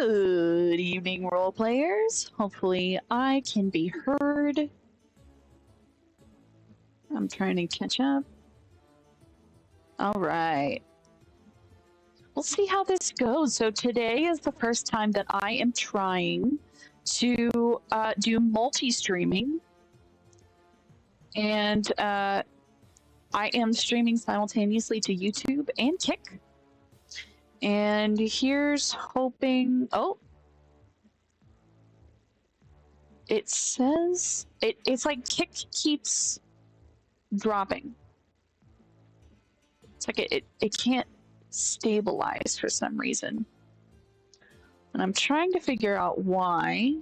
Good evening, role players. Hopefully I can be heard. I'm trying to catch up. All right. We'll see how this goes. So today is the first time that I am trying to do multi-streaming. And I am streaming simultaneously to YouTube and Kick. And here's hoping... Oh! It says... It's like Kick keeps dropping. It's like it can't stabilize for some reason. And I'm trying to figure out why.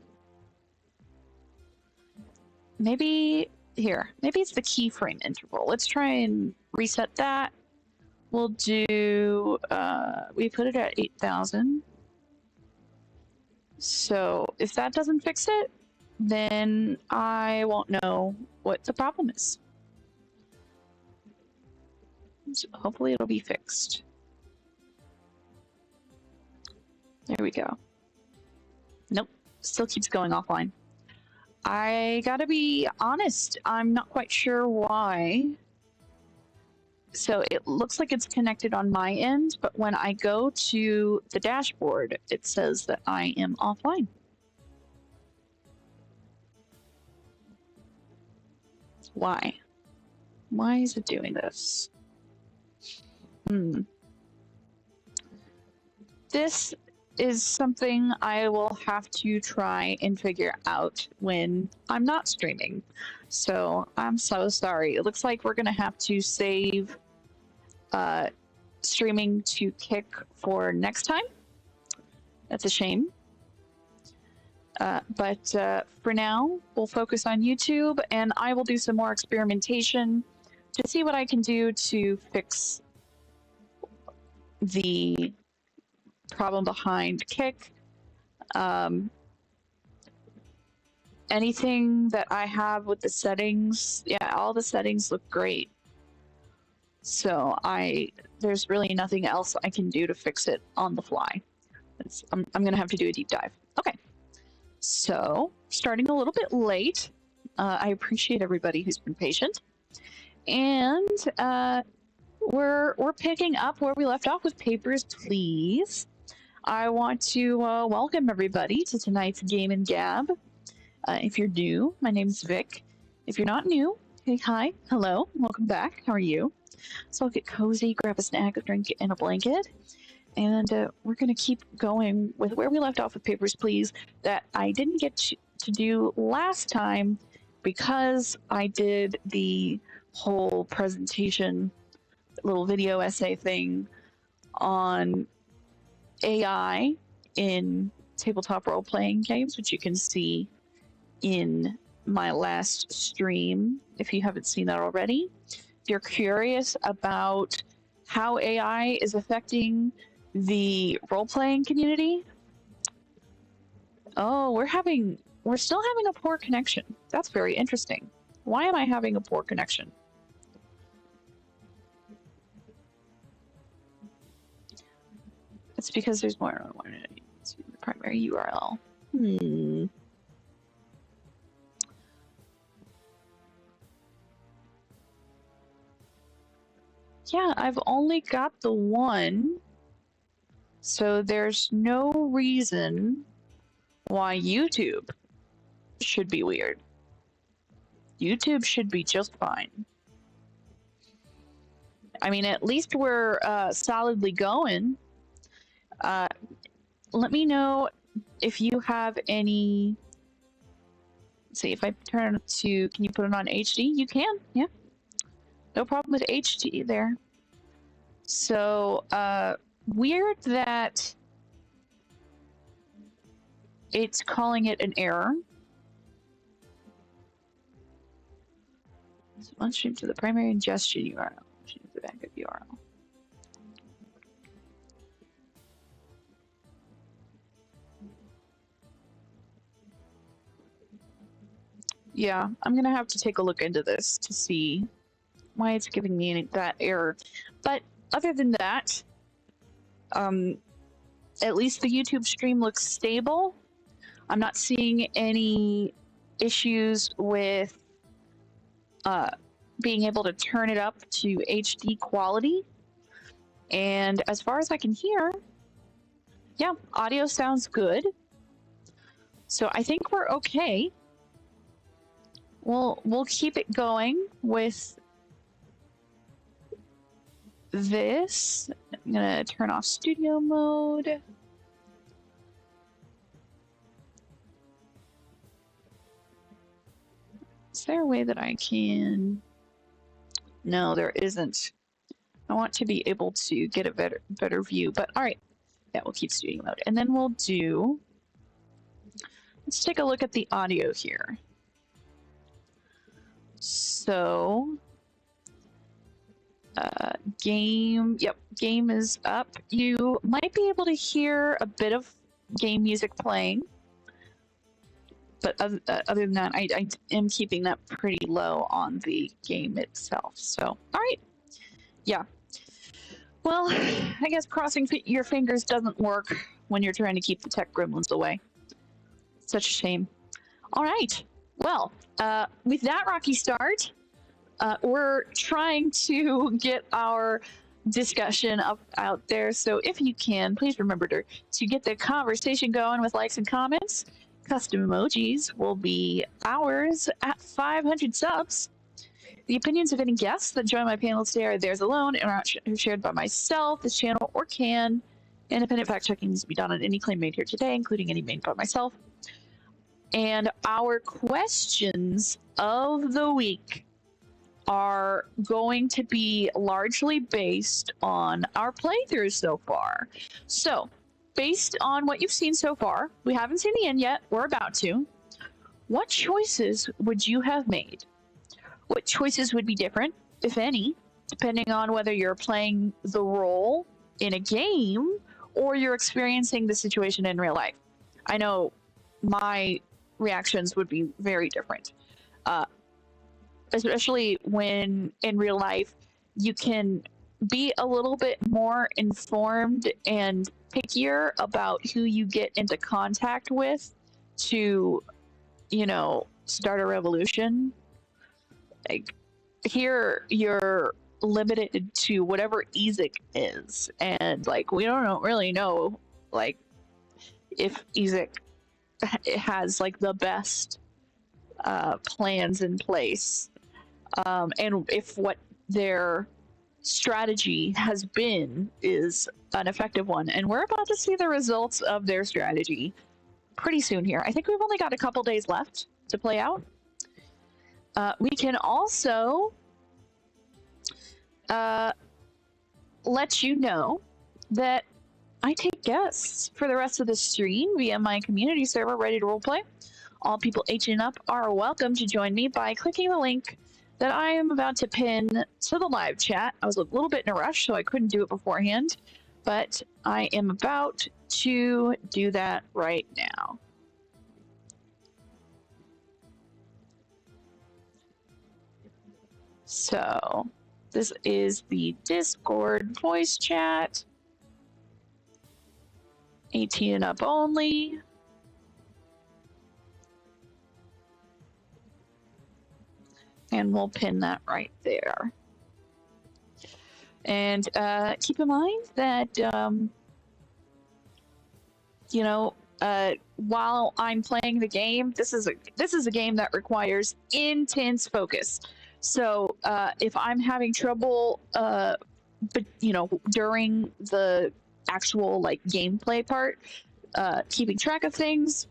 Maybe... Here. Maybe it's the keyframe interval. Let's try and reset that. We'll do... we put it at 8,000. So if that doesn't fix it, then I won't know what the problem is. So hopefully it'll be fixed. There we go. Nope, still keeps going offline. I gotta be honest, I'm not quite sure why. So it looks like it's connected on my end, but when I go to the dashboard, it says that I am offline. Why? Why is it doing this? This is something I will have to try and figure out when I'm not streaming. So I'm so sorry. It looks like we're gonna have to save streaming to Kick for next time. That's a shame. But for now, we'll focus on YouTube, and I will do some more experimentation to see what I can do to fix the problem behind Kick. Anything that I have with the settings, yeah, all the settings look great. So there's really nothing else I can do to fix it on the fly. I'm gonna have to do a deep dive. Okay, so starting a little bit late. I appreciate everybody who's been patient, and we're picking up where we left off with Papers, Please. I want to welcome everybody to tonight's Game and Gab. If you're new, my name's Vic. If you're not new, hey, hi, hello, welcome back. How are you? So I'll get cozy, grab a snack, a drink, and a blanket, and we're gonna keep going with where we left off with Papers, Please, that I didn't get to do last time because I did the whole presentation, little video essay thing on AI in tabletop role-playing games, which you can see in my last stream if you haven't seen that already. If you're curious about how AI is affecting the role-playing community, oh, we're still having a poor connection. That's very interesting. Why am I having a poor connection? It's because there's more than one primary URL. Yeah, I've only got the one, so there's no reason why YouTube should be weird. YouTube should be just fine. I mean, at least we're solidly going. Let me know if you have any... Let's see, if I turn it to... Can you put it on HD? You can, yeah. No problem with HD there. So, weird that it's calling it an error. So let's stream to the primary ingestion URL. Stream to the backup URL. Yeah, I'm gonna have to take a look into this to see why it's giving me that error. But other than that, at least the YouTube stream looks stable. I'm not seeing any issues with being able to turn it up to HD quality. And as far as I can hear, yeah, audio sounds good. So I think we're okay. We'll keep it going with this. I'm gonna turn off studio mode. Is there a way that I can? No, there isn't. I want to be able to get a better view, but all right. Yeah, we'll keep studio mode. And then we'll do, let's take a look at the audio here. So, game, yep, game is up. You might be able to hear a bit of game music playing. But other than that, I am keeping that pretty low on the game itself. So, all right. Yeah. Well, I guess crossing your fingers doesn't work when you're trying to keep the tech gremlins away. Such a shame. All right. Well, with that rocky start, we're trying to get our discussion out there. So if you can, please remember to get the conversation going with likes and comments. Custom emojis will be ours at 500 subs. The opinions of any guests that join my panel today are theirs alone and are not shared by myself, this channel, or Can. Independent fact-checking needs to be done on any claim made here today, including any made by myself. And our questions of the week are going to be largely based on our playthroughs so far. So, based on what you've seen so far, we haven't seen the end yet, we're about to. What choices would you have made? What choices would be different, if any, depending on whether you're playing the role in a game or you're experiencing the situation in real life? I know my reactions would be very different, especially when in real life you can be a little bit more informed and pickier about who you get into contact with to, you know, start a revolution. Like, here you're limited to whatever Ezek is, and like we don't really know like if Ezek has like the best plans in place, and if what their strategy has been is an effective one. And we're about to see the results of their strategy pretty soon here. I think we've only got a couple days left to play out. We can also let you know that I take guests for the rest of the stream via my community server, Ready to Roleplay. All people 18 and up are welcome to join me by clicking the link that I am about to pin to the live chat. I was a little bit in a rush, so I couldn't do it beforehand, but I am about to do that right now. So this is the Discord voice chat. 18 and up only. And we'll pin that right there. And keep in mind that, you know, while I'm playing the game, this is a game that requires intense focus. So if I'm having trouble, but you know, during the actual like gameplay part, keeping track of things,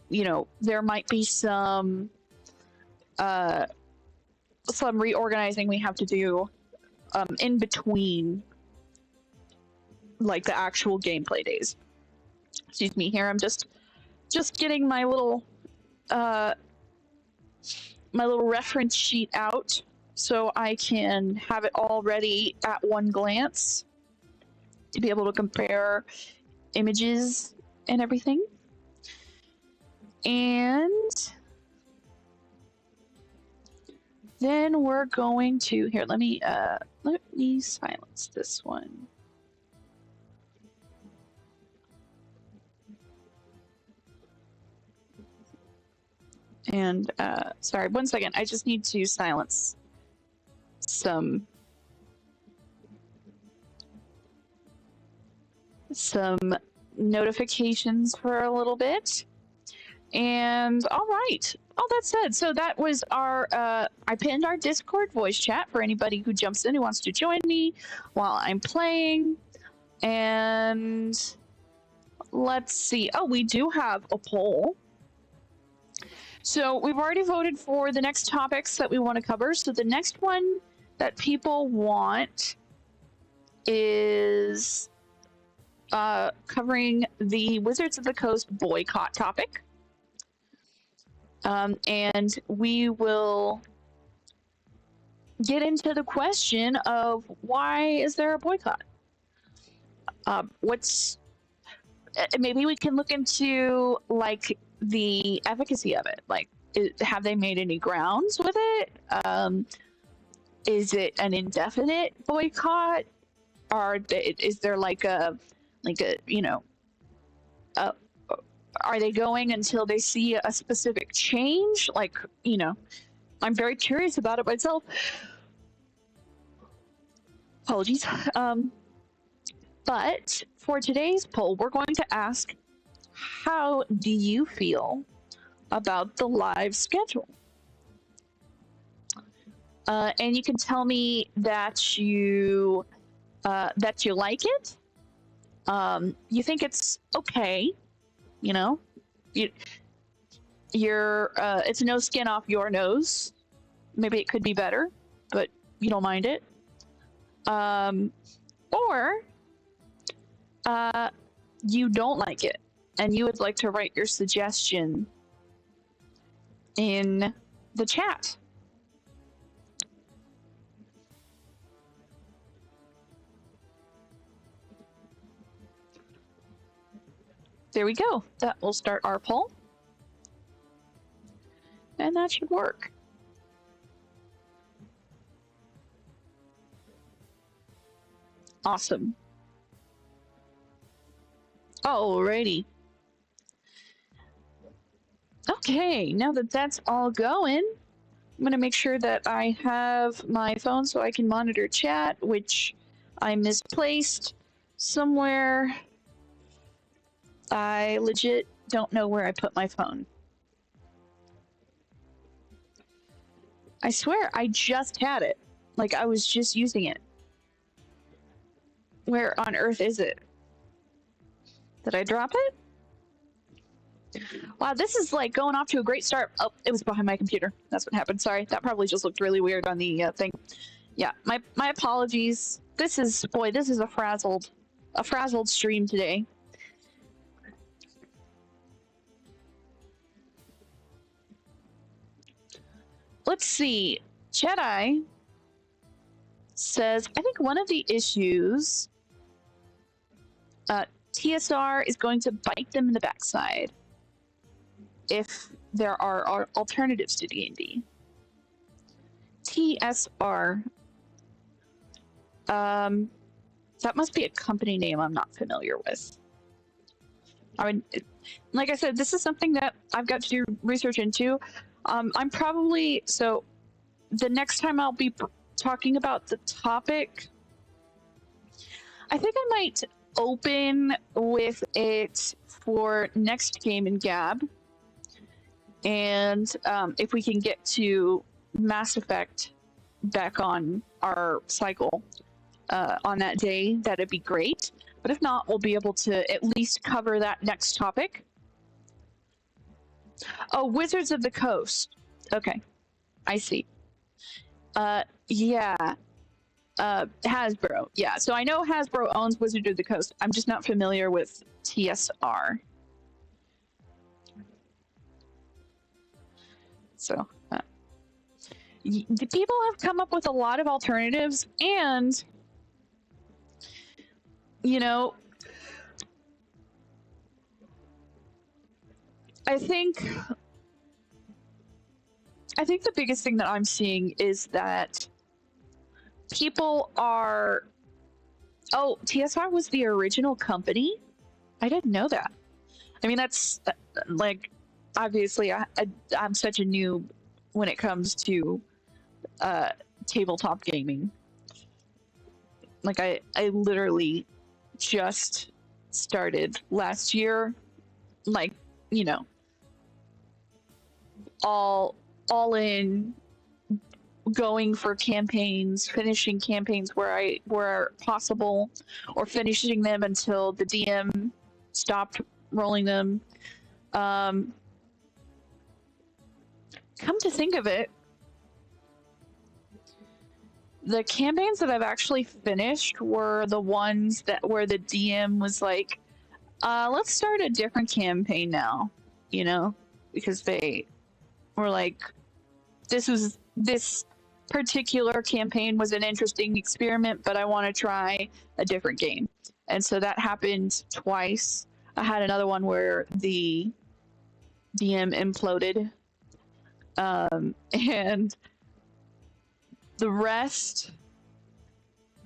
you know, there might be some reorganizing we have to do in between like the actual gameplay days. Excuse me here, I'm just getting my little reference sheet out so I can have it all ready at one glance to be able to compare images and everything. And then we're going to, here, let me silence this one. And sorry, 1 second. I just need to silence some notifications for a little bit. And all right, all that said, so that was our I pinned our Discord voice chat for anybody who jumps in who wants to join me while I'm playing. And let's see. Oh, we do have a poll. So we've already voted for the next topics that we want to cover. So the next one that people want is covering the Wizards of the Coast boycott topic. And we will get into the question of why is there a boycott? Maybe we can look into like the efficacy of it. Like, have they made any grounds with it? Is it an indefinite boycott? Is there like a are they going until they see a specific change? Like, I'm very curious about it myself. Apologies. But for today's poll, we're going to ask, how do you feel about the live schedule? And you can tell me that you like it. You think it's okay. It's no skin off your nose. Maybe it could be better, but you don't mind it. Or you don't like it and you would like to write your suggestion in the chat. There we go. That will start our poll. And that should work. Awesome. Alrighty. Okay, now that that's all going, I'm going to make sure that I have my phone so I can monitor chat, which I misplaced somewhere. I legit don't know where I put my phone. I swear I just had it. Like I was just using it. Where on earth is it? Did I drop it? Wow, this is like going off to a great start. Oh, it was behind my computer. That's what happened. Sorry, that probably just looked really weird on the thing. Yeah, my apologies. This is a frazzled stream today. Let's see. Jedi says, I think one of the issues, TSR is going to bite them in the backside if there are alternatives to D&D. TSR. That must be a company name I'm not familiar with. I mean, like I said, this is something that I've got to do research into. I'm probably, so the next time I'll be talking about the topic, I think I might open with it for next game in Gab. And if we can get to Mass Effect back on our cycle on that day, that'd be great. But if not, we'll be able to at least cover that next topic. Oh, Wizards of the Coast. Okay, I see. Yeah. Hasbro. Yeah, so I know Hasbro owns Wizards of the Coast. I'm just not familiar with TSR. So, the people have come up with a lot of alternatives, and, you know, I think the biggest thing that I'm seeing is that people are... Oh, TSR was the original company? I didn't know that. I mean, that's, like, obviously I'm such a noob when it comes to tabletop gaming. Like I literally just started last year, like, you know, all in, going for campaigns, finishing campaigns where possible, or finishing them until the DM stopped rolling them. Come to think of it, the campaigns that I've actually finished were the ones that where the DM was like, let's start a different campaign now, you know, because they were like, this particular campaign was an interesting experiment, but I want to try a different game. And so that happened twice. I had another one where the DM imploded. And the rest,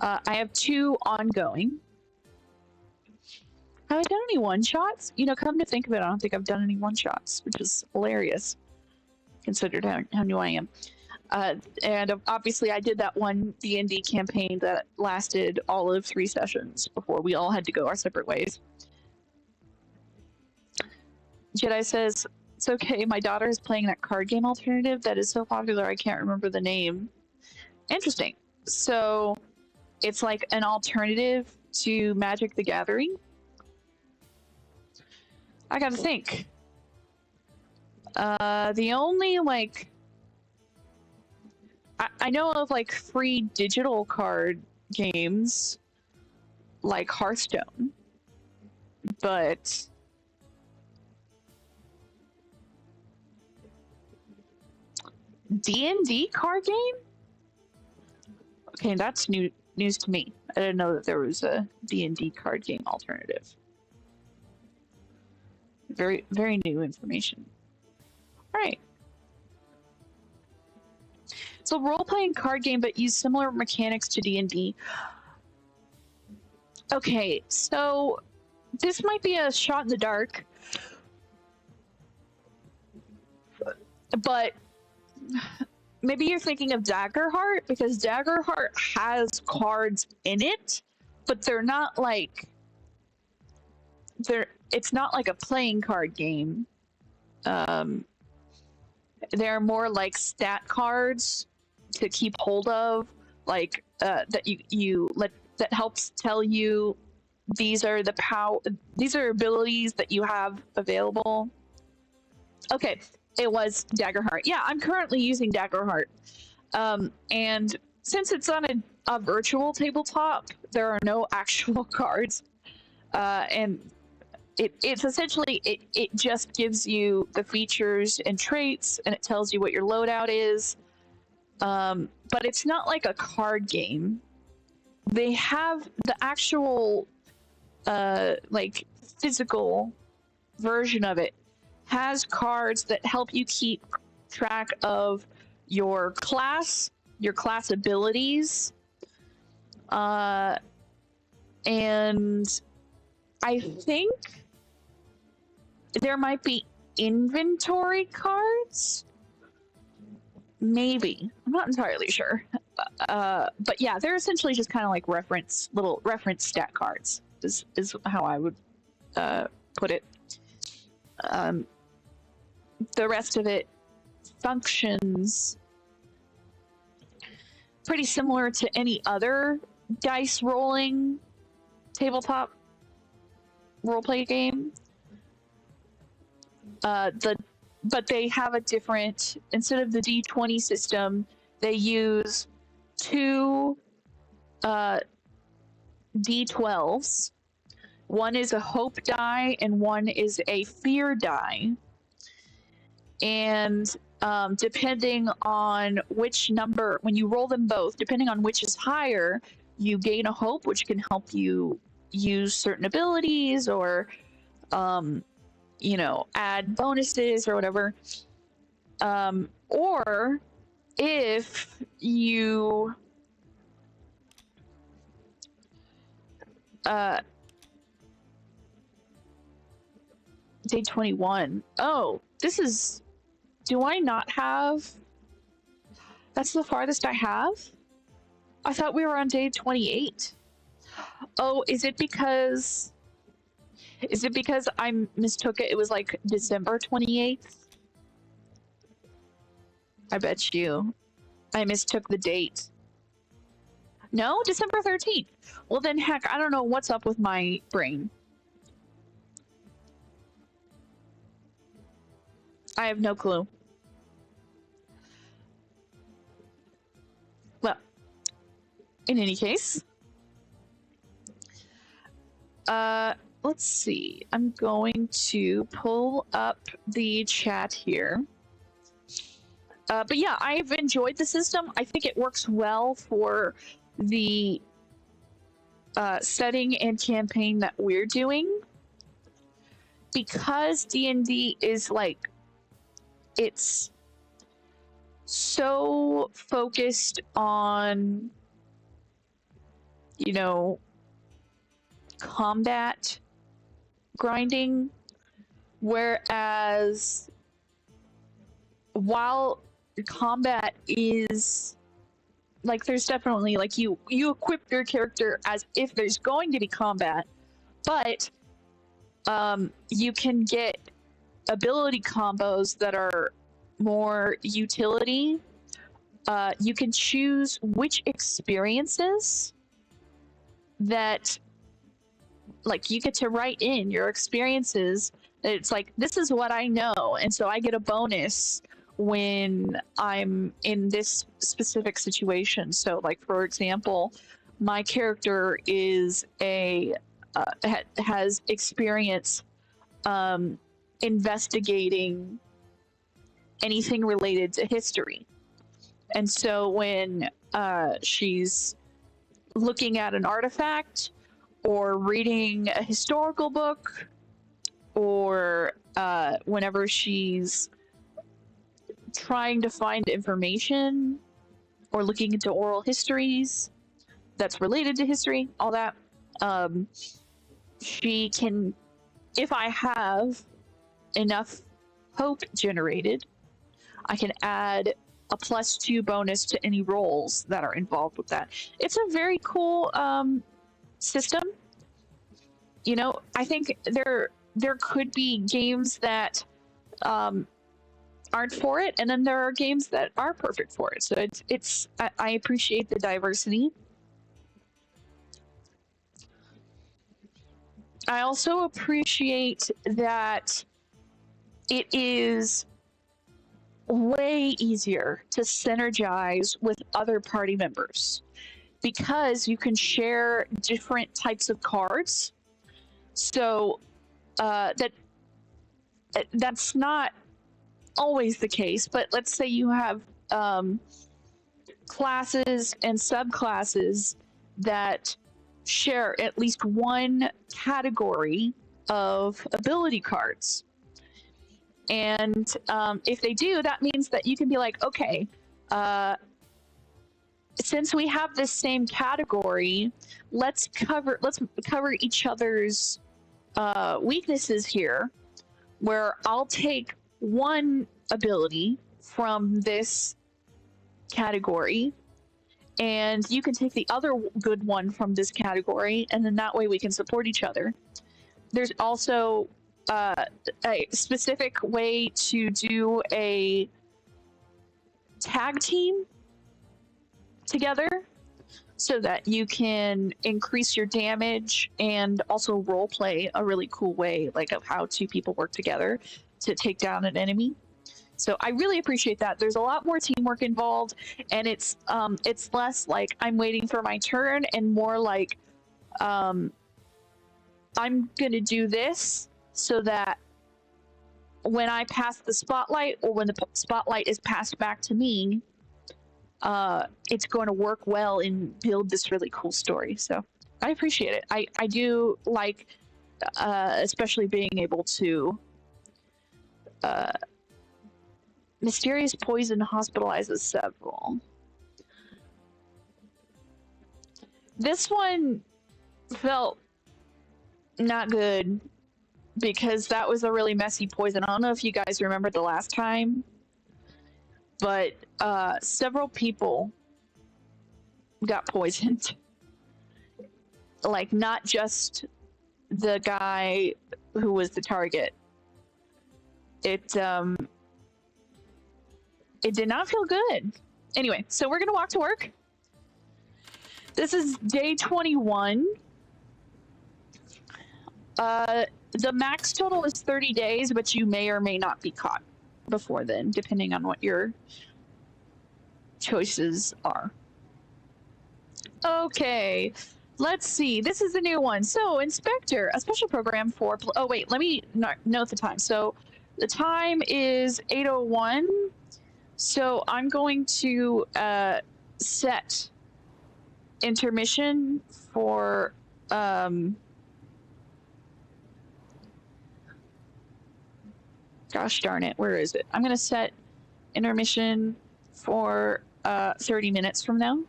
I have 2 ongoing. Have I done any one-shots? You know, come to think of it, I don't think I've done any one-shots, which is hilarious, considered how new I am. And obviously I did that one D&D campaign that lasted all of 3 sessions before we all had to go our separate ways. Jedi says, it's okay, my daughter is playing that card game alternative that is so popular I can't remember the name. Interesting. So it's like an alternative to Magic the Gathering? I gotta think. The only, like, I know of, like, free digital card games like Hearthstone, but D&D card game? Okay, that's news to me. I didn't know that there was a D&D card game alternative. Very, very new information. All right. So role-playing card game, but use similar mechanics to D&D. Okay, so this might be a shot in the dark, but maybe you're thinking of Daggerheart, because Daggerheart has cards in it, but they're not like it's not like a playing card game. They're more like stat cards to keep hold of, like that that helps tell you these are abilities that you have available. Okay, it was Daggerheart. Yeah, I'm currently using Daggerheart. And since it's on a virtual tabletop, there are no actual cards. And it's essentially, it just gives you the features and traits, and it tells you what your loadout is. But it's not like a card game. They have the actual, like, physical version of it has cards that help you keep track of your class abilities, and I think there might be inventory cards. Maybe. I'm not entirely sure. But yeah, they're essentially just kind of like little reference stat cards is how I would put it. The rest of it functions pretty similar to any other dice rolling tabletop roleplay game. But they have a different, instead of the D20 system, they use 2 D12s. One is a hope die and one is a fear die. And depending on which number, when you roll them both, depending on which is higher, you gain a hope, which can help you use certain abilities or, you know, add bonuses or whatever. Or if you day 21. Oh, this is... Do I not have... That's the farthest I have? I thought we were on day 28. Oh, is it because I mistook it? It was like December 28th? I bet you. I mistook the date. No, December 13th. Well then, heck, I don't know what's up with my brain. I have no clue. Well, in any case, let's see. I'm going to pull up the chat here. But yeah, I've enjoyed the system. I think it works well for the setting and campaign that we're doing. Because D&D is like, it's so focused on, you know, combat grinding, whereas while combat is like, there's definitely like you equip your character as if there's going to be combat, but you can get ability combos that are more utility. You can choose which experiences that, like, you get to write in your experiences. It's like, this is what I know, and so I get a bonus when I'm in this specific situation. So, like, for example, my character is has experience investigating anything related to history. And so when she's looking at an artifact or reading a historical book, or whenever she's trying to find information or looking into oral histories that's related to history, all that, she can, if I have enough hope generated, I can add a +2 bonus to any rolls that are involved with that. It's a very cool system. You know, I think there could be games that aren't for it, and then there are games that are perfect for it. So I appreciate the diversity. I also appreciate that it is way easier to synergize with other party members because you can share different types of cards. So that's not always the case, but let's say you have classes and subclasses that share at least one category of ability cards. And if they do, that means that you can be like, okay, since we have this same category, let's cover each other's weaknesses here, where I'll take one ability from this category and you can take the other good one from this category, and then that way we can support each other. There's also a specific way to do a tag team together so that you can increase your damage and also role play a really cool way, like, of how two people work together to take down an enemy. So I really appreciate that. There's a lot more teamwork involved, and it's less like I'm waiting for my turn and more like I'm gonna do this so that when I pass the spotlight, or when the spotlight is passed back to me, it's going to work well and build this really cool story. So I appreciate it. I do like especially being able to mysterious poison hospitalizes several. This one felt not good because that was a really messy poison. I don't know if you guys remember the last time, but several people got poisoned. Like, not just the guy who was the target. It did not feel good. Anyway, so we're gonna walk to work. This is day 21. The max total is 30 days, but you may or may not be caught before then, depending on what your choices are. Okay, let's see. This is the new one. So, Inspector, a special program for... Oh, wait, let me note the time. So, the time is 8:01. So, I'm going to set intermission for... Gosh darn it, where is it? I'm going to set intermission for 30 minutes from now.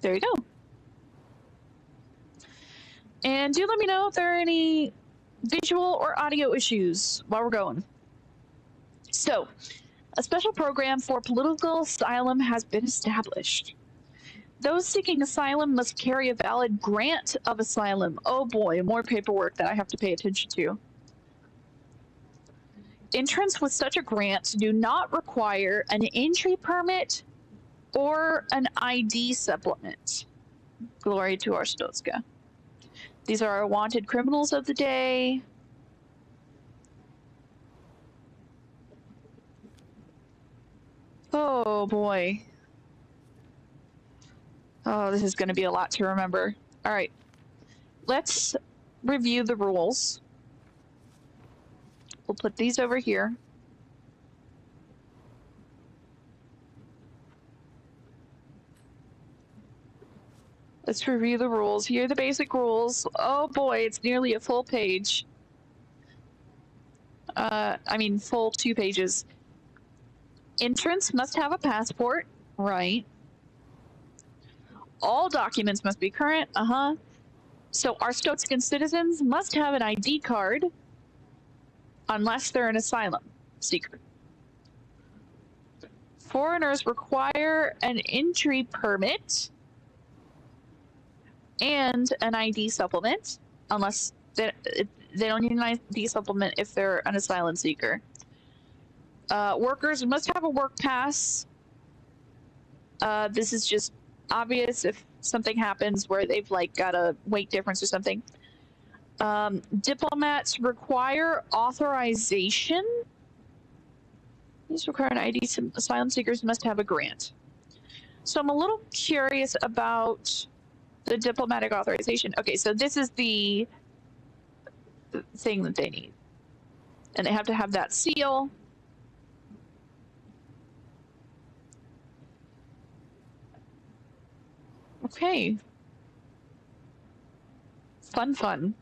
There you go. And do let me know if there are any visual or audio issues while we're going. So, a special program for political asylum has been established. Those seeking asylum must carry a valid grant of asylum. Oh boy, more paperwork that I have to pay attention to. Entrants with such a grant do not require an entry permit or an ID supplement. Glory to Arstotzka. These are our wanted criminals of the day. Oh boy. Oh, this is going to be a lot to remember. All right. Let's review the rules. We'll put these over here. Let's review the rules. Here are the basic rules. Oh boy, it's nearly a full page. Full 2 pages. Entrants must have a passport, right? All documents must be current, So Arstotzkan citizens must have an ID card unless they're an asylum seeker. Foreigners require an entry permit and an ID supplement, unless they don't need an ID supplement if they're an asylum seeker. Workers must have a work pass. This is just obvious if something happens where they've got a weight difference or something. Diplomats require authorization. These require an ID. Asylum seekers must have a grant. So I'm a little curious about the diplomatic authorization. Okay, so this is the thing that they need. And they have to have that seal. Okay. Fun.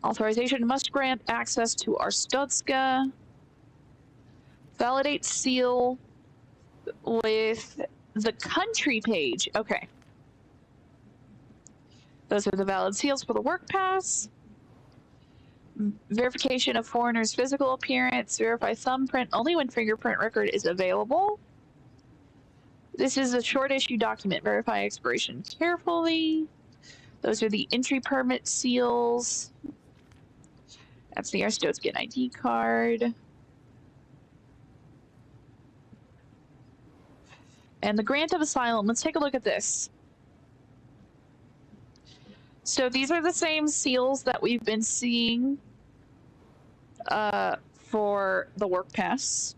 Authorization must grant access to Arstotzka. Validate seal with the country page. Okay. Those are the valid seals for the work pass. Verification of foreigners' physical appearance. Verify thumbprint only when fingerprint record is available. This is a short issue document. Verify expiration carefully. Those are the entry permit seals. That's the Arstotzkan ID card. And the grant of asylum. Let's take a look at this. So these are the same seals that we've been seeing for the work pass.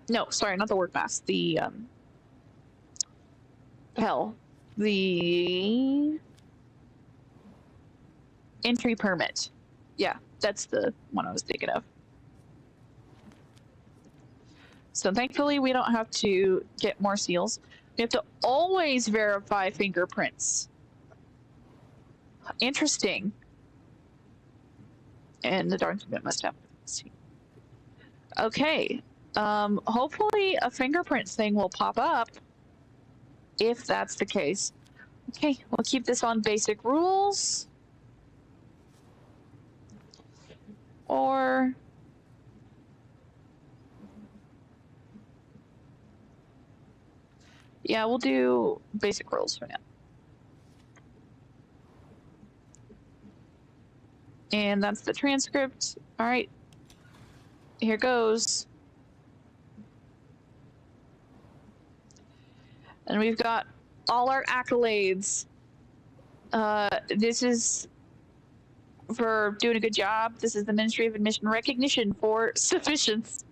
No, sorry, not the work pass. The the entry permit. Yeah, that's the one I was thinking of. So thankfully, we don't have to get more seals. We have to always verify fingerprints. Interesting. And the document must have. Okay. Hopefully a fingerprint thing will pop up if that's the case. Okay, we'll keep this on basic rules. Or yeah, we'll do basic rules for now. And that's the transcript. All right, here goes. And we've got all our accolades. This is for doing a good job. This is the Ministry of Admission recognition for sufficiency.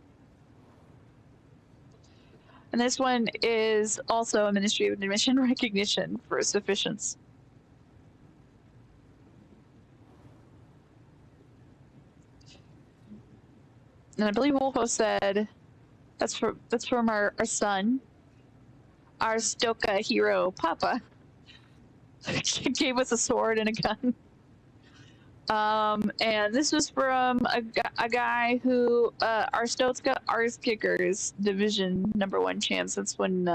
And this one is also a Ministry of Admission recognition for sufficiency. And I believe Wolfo said that's from our son, Arstotzka hero Papa. She gave us a sword and a gun. And this was from a guy who Arstotzka Ars Kickers Division #1 champs. That's when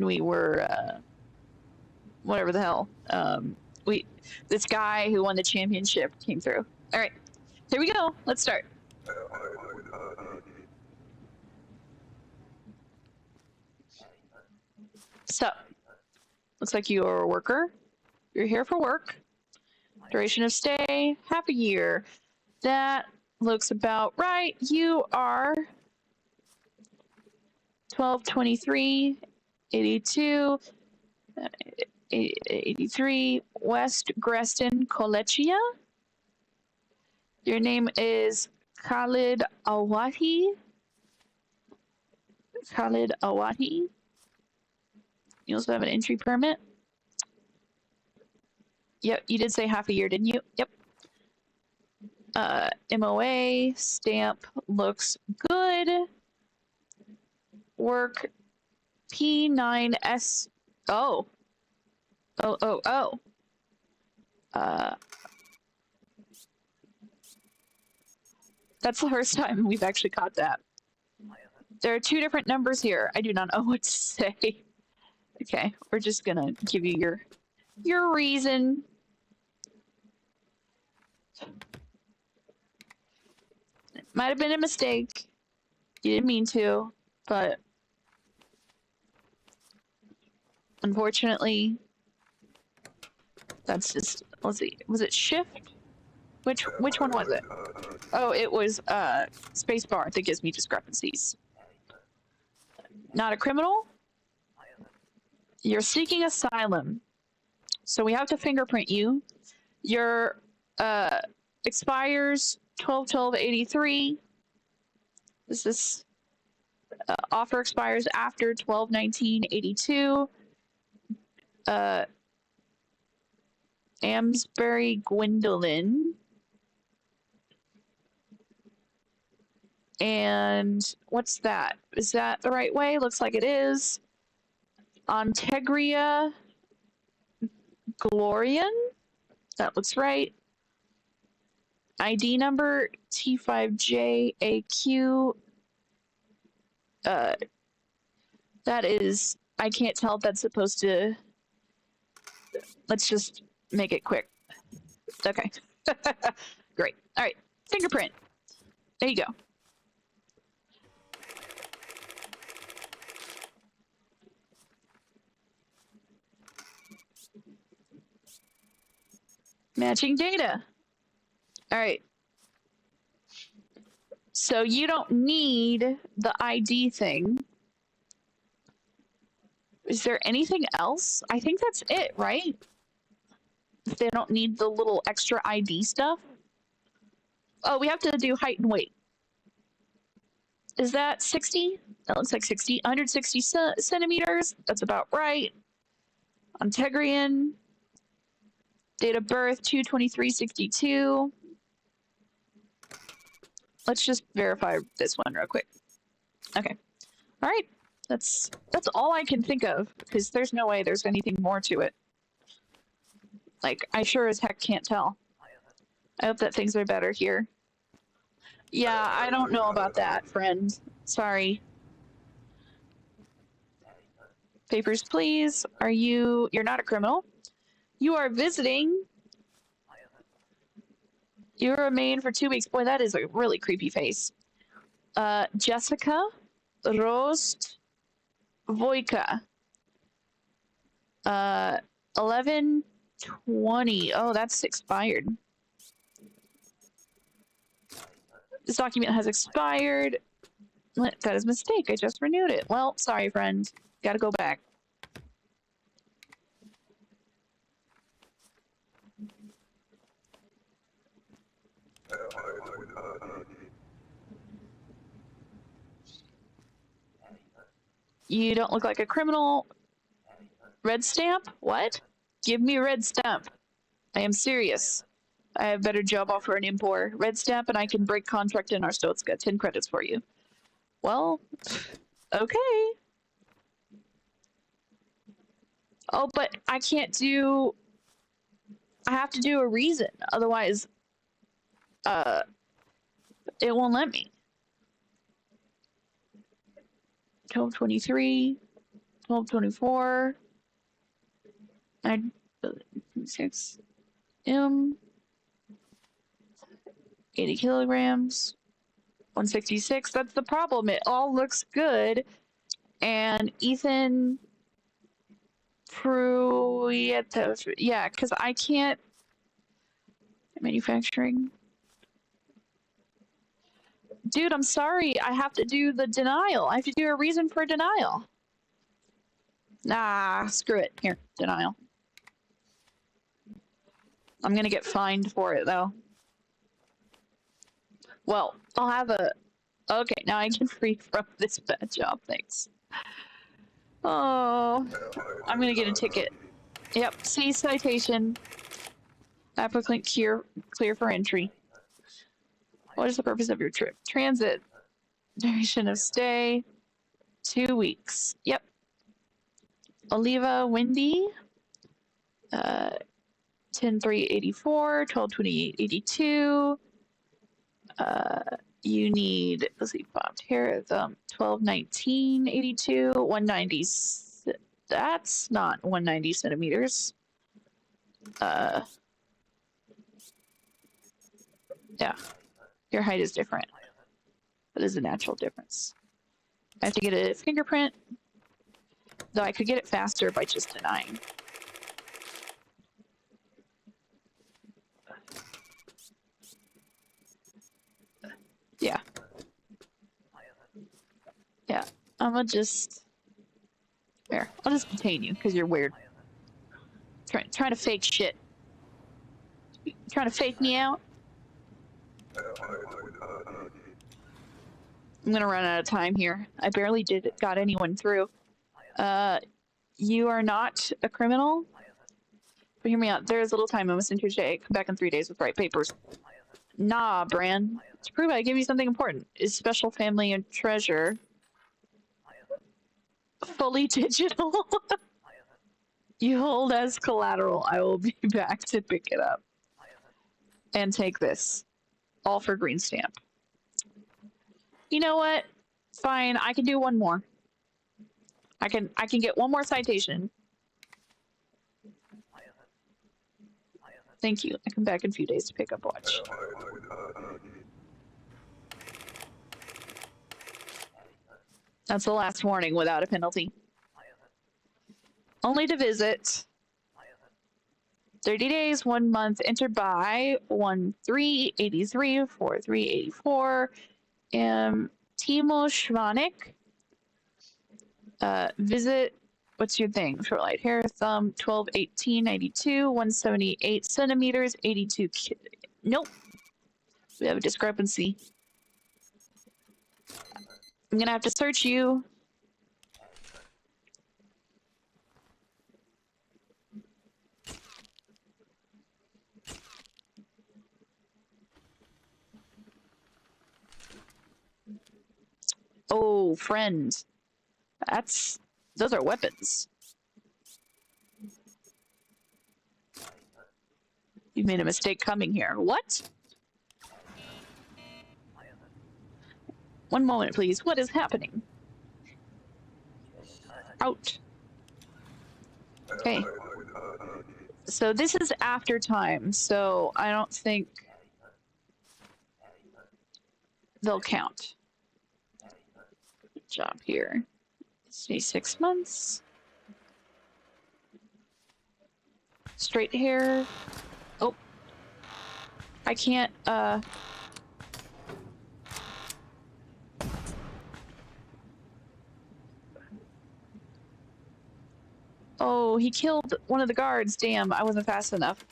we were whatever the hell. This guy who won the championship came through. All right, here we go. Let's start. So, looks like you're a worker. You're here for work. Duration of stay, half a year. That looks about right. You are 1223, 82, 83, West Greston, Kolechia. Your name is Khalid Awahi. Khalid Awahi. You also have an entry permit. Yep, you did say half a year, didn't you? Yep. MOA stamp looks good. Work P9S. Oh. That's the first time we've actually caught that. There are 2 different numbers here. I do not know what to say. Okay, we're just gonna give you your reason. It might have been a mistake. You didn't mean to, but unfortunately, that's just. Let's see. Was it shift? Which one was it? Oh, it was spacebar that gives me discrepancies. Not a criminal. You're seeking asylum, so we have to fingerprint you. Your expires 12/12/83. This offer expires after 12/19/82. Amsbury Gwendolyn. And what's that? Is that the right way? Looks like it is. Ontegria Glorian. That looks right. ID number T5JAQ. That is, I can't tell if that's supposed to. Let's just make it quick. Okay. Great. All right. Fingerprint. There you go. Matching data. All right. So you don't need the ID thing. Is there anything else? I think that's it, right? They don't need the little extra ID stuff. Oh, we have to do height and weight. Is that 60? That looks like 60. 160 centimeters. That's about right. Ontegrian. Date of birth 2/23/62. Let's just verify this one real quick. Okay. All right. That's all I can think of, because there's no way there's anything more to it. Like, I sure as heck can't tell. I hope that things are better here. Yeah, I don't know about that, friend. Sorry. Papers, please. Are you... You're not a criminal. You are visiting. You remain for 2 weeks. Boy, that is a really creepy face. Jessica Rost Voika. 11/20. Oh, that's expired. This document has expired. That is a mistake. I just renewed it. Well, sorry, friend. Gotta go back. You don't look like a criminal. Red stamp? What? Give me a red stamp. I am serious. I have a better job offer an import. Red stamp and I can break contract in Arstotzka. 10 credits for you. Well, okay. Oh, but I can't do... I have to do a reason. Otherwise, it won't let me. 12/23, 12/24, 9/6 M, 80 kilograms, 166. That's the problem. It all looks good. And Ethan Prieto, yeah, because I can't. Manufacturing. Dude, I'm sorry. I have to do the denial. I have to do a reason for denial. Nah, screw it. Here, denial. I'm gonna get fined for it, though. Well, I'll have a... Okay, now I can free from this bad job. Thanks. Oh, I'm gonna get a ticket. Yep, see citation. Applicant clear for entry. What is the purpose of your trip? Transit. Duration of stay. 2 weeks. Yep. Oliva Windy. 10/3/84, 12/28/82. You need, let's see, popped here. 12/19/82. 190. That's not 190 centimeters. Yeah. Your height is different. That is a natural difference. I have to get a fingerprint, though I could get it faster by just denying. Yeah. Yeah. I'm gonna just... There. I'll just detain you, because you're weird. Trying to fake shit. Trying to fake me out? I'm gonna run out of time here. I barely got anyone through. You are not a criminal? But hear me out. There is little time. I must enter today. Come back in 3 days with right papers. Nah, Bran. To prove I give you something important. Is special family and treasure fully digital? You hold as collateral. I will be back to pick it up. And take this. All for green stamp. You know what? Fine, I can do one more. I can get one more citation. Thank you. I come back in a few days to pick up watch. That's the last warning without a penalty. Only to visit. 30 days, 1 month, entered by 1/3/83, 4/3/84. Timo Schwanek. Visit, what's your thing? Short light hair, thumb, 12/18/92, 178 centimeters, 82. Nope. We have a discrepancy. I'm gonna have to search you. Oh, friend. Those are weapons. You made a mistake coming here. What? One moment, please. What is happening? Out. Okay. So this is after time, so I don't think they'll count. Good job here. See, 6 months. Straight hair. Oh. I can't, Oh, he killed one of the guards. Damn, I wasn't fast enough.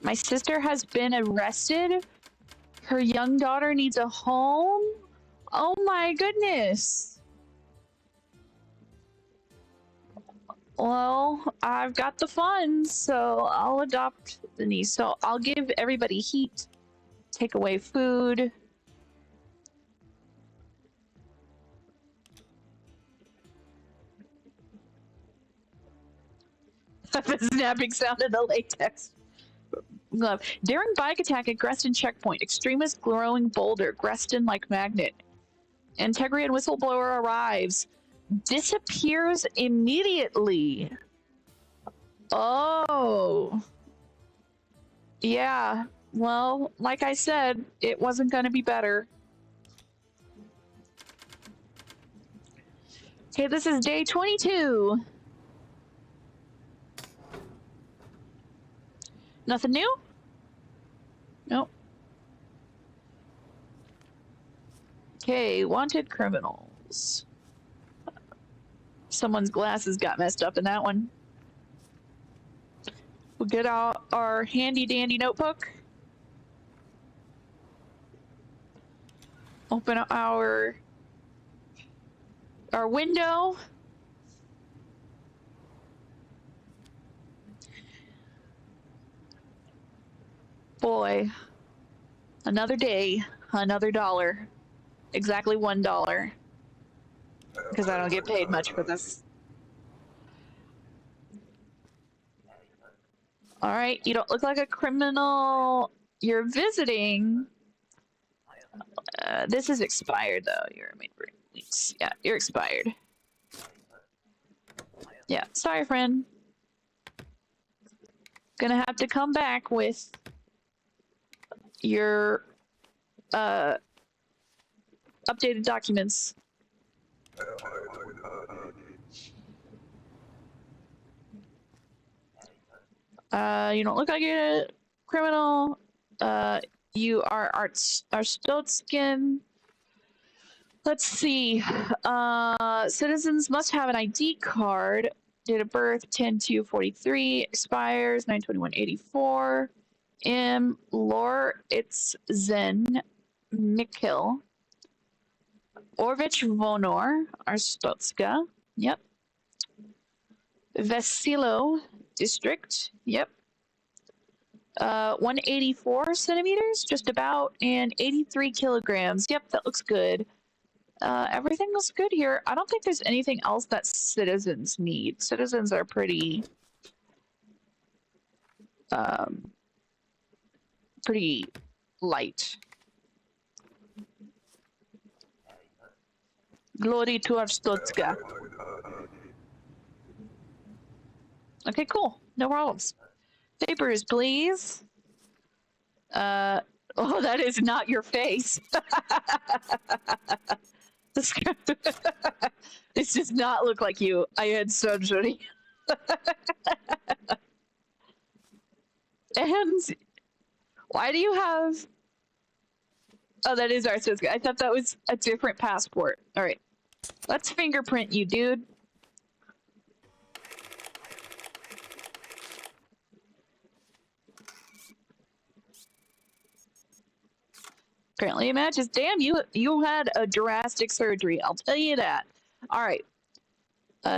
My sister has been arrested. Her young daughter needs a home. Oh my goodness. Well, I've got the funds, so I'll adopt the niece. So I'll give everybody heat, take away food. The snapping sound of the latex glove. Daring bike attack at Grestin checkpoint. Extremist glowing boulder. Grestin like magnet. Integrian whistleblower arrives. Disappears immediately. Oh. Yeah. Well, like I said, it wasn't going to be better. Okay, this is day 22. Nothing new? Nope. Okay, wanted criminals. Someone's glasses got messed up in that one. We'll get out our handy dandy notebook. Open our window. Boy, another day, another dollar. Exactly $1. Because I don't get paid much for this. Alright, you don't look like a criminal. You're visiting. This is expired, though. You're weeks. Yeah, you're expired. Yeah, sorry, friend. Gonna have to come back with your updated documents. You don't look like a criminal. You are Arstotzkan. Let's see. Citizens must have an ID card. Date of birth 10/2/43. Expires 9/21/84. Lor it's Zen Mikil. Orvich Vonor, Arstotzka. Yep. Vesilo District. Yep. 184 centimeters, just about, and 83 kilograms. Yep, that looks good. Everything looks good here. I don't think there's anything else that citizens need. Citizens are pretty light. Glory to Arstotzka. Okay, cool. No problems. Papers, please. Oh, that is not your face. This does not look like you. I had surgery. And why do you have... Oh, that is Arstotzka. I thought that was a different passport. All right. Let's fingerprint you, dude. Apparently it matches. Damn, you had a drastic surgery. I'll tell you that. All right.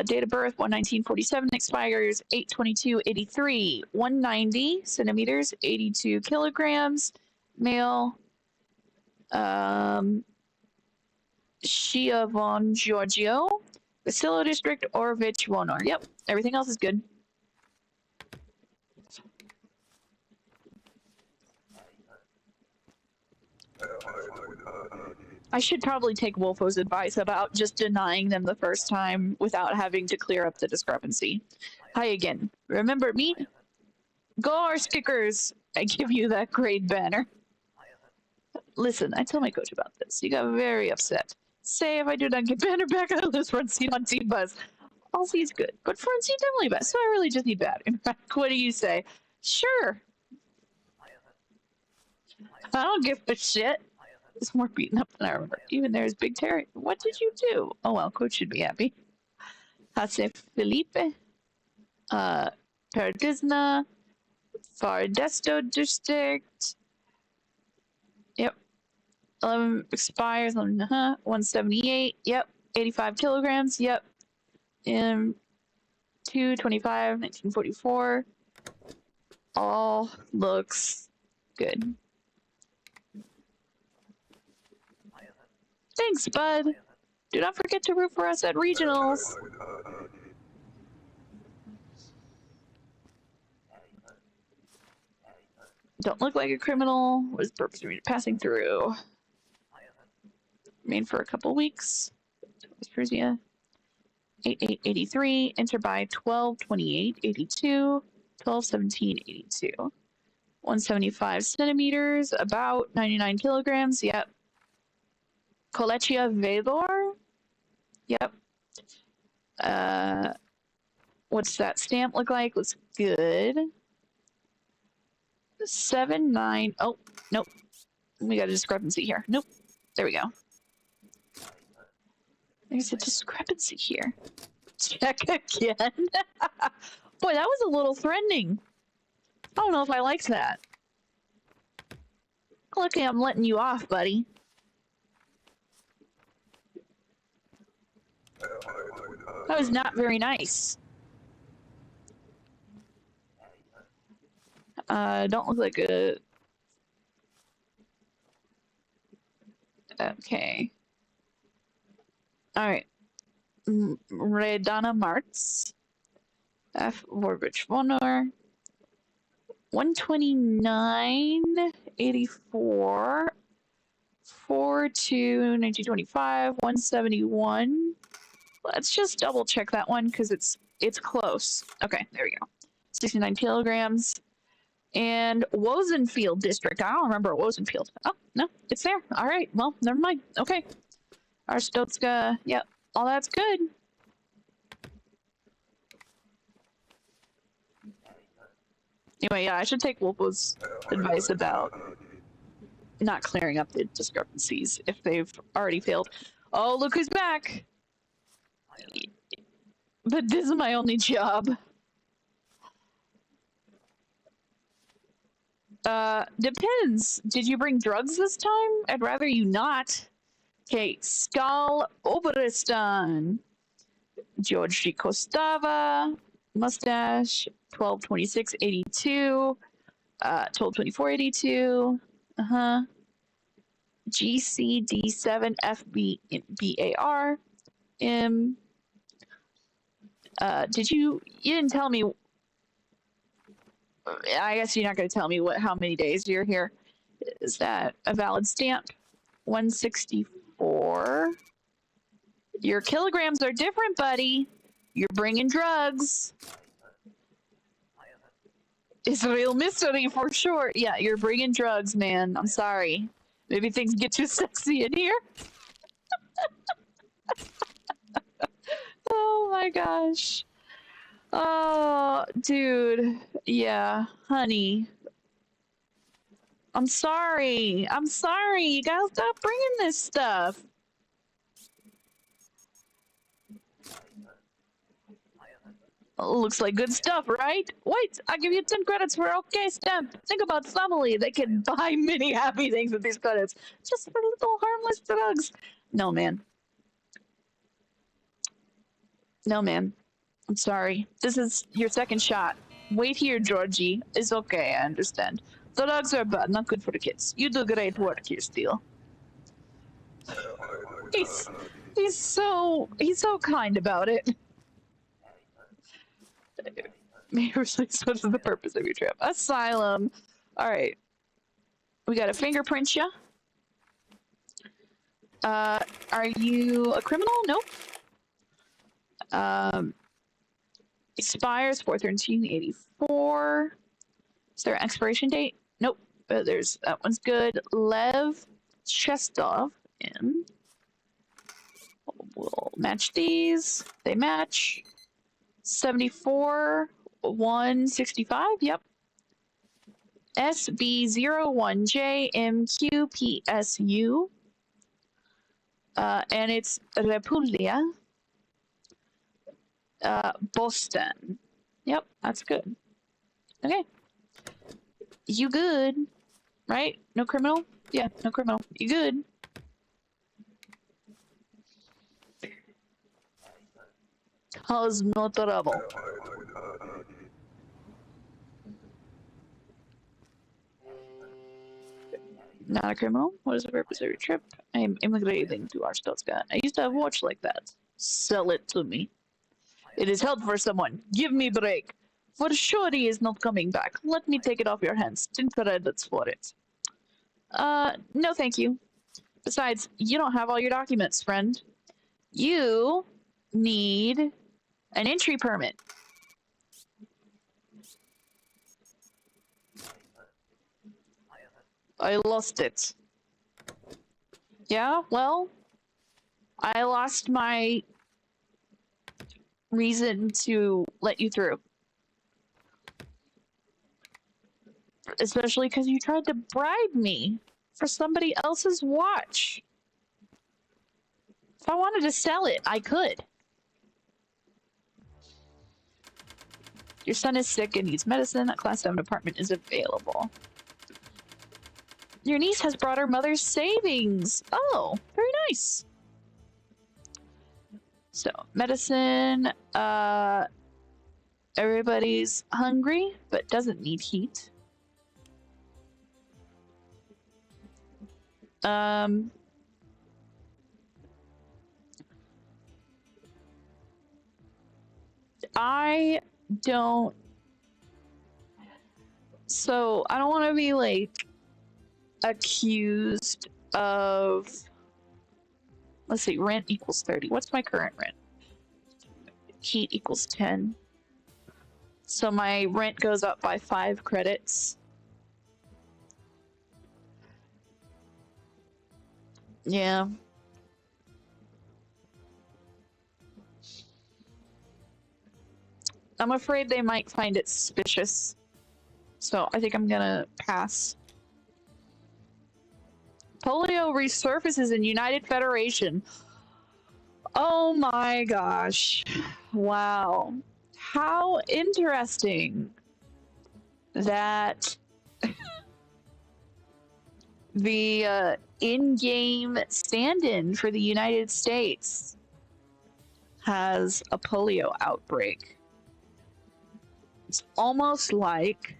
Date of birth 1/19/47. Expires 8/22/83. 190 centimeters. 82 kilograms. Male. Shia von Giorgio. Vasilo District. Orvich Vonor. Yep. Everything else is good. I should probably take Wolfo's advice about just denying them the first time without having to clear up the discrepancy. Hi again. Remember me? Go our stickers! I give you that great banner. Listen, I told my coach about this. He got very upset. Say if I do not get banner back, I'll lose front seat on team bus. All seat's good, but front seat definitely best, so I really just need battery. What do you say? Sure. I don't give a shit. It's more beaten up than I remember. Even there's Big Terry. What did you do? Oh well, coach should be happy. Hase Felipe. Paradisna. Fardesto district. Yep. 11 expires on 178. Yep. 85 kilograms. Yep. 225, 1944. All looks good. Thanks, bud. Do not forget to root for us at regionals. Don't look like a criminal. What is the purpose of passing through? Remain for a couple weeks. Persia. 8883. Enter by 122882. 121782. 175 centimeters. About 99 kilograms. Yep. Kolechia Vedor? Yep. What's that stamp look like? Looks good. 79. Oh, nope. We got a discrepancy here. Nope. There we go. There's a discrepancy here. Check again. Boy, that was a little threatening. I don't know if I liked that. Look, I'm letting you off, buddy. That was not very nice. Don't look like a... Okay. Alright. Redana Martz. F. Vorbich Vonor. 129.84. 4/2/1925. 171. Let's just double check that one because it's close. Okay, there we go. 69 kilograms. And Wozenfield district. I don't remember Wozenfield. Oh, no, it's there. All right, well, never mind. Okay. Arstotzka, yep, all that's good. Anyway, yeah, I should take Wolfo's advice about not clearing up the discrepancies if they've already failed. Oh, look who's back! But this is my only job. Depends. Did you bring drugs this time? I'd rather you not. Okay, Skal Oberistan. Georgi Kostava. Mustache. 122682. 122482. GCD7FBAR. Did you didn't tell me. I guess you're not going to tell me how many days you're here. Is that a valid stamp? 164. Your kilograms are different, buddy. You're bringing drugs. It's a real mystery for sure. Yeah, you're bringing drugs, man. I'm sorry. Maybe things get too sexy in here. Oh my gosh. Oh, dude. Yeah, honey. I'm sorry. I'm sorry. You gotta stop bringing this stuff. Looks like good stuff, right? Wait, I'll give you 10 credits for okay stamp. Think about family. They can buy many happy things with these credits. Just for little harmless drugs. No, man. No, man. I'm sorry. This is your second shot. Wait here, Georgie. It's okay, I understand. The dogs are bad, not good for the kids. You do great work here, Steel. He's so kind about it. What is the purpose of your trip? Asylum. Alright. We gotta fingerprint you. Are you a criminal? Nope. Expires 4/13/84. Is there an expiration date? Nope. But there's that one's good. Lev Chestov in. We'll match these. They match. 74/165. Yep. SB01JMQPSU. And it's Repulia. Boston. Yep, that's good. Okay. You good? Right? No criminal? Yeah, no criminal. You good? Cause no trouble. Not a criminal? What is the purpose of your trip? I am immigrating to Arstotzka. I used to have a watch like that. Sell it to me. It is held for someone. Give me break. For sure he is not coming back. Let me take it off your hands. 10 credits for it. No thank you. Besides, you don't have all your documents, friend. You need an entry permit. I lost it. Yeah, well, I lost my reason to let you through. Especially because you tried to bribe me for somebody else's watch. If I wanted to sell it, I could. Your son is sick and needs medicine. A Class 7 apartment is available. Your niece has brought her mother's savings. Oh, very nice. So, medicine. Everybody's hungry, but doesn't need heat. I don't. So, I don't want to be like accused of. Let's see, rent equals 30. What's my current rent? Heat equals 10. So my rent goes up by 5 credits. Yeah. I'm afraid they might find it suspicious. So I think I'm gonna pass. Polio resurfaces in United Federation. Oh my gosh. Wow. How interesting that the in-game stand-in for the United States has a polio outbreak. It's almost like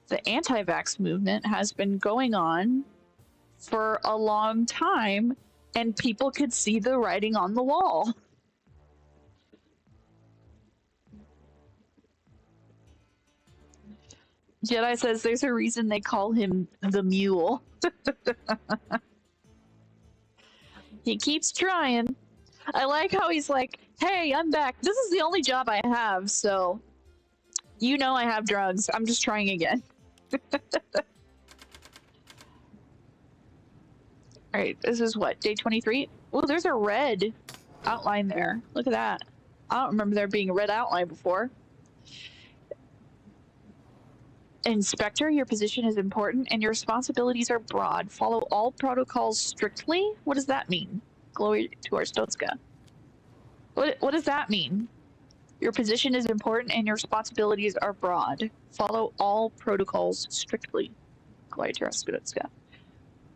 the anti-vax movement has been going on for a long time, and people could see the writing on the wall. Jedi says there's a reason they call him the Mule. He keeps trying. I like how he's like, hey, I'm back. This is the only job I have, so you know I have drugs. I'm just trying again. Alright, this is what, day 23? Oh, there's a red outline there. Look at that. I don't remember there being a red outline before. Inspector, your position is important and your responsibilities are broad. Follow all protocols strictly? What does that mean? Glory to Arstotzka. What does that mean? Your position is important and your responsibilities are broad. Follow all protocols strictly. Glory to Arstotzka.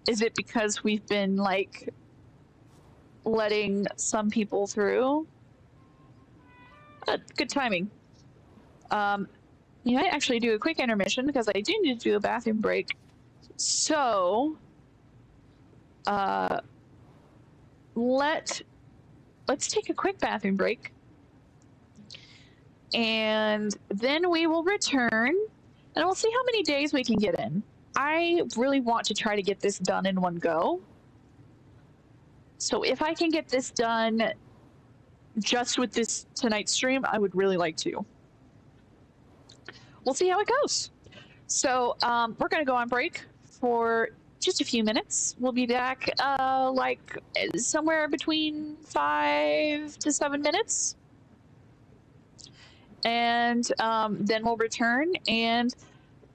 Is it because we've been, like, letting some people through? Good timing. You might actually do a quick intermission because I do need to do a bathroom break. So, let's take a quick bathroom break. And then we will return and we'll see how many days we can get in. I really want to try to get this done in one go. So if I can get this done just with this tonight's stream, I would really like to. We'll see how it goes. So we're going to go on break for just a few minutes. We'll be back like somewhere between 5 to 7 minutes. And then we'll return and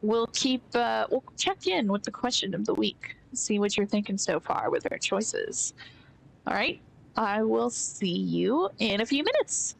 we'll check in with the question of the week. See what you're thinking so far with our choices. All right. I will see you in a few minutes.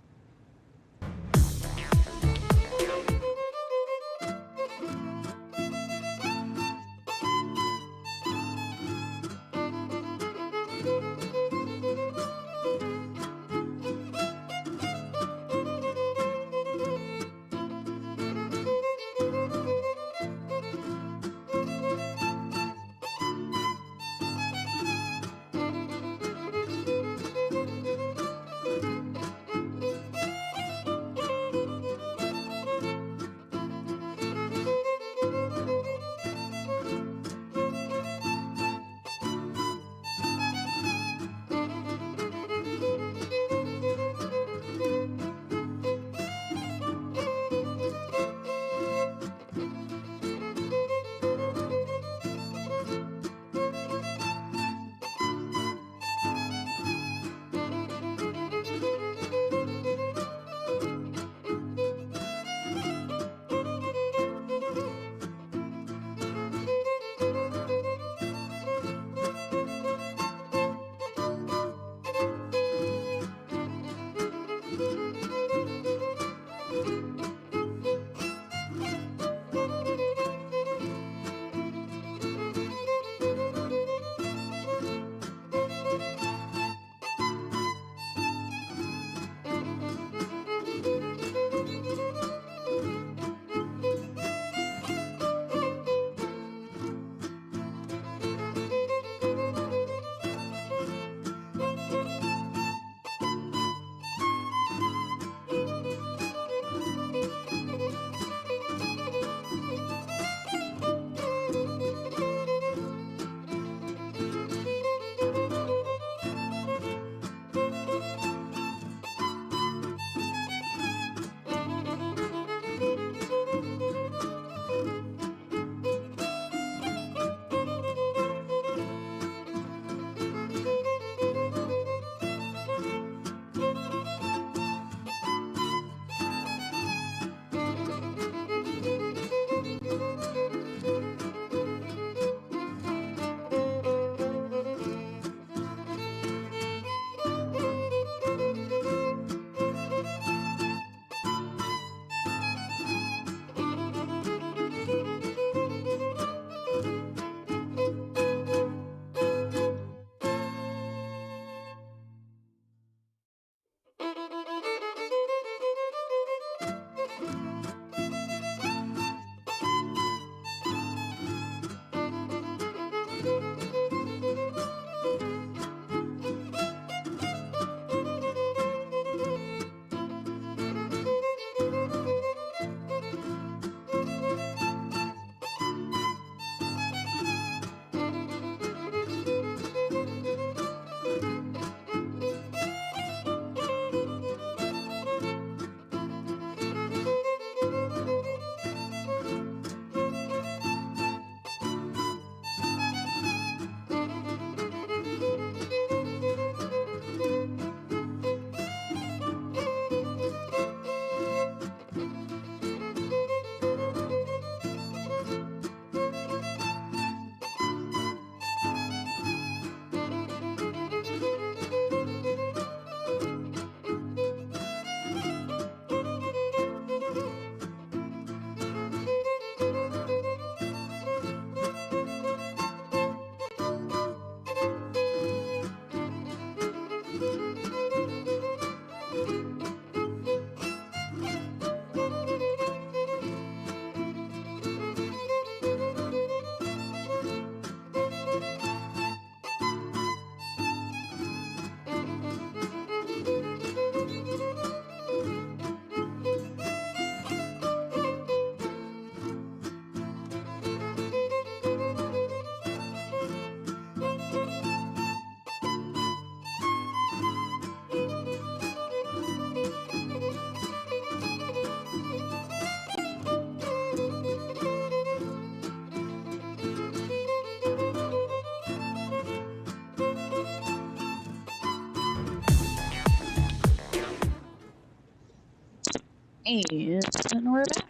And we're back.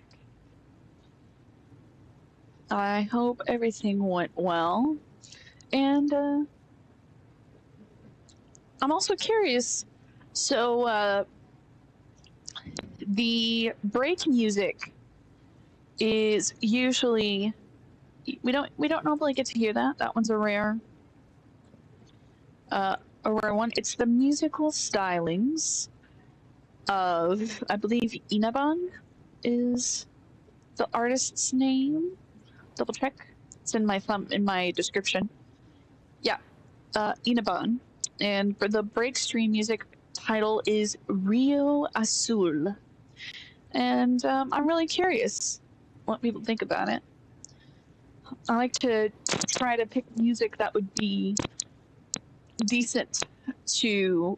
I hope everything went well. And I'm also curious. So the break music is usually we don't normally get to hear that. That one's a rare one. It's the musical stylings of, I believe, Inaban is the artist's name. Double check. It's in my description. Yeah, Inaban. And for the break stream music title is Rio Azul. And I'm really curious what people think about it. I like to try to pick music that would be decent to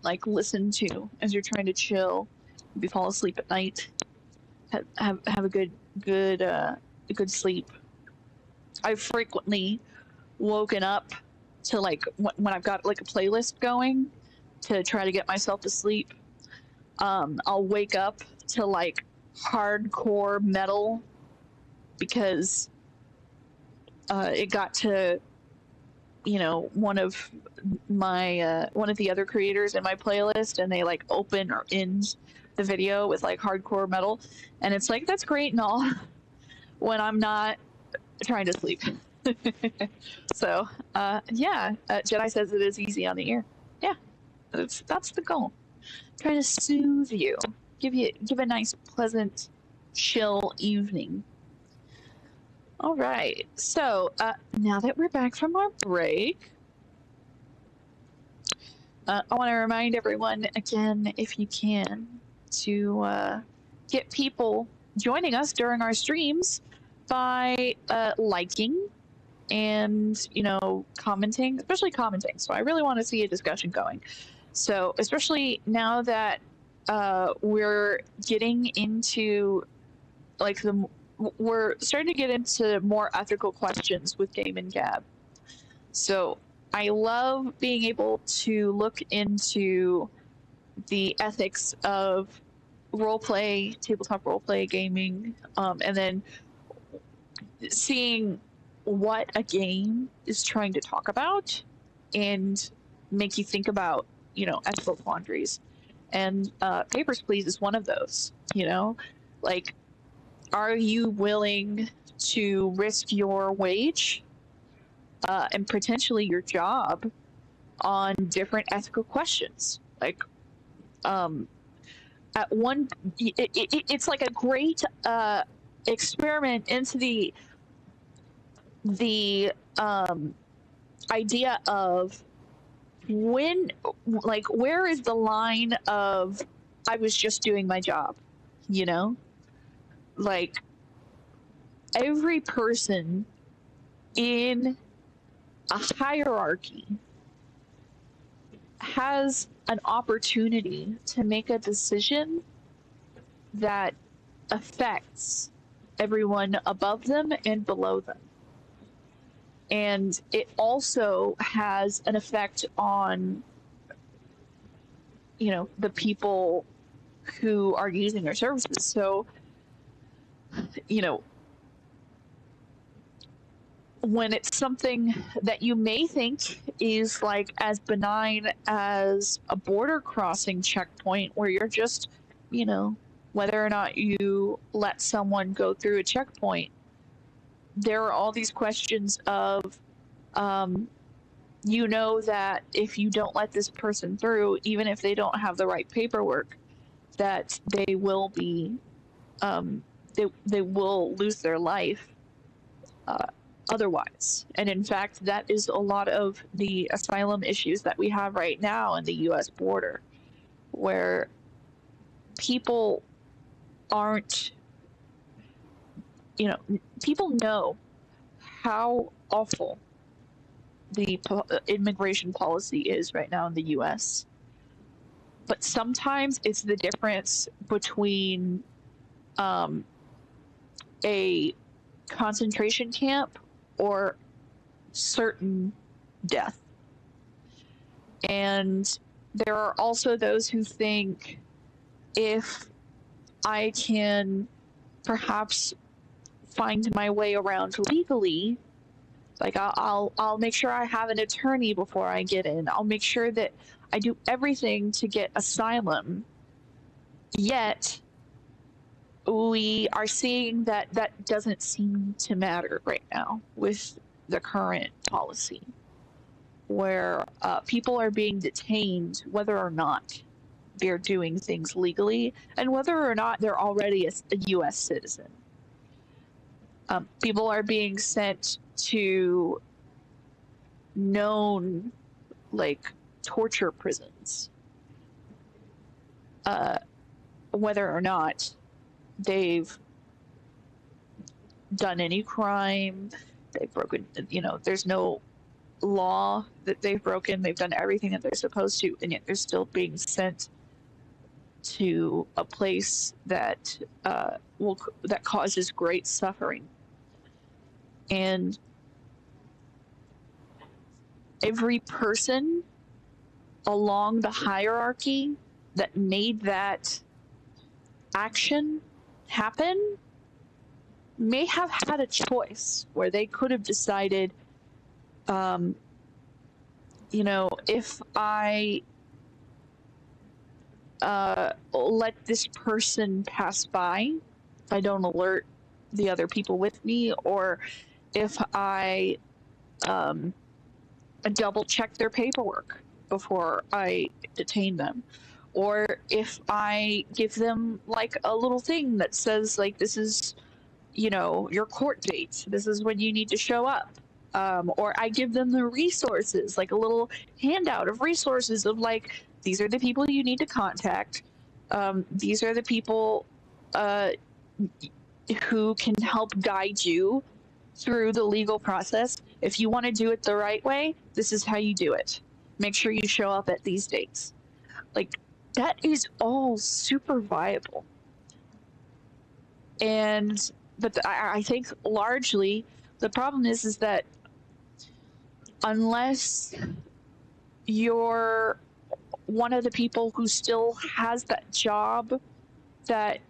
like listen to as you're trying to chill, maybe fall asleep at night, have a good sleep. I've frequently woken up to like when I've got like a playlist going to try to get myself to sleep. I'll wake up to like hardcore metal because it got to, you know, one of the other creators in my playlist, and they like open or end the video with like hardcore metal, and it's like, that's great and all when I'm not trying to sleep. So yeah, Jedi says it is easy on the ear. Yeah, that's the goal. Trying to soothe you, give a nice, pleasant, chill evening. All right, so now that we're back from our break, I want to remind everyone again, if you can, to get people joining us during our streams by liking and, you know, commenting, especially commenting. So I really want to see a discussion going. So especially now that we're getting into like we're starting to get into more ethical questions with Game and Gab. So I love being able to look into the ethics of roleplay, tabletop roleplay gaming, and then seeing what a game is trying to talk about and make you think about, you know, ethical quandaries. And Papers, Please is one of those, you know, like, are you willing to risk your wage and potentially your job on different ethical questions? Like, at one, it's like a great experiment into the idea of when, like, where is the line of I was just doing my job, you know? Like, every person in a hierarchy has an opportunity to make a decision that affects everyone above them and below them. And it also has an effect on, you know, the people who are using their services. So, you know, when it's something that you may think is like as benign as a border crossing checkpoint where you're just, you know, whether or not you let someone go through a checkpoint, there are all these questions of, you know, that if you don't let this person through, even if they don't have the right paperwork, that they will be, they will lose their life otherwise. And in fact, that is a lot of the asylum issues that we have right now in the US border, where people aren't, you know, people know how awful the immigration policy is right now in the US. But sometimes it's the difference between a concentration camp or certain death. And there are also those who think if I can perhaps find my way around legally, like I'll make sure I have an attorney before I get in. I'll make sure that I do everything to get asylum. Yet we are seeing that that doesn't seem to matter right now with the current policy, where people are being detained whether or not they're doing things legally and whether or not they're already a U.S. citizen. People are being sent to known, like, torture prisons, whether or not they've done any crime, they've broken, there's no law that they've broken, they've done everything that they're supposed to, and yet they're still being sent to a place that that causes great suffering. And every person along the hierarchy that made that action happen may have had a choice where they could have decided, if I let this person pass by, if I don't alert the other people with me, or if I double check their paperwork before I detain them, or if I give them like a little thing that says like, this is, your court date, this is when you need to show up, or I give them the resources, like a little handout of resources of like, these are the people you need to contact, these are the people who can help guide you through the legal process. If you want to do it the right way, this is how you do it. Make sure you show up at these dates. Like, that is all super viable. But I think largely the problem is that unless you're one of the people who still has that job that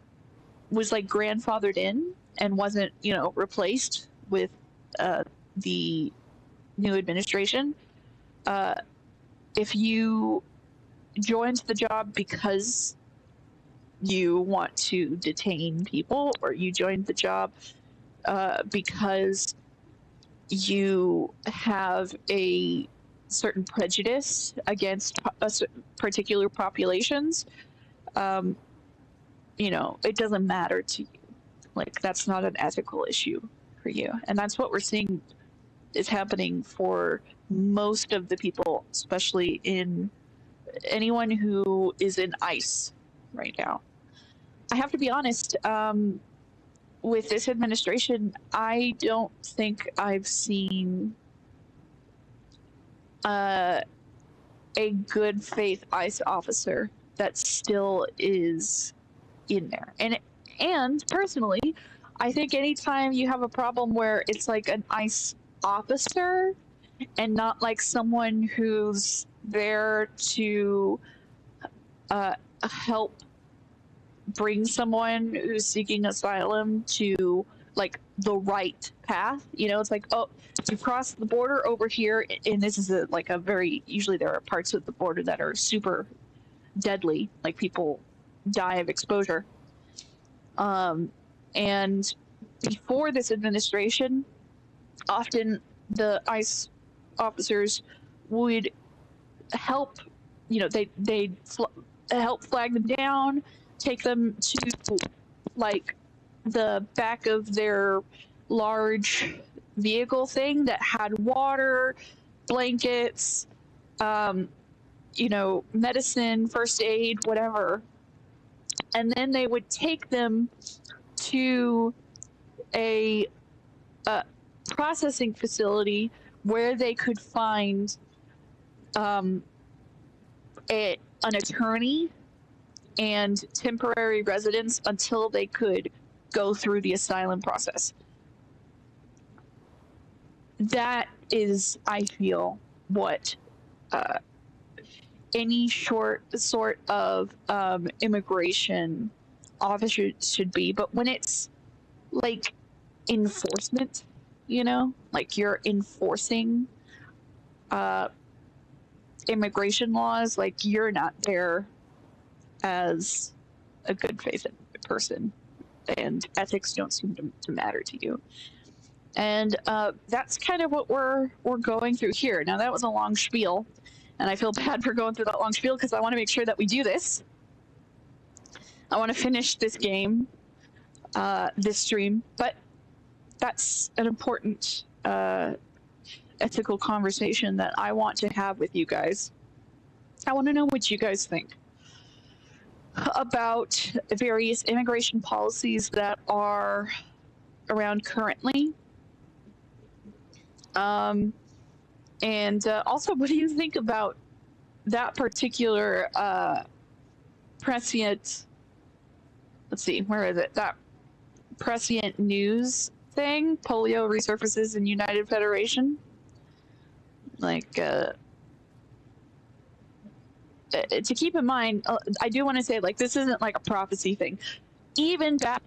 was like grandfathered in and wasn't, replaced with the new administration, if you joined the job because you want to detain people, or you joined the job because you have a certain prejudice against particular populations, it doesn't matter to you. Like, that's not an ethical issue for you. And that's what we're seeing is happening for most of the people, especially in anyone who is in ICE right now. I have to be honest, with this administration, I don't think I've seen a good faith ICE officer that still is in there. And personally, I think anytime you have a problem where it's like an ICE officer and not like someone who's there to help bring someone who's seeking asylum to like the right path, it's like, oh, you cross the border over here, and this is usually there are parts of the border that are super deadly, like people die of exposure. And before this administration, often the ICE officers would help, they'd help flag them down, take them to like the back of their large vehicle thing that had water, blankets, medicine, first aid, whatever. And then they would take them to a processing facility where they could find an attorney and temporary residence until they could go through the asylum process. That is, I feel, what any sort of immigration office should be. But when it's like enforcement, you know, like you're enforcing immigration laws, like you're not there as a good faith person, and ethics don't seem to matter to you. And that's kind of what we're going through here. Now that was a long spiel, and I feel bad for going through that long spiel because I want to make sure that we do this. I want to finish this game, this stream, but that's an important ethical conversation that I want to have with you guys. I want to know what you guys think about various immigration policies that are around currently. And also, what do you think about that particular prescient, let's see, where is it? That prescient news thing, polio resurfaces in United Federation? Like, to keep in mind, I do want to say, like, this isn't like a prophecy thing. Even that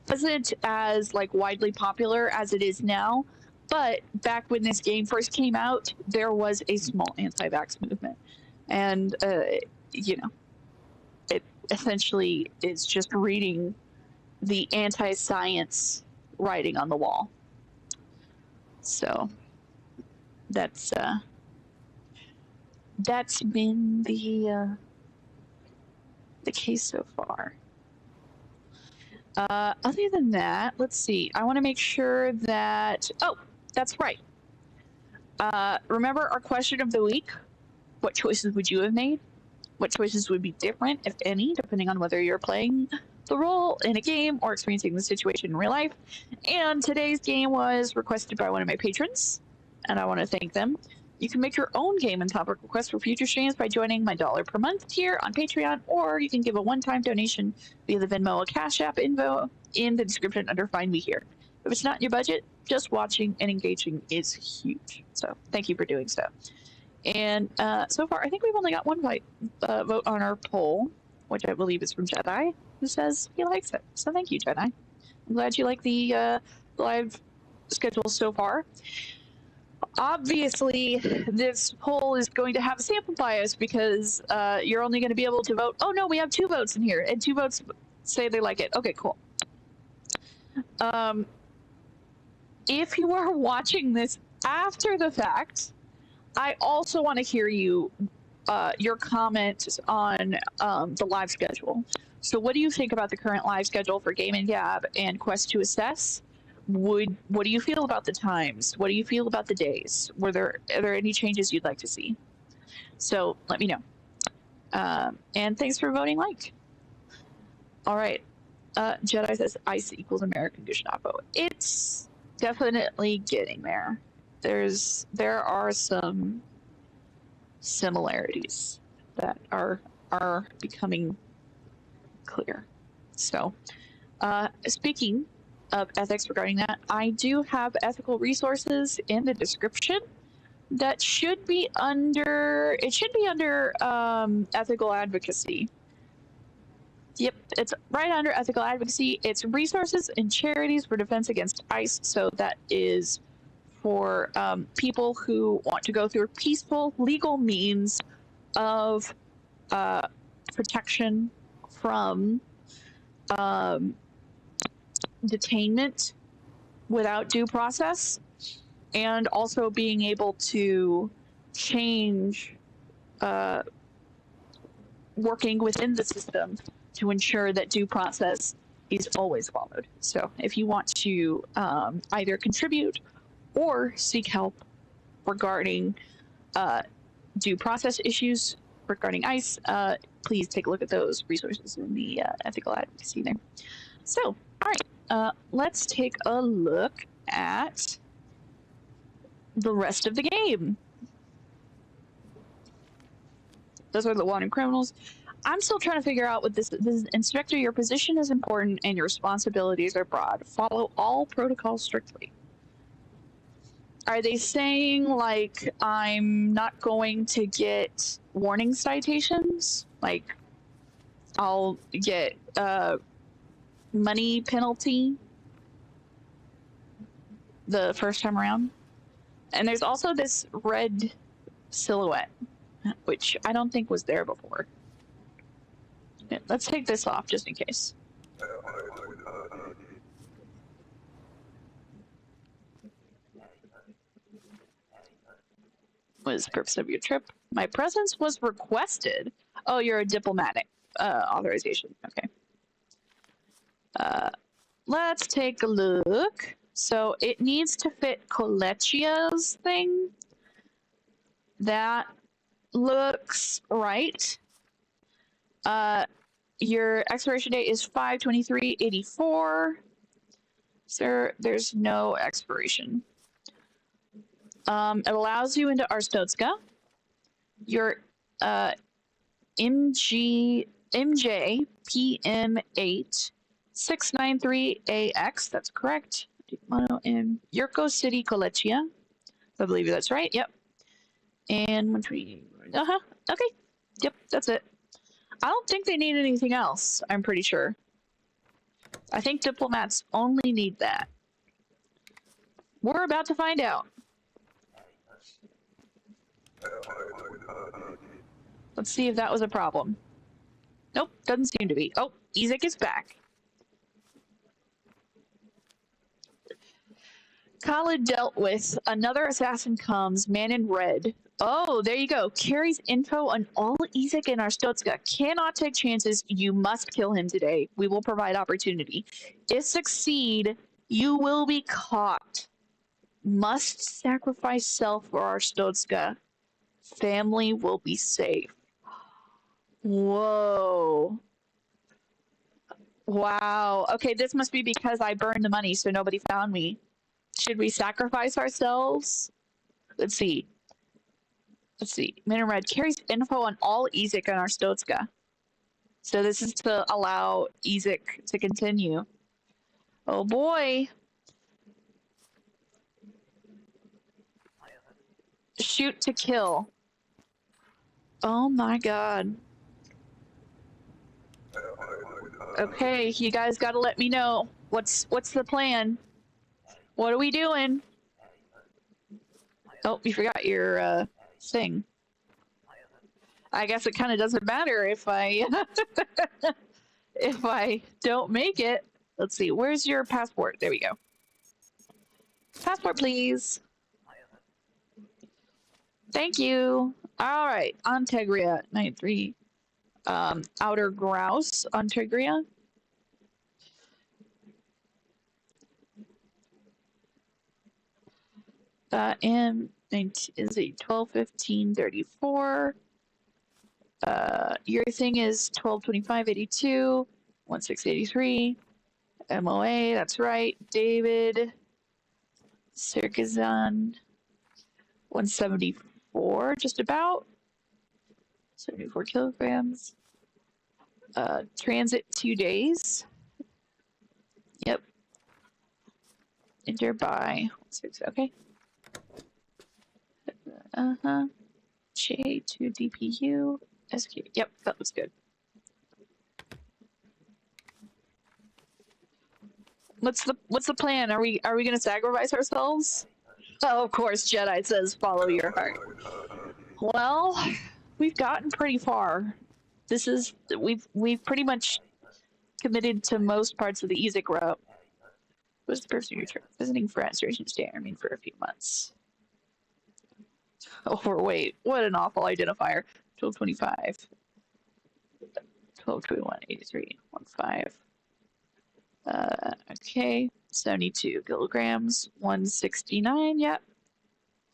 wasn't as like widely popular as it is now, but back when this game first came out, there was a small anti-vax movement, and you know, it essentially is just reading the anti-science writing on the wall. So that's been the case so far. Other than that, let's see. I want to make sure that, oh, that's right. Remember our question of the week? What choices would you have made? What choices would be different, if any, depending on whether you're playing the role in a game or experiencing the situation in real life? And today's game was requested by one of my patrons, and I want to thank them. You can make your own game and topic requests for future streams by joining my $1 per month tier on Patreon, or you can give a one-time donation via the Venmo or Cash App info in the description under Find Me Here. If it's not in your budget, just watching and engaging is huge. So thank you for doing so. And so far, I think we've only got one vote on our poll, which I believe is from Jedi, who says he likes it. So thank you, Jedi. I'm glad you like the live schedule so far. Obviously, this poll is going to have a sample bias because you're only going to be able to vote. Oh no, we have 2 votes in here, and 2 votes say they like it. Okay, cool. If you are watching this after the fact, I also want to hear your comment on the live schedule. So what do you think about the current live schedule for Game and Gab and Quest to Assess? What do you feel about the times? What do you feel about the days? Are there any changes you'd like to see? So let me know. And thanks for voting like. All right. Jedi says ICE equals American Gestapo. It's definitely getting there. There are some similarities that are becoming clear. So speaking of ethics regarding that, I do have ethical resources in the description that should be under, ethical advocacy. Yep, it's right under ethical advocacy. It's resources and charities for defense against ICE. So that is for people who want to go through peaceful legal means of protection from detainment without due process, and also being able to change working within the system to ensure that due process is always followed. So if you want to either contribute or seek help regarding due process issues regarding ICE, please take a look at those resources in the ethical advocacy there. So, all right, let's take a look at the rest of the game. Those are the wanted criminals. I'm still trying to figure out what this is. Inspector, your position is important and your responsibilities are broad. Follow all protocols strictly. Are they saying, like, I'm not going to get warning citations? Like, I'll get money penalty the first time around? And there's also this red silhouette, which I don't think was there before. Yeah, let's take this off just in case. What is the purpose of your trip? My presence was requested. Oh, you're a diplomatic authorization. Okay. Let's take a look. So it needs to fit Kolechia's thing. That looks right. Your expiration date is 5/23/84. Sir, there's no expiration. It allows you into Arstotzka. Your MJ PM8 693AX. That's correct. In Yurko City, Kolechia. I believe that's right. Yep. And once we. Okay. Yep, that's it. I don't think they need anything else. I'm pretty sure. I think diplomats only need that. We're about to find out. Let's see if that was a problem. Nope, doesn't seem to be. Oh, Ezek is back. Khalid dealt with. Another assassin comes, man in red. Oh, there you go. Carries info on all Ezek and Arstotzka. Cannot take chances. You must kill him today. We will provide opportunity. If succeed, you will be caught. Must sacrifice self for Arstotzka. Family will be safe. Whoa. Wow. Okay, this must be because I burned the money so nobody found me. Should we sacrifice ourselves? Let's see. Man in red carries info on all Ezek and Arstotzka. So this is to allow Ezek to continue. Oh boy. Shoot to kill. Oh my god. Okay, you guys gotta let me know. What's the plan? What are we doing? Oh, you forgot your thing. I guess it kind of doesn't matter if I if I don't make it. Let's see. Where's your passport? There we go. Passport, please. Thank you. All right, Antegria 93. Outer Grouse, Antegria. And is a 12/15/34. Your thing is 12/25/82, 16/83. MOA, that's right. David Circazan 174, just about. 74 kilograms. Transit 2 days. Yep. Enter by 6. Okay. J2 DPU. SQ. Yep, that looks good. What's the plan? Are we gonna sacrifice ourselves? Oh, of course, Jedi says follow your heart. Well, we've gotten pretty far. We've pretty much committed to most parts of the Ezek route. What's the person you're visiting for Restoration Stay Army for a few months? Overweight. What an awful identifier. 12/25. 12/21/83. 15. Okay. 72 kilograms. 169. Yep.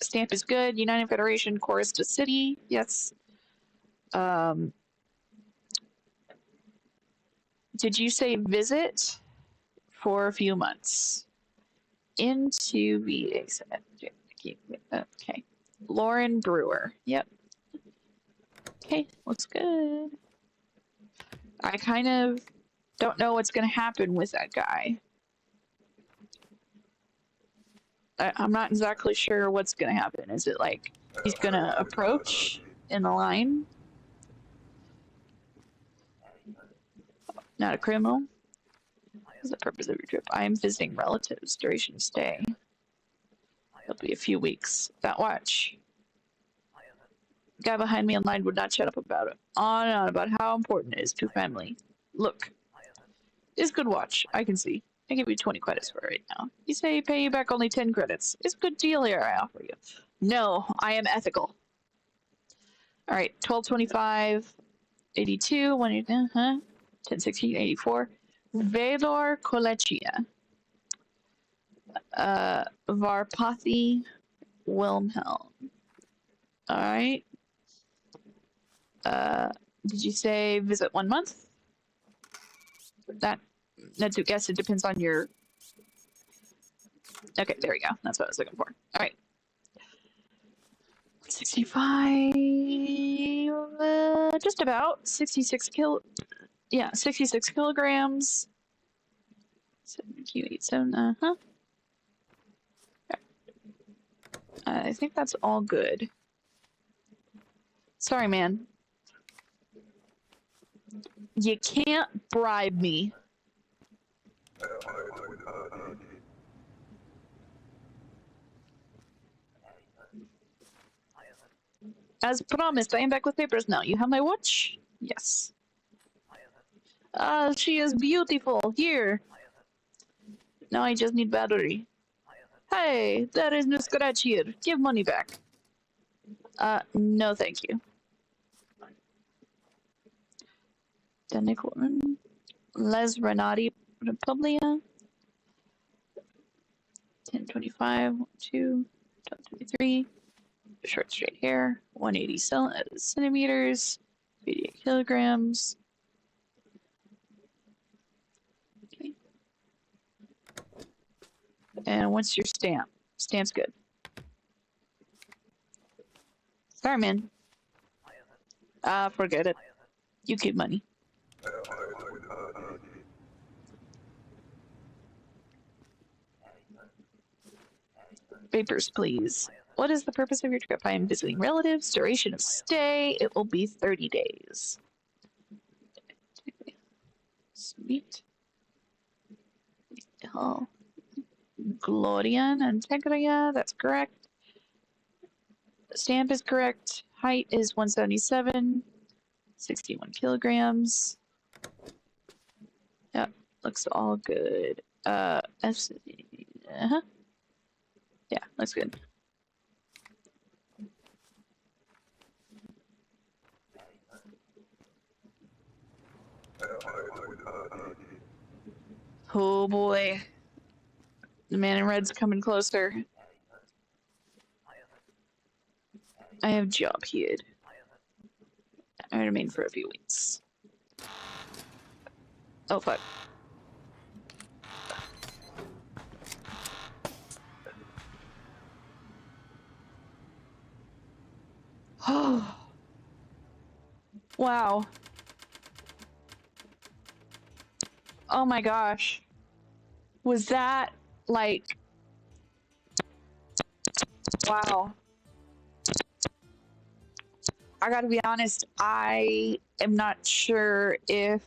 Stamp is good. United Federation, Chorus to City. Yes. Did you say visit for a few months? Into VA. Okay. Lauren Brewer. Yep. Okay, looks good. I kind of don't know what's going to happen with that guy. I'm not exactly sure what's gonna happen. Is it like he's gonna approach in the line? Not a criminal. What's the purpose of your trip? I am visiting relatives. Duration of stay. It'll be a few weeks. That watch. Guy behind me in line would not shut up about it. On and on about how important it is to family. Look. It's good watch. I can see. I give you 20 credits for it right now. You say pay you back only 10 credits. It's a good deal here I offer you. No, I am ethical. Alright, 1225, 82, 1016, 84. Vedor Kolechia. Varpathy Wilhelm. Alright. Did you say visit 1 month? That's a guess. It depends on your. Okay, there we go. That's what I was looking for. All right. 65. Just about 66 Yeah, 66 kilograms. 7Q87. I think that's all good. Sorry, man. You can't bribe me. As promised, I am back with papers now. You have my watch? Yes. She is beautiful. Here. Now I just need battery. Hey, there is no scratch here. Give money back. No thank you. Denicorn. Les Renati Republia. 1025, 2, 23. Short straight hair. 180 centimeters. 88 kilograms. Okay. And what's your stamp? Stamp's good. Sorry, man. Forget it. You keep money. Papers, please. What is the purpose of your trip? I am visiting relatives. Duration of stay, it will be 30 days. Sweet. Oh. Glorian and Tegria, that's correct. Stamp is correct. Height is 177. 61 kilograms. Yep, looks all good. Yeah, looks good. Oh boy. The man in red's coming closer. I have job here. I remain for a few weeks. Oh fuck. Oh. Wow. Oh my gosh. Was that like... Wow. I gotta be honest, I am not sure if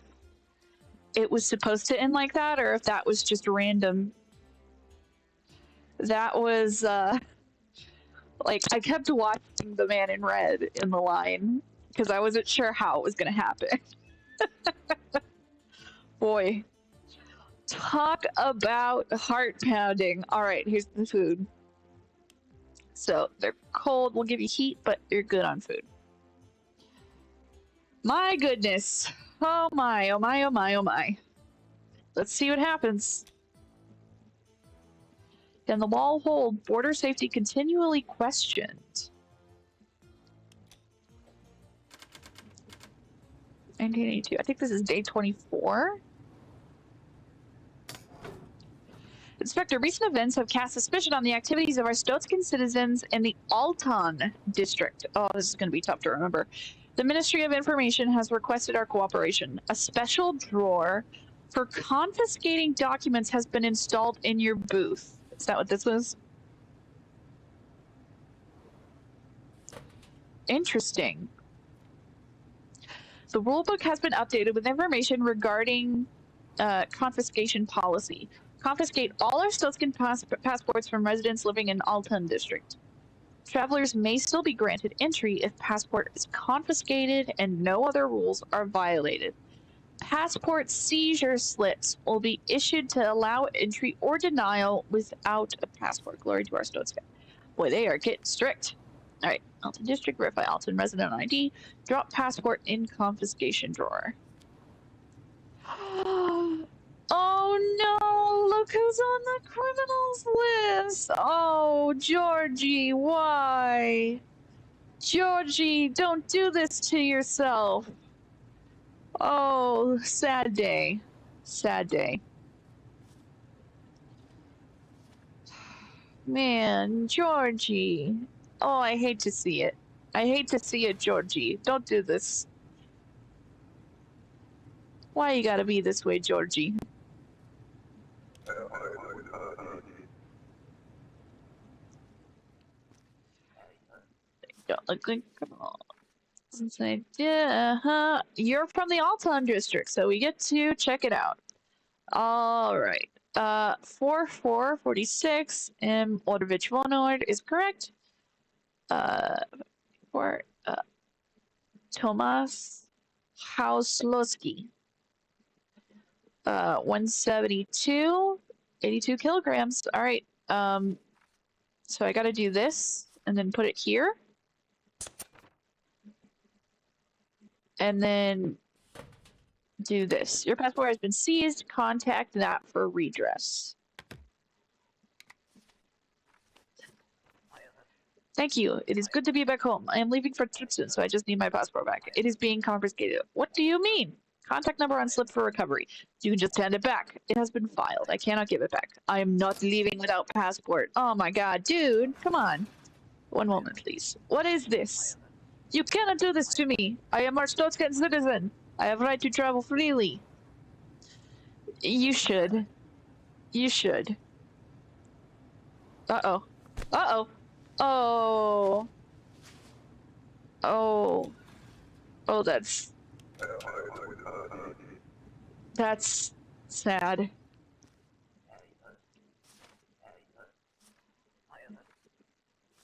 it was supposed to end like that or if that was just random. That was, like, I kept watching the man in red in the line because I wasn't sure how it was gonna happen. Boy. Talk about heart pounding. All right, here's the food. So they're cold, we'll give you heat, but you're good on food. My goodness. Oh my, oh my, oh my, oh my. Let's see what happens. Can the wall hold? Border safety continually questioned. 1982. I think this is day 24. Inspector, recent events have cast suspicion on the activities of Arstotzkan citizens in the Altan district. Oh, this is going to be tough to remember. The Ministry of Information has requested our cooperation. A special drawer for confiscating documents has been installed in your booth. Is that what this was? Interesting. The rulebook has been updated with information regarding confiscation policy. Confiscate all Arstotzkan passports from residents living in Altan district. Travelers may still be granted entry if passport is confiscated and no other rules are violated. Passport seizure slips will be issued to allow entry or denial without a passport. Glory to Arstotzka. Boy, they are getting strict. All right, Altan district, verify Altan resident ID. Drop passport in confiscation drawer. Oh no, look who's on the criminals list. Oh, Georgie, why? Georgie, don't do this to yourself. Oh, sad day. Sad day. Man, Georgie. Oh, I hate to see it. I hate to see it, Georgie. Don't do this. Why you gotta be this way, Georgie? Don't look like You're from the Altan district, so we get to check it out. All right. 4446 Ordovich Vonord is correct. For Tomas Hauslowski. 172, 82 kilograms. All right. So I got to do this and then put it here. And then do this. Your passport has been seized. Contact that for redress. Thank you. It is good to be back home. I am leaving for trip soon, so I just need my passport back. It is being confiscated. What do you mean? Contact number on slip for recovery. You can just hand it back. It has been filed. I cannot give it back. I am not leaving without passport. Oh my god, dude. Come on. One moment, please. What is this? You cannot do this to me. I am Arstotzkan citizen. I have right to travel freely. You should. You should. Uh-oh. Uh-oh. Oh. Oh. Oh, that's sad.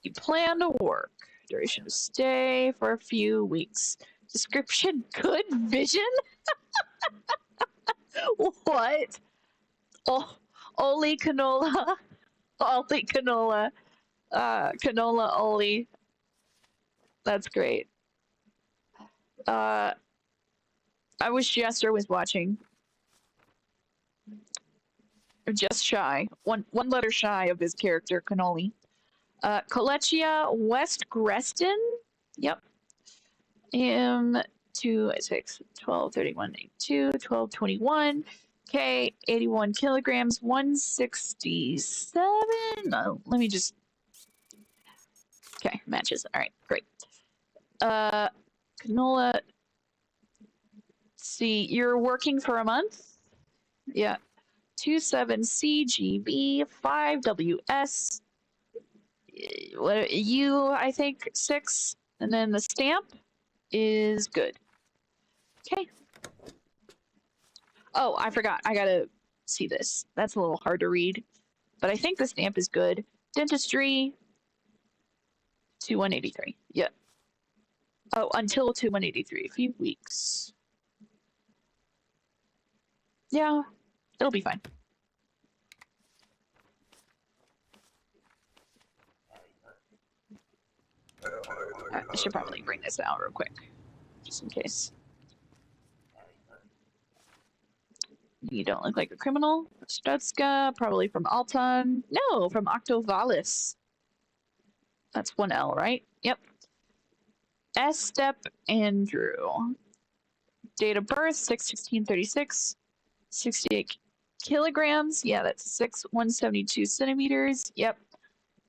You plan to work. Duration of stay for a few weeks. Description: good vision? What? Oh, Oli canola. Oli canola. Canola Oli. That's great. I wish Jester was watching. Just shy. One letter shy of his character, Cannoli. Colechia West Greston. Yep. 2, 6, 12, 31, 82, 12, 21. K, 81 kilograms, 167. Let me just. Okay, matches. All right, great. Canola. See, you're working for a month? Yeah. 27 CGB, 5 WS. What you? I think 6, and then the stamp is good. Okay. Oh, I forgot. I gotta see this. That's a little hard to read, but I think the stamp is good. Dentistry. 2183. Yep. Oh, until 2183. A few weeks. Yeah, it'll be fine. I should probably bring this out real quick, just in case. You don't look like a criminal. Arstotzka, probably from Altan. No, from Octovalis. That's 1 L, right? Yep. S-Step Andrew. Date of birth, 6/16/36. 68 kilograms. Yeah, that's 6, 172 centimeters. Yep.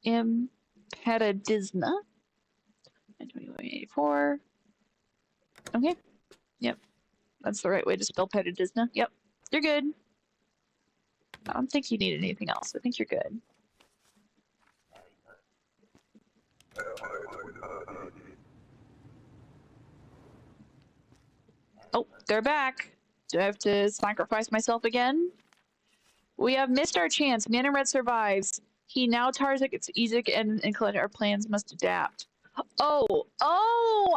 Petadizna. 2184. Okay. Yep. That's the right way to spell Petadizna. Yep. You're good. I don't think you need anything else. I think you're good. They're back. Do I have to sacrifice myself again? We have missed our chance. Man in Red survives. He now targets Ezek and Colette. Our plans must adapt. Oh,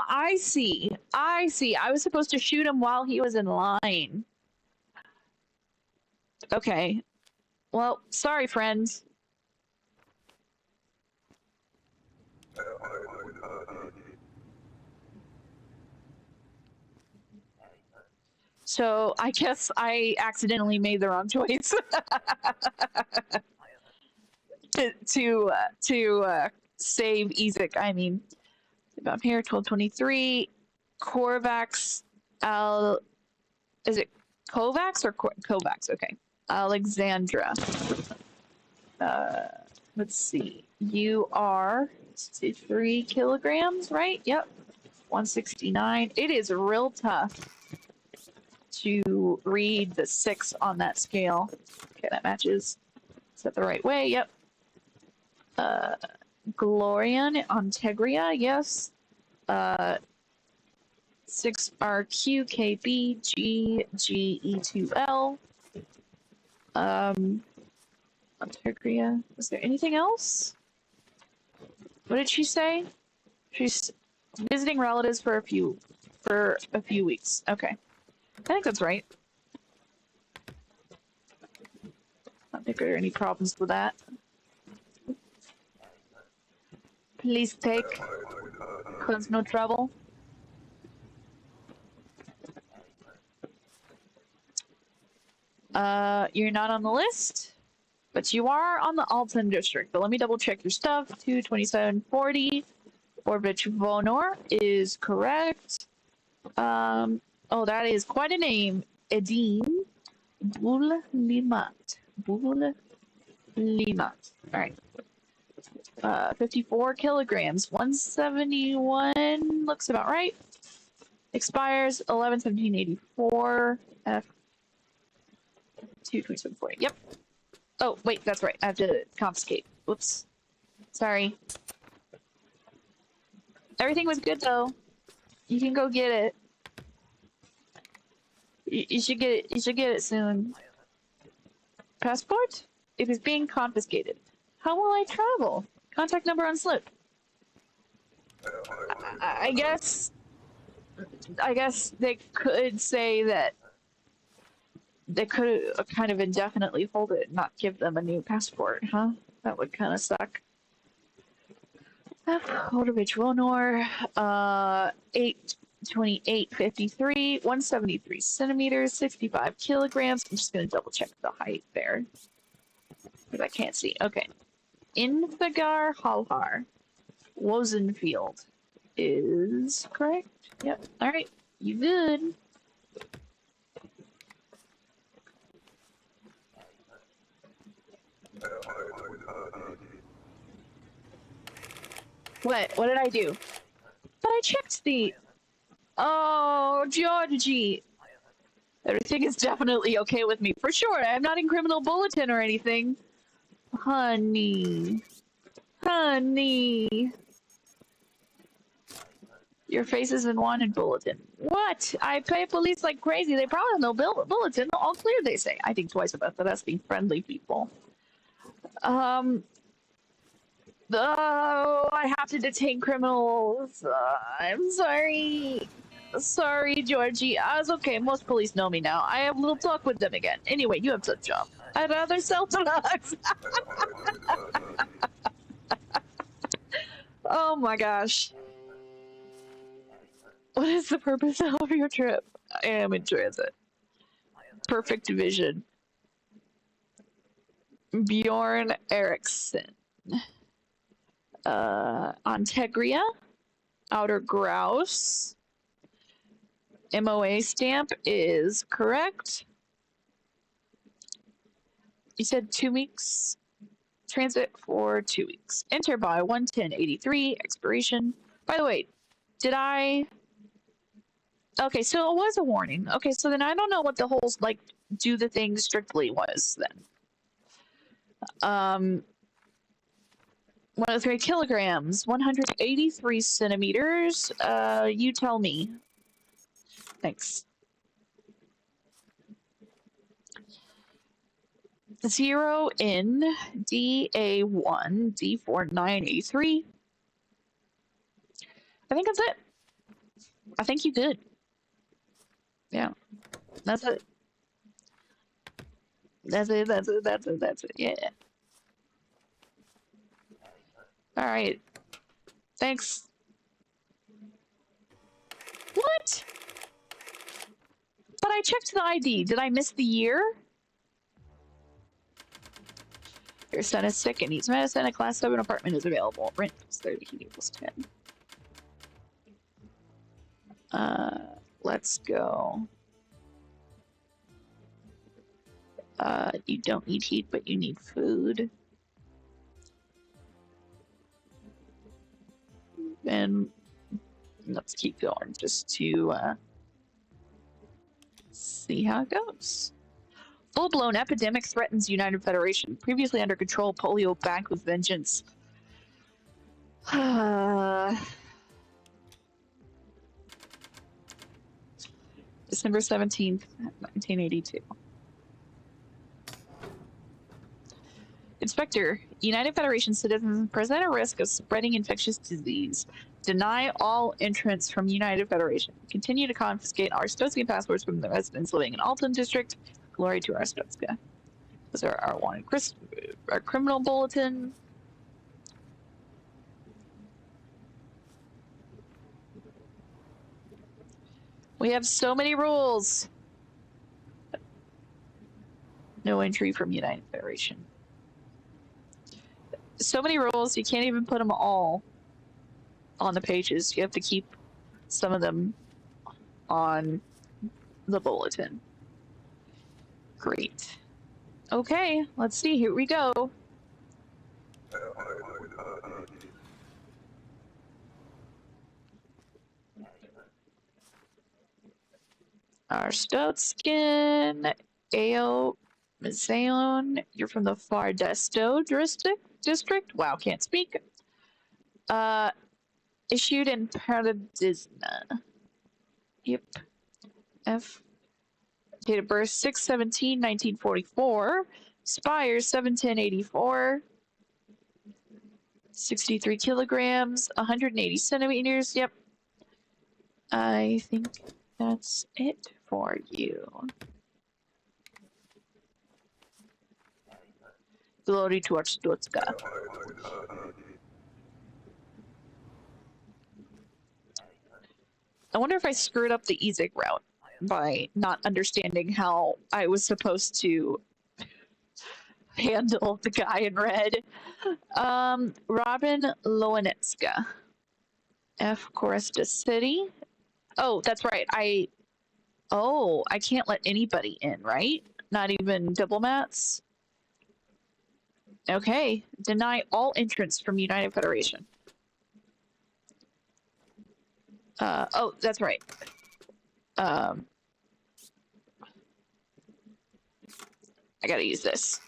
I see. I see. I was supposed to shoot him while he was in line. Okay. Well, sorry, friends. So I guess I accidentally made the wrong choice to save Ezek. I mean, I'm here 1223. Korvax. Is it Kovacs or Kovacs? Okay. Alexandra. Let's see. You are 63 kilograms, right? Yep. 169. It is real tough to read the 6 on that scale. Okay, that matches. Is that the right way? Yep. Glorian on Tegria, yes. 6RQKBGGE2L. Tegria. Was there anything else? What did she say? She's visiting relatives for a few weeks. Okay. I think that's right. I don't think there are any problems with that. Please take. Cause no trouble. You're not on the list, but you are on the Alton district. But let me double check your stuff. 22740. Orbit Vonor is correct. Oh, that is quite a name. Edim Bulimat. Bulimat. Alright. 54 kilograms. 171 looks about right. Expires 11/17/84. F 22740. Yep. Oh, wait, that's right. I have to confiscate. Whoops. Sorry. Everything was good though. You can go get it. You should get it. You should get it soon. Passport? It is being confiscated. How will I travel? Contact number on slip. I guess they could say that they could kind of indefinitely hold it and not give them a new passport, huh? That would kind of suck. Hodovich Ronor, 82853, 173 centimeters, 65 kilograms. I'm just gonna double check the height there because I can't see. Okay. Infagar Halhar, Wozenfield is correct. Yep. All right. You good? What? What did I do? But I checked the... Oh, Georgie. Everything is definitely okay with me. For sure. I'm not in criminal bulletin or anything. Honey. Honey. Your face is in wanted bulletin. What? I pay police like crazy. They probably have no bulletin. All clear, they say. I think twice about that. That's being friendly people. Oh, I have to detain criminals. I'm sorry. Sorry, Georgie. I was okay. Most police know me now. I have a little talk with them again. Anyway, you have a job. I'd rather sell drugs. Oh my gosh. What is the purpose of your trip? I am in transit. Perfect vision. Bjorn Eriksson. Ontegria. Outer Grouse. MOA stamp is correct. You said 2 weeks. Transit for 2 weeks. Enter by 11083. Expiration. By the way, did I... Okay, so it was a warning. Okay, so then I don't know what the whole, like, do the thing strictly was then. 103 kilograms, 183 centimeters. You tell me. Thanks. 0 in DA1 D4983. I think that's it. I think you good. Yeah, that's it. That's it. That's it. That's it. That's it. Yeah. All right. Thanks. What? But I checked the ID. Did I miss the year? Your son is sick and needs medicine. A class 7 apartment is available. Rent is 30, heating plus 10. Let's go. You don't need heat, but you need food. And let's keep going just to see how it goes. Full-blown epidemic threatens United Federation. Previously under control, polio back with vengeance. December 17th, 1982. Inspector, United Federation citizens present a risk of spreading infectious disease. Deny all entrance from United Federation. Continue to confiscate Arstotzkan passports from the residents living in Alton District. Glory to Arstotzka. Those are our wanted our criminal bulletin. We have so many rules. No entry from United Federation. So many rules, you can't even put them all on the pages. You have to keep some of them on the bulletin. Great. Okay, let's see. Here we go. Arstotzkan, Ao Mazayon. You're from the Fardesto district. Wow, can't speak. Issued in Paradisna. Yep. F. Date of birth 6/17/1944. Spires 7/10/84. 63 kilograms, 180 centimeters. Yep. I think that's it for you. Glory to Arstotzka. I wonder if I screwed up the Ezek route by not understanding how I was supposed to handle the guy in red. Robin Lowenetska. F. Koresta City. Oh, that's right. I can't let anybody in, right? Not even diplomats? Okay. Deny all entrance from United Federation. Oh, that's right. I gotta use this.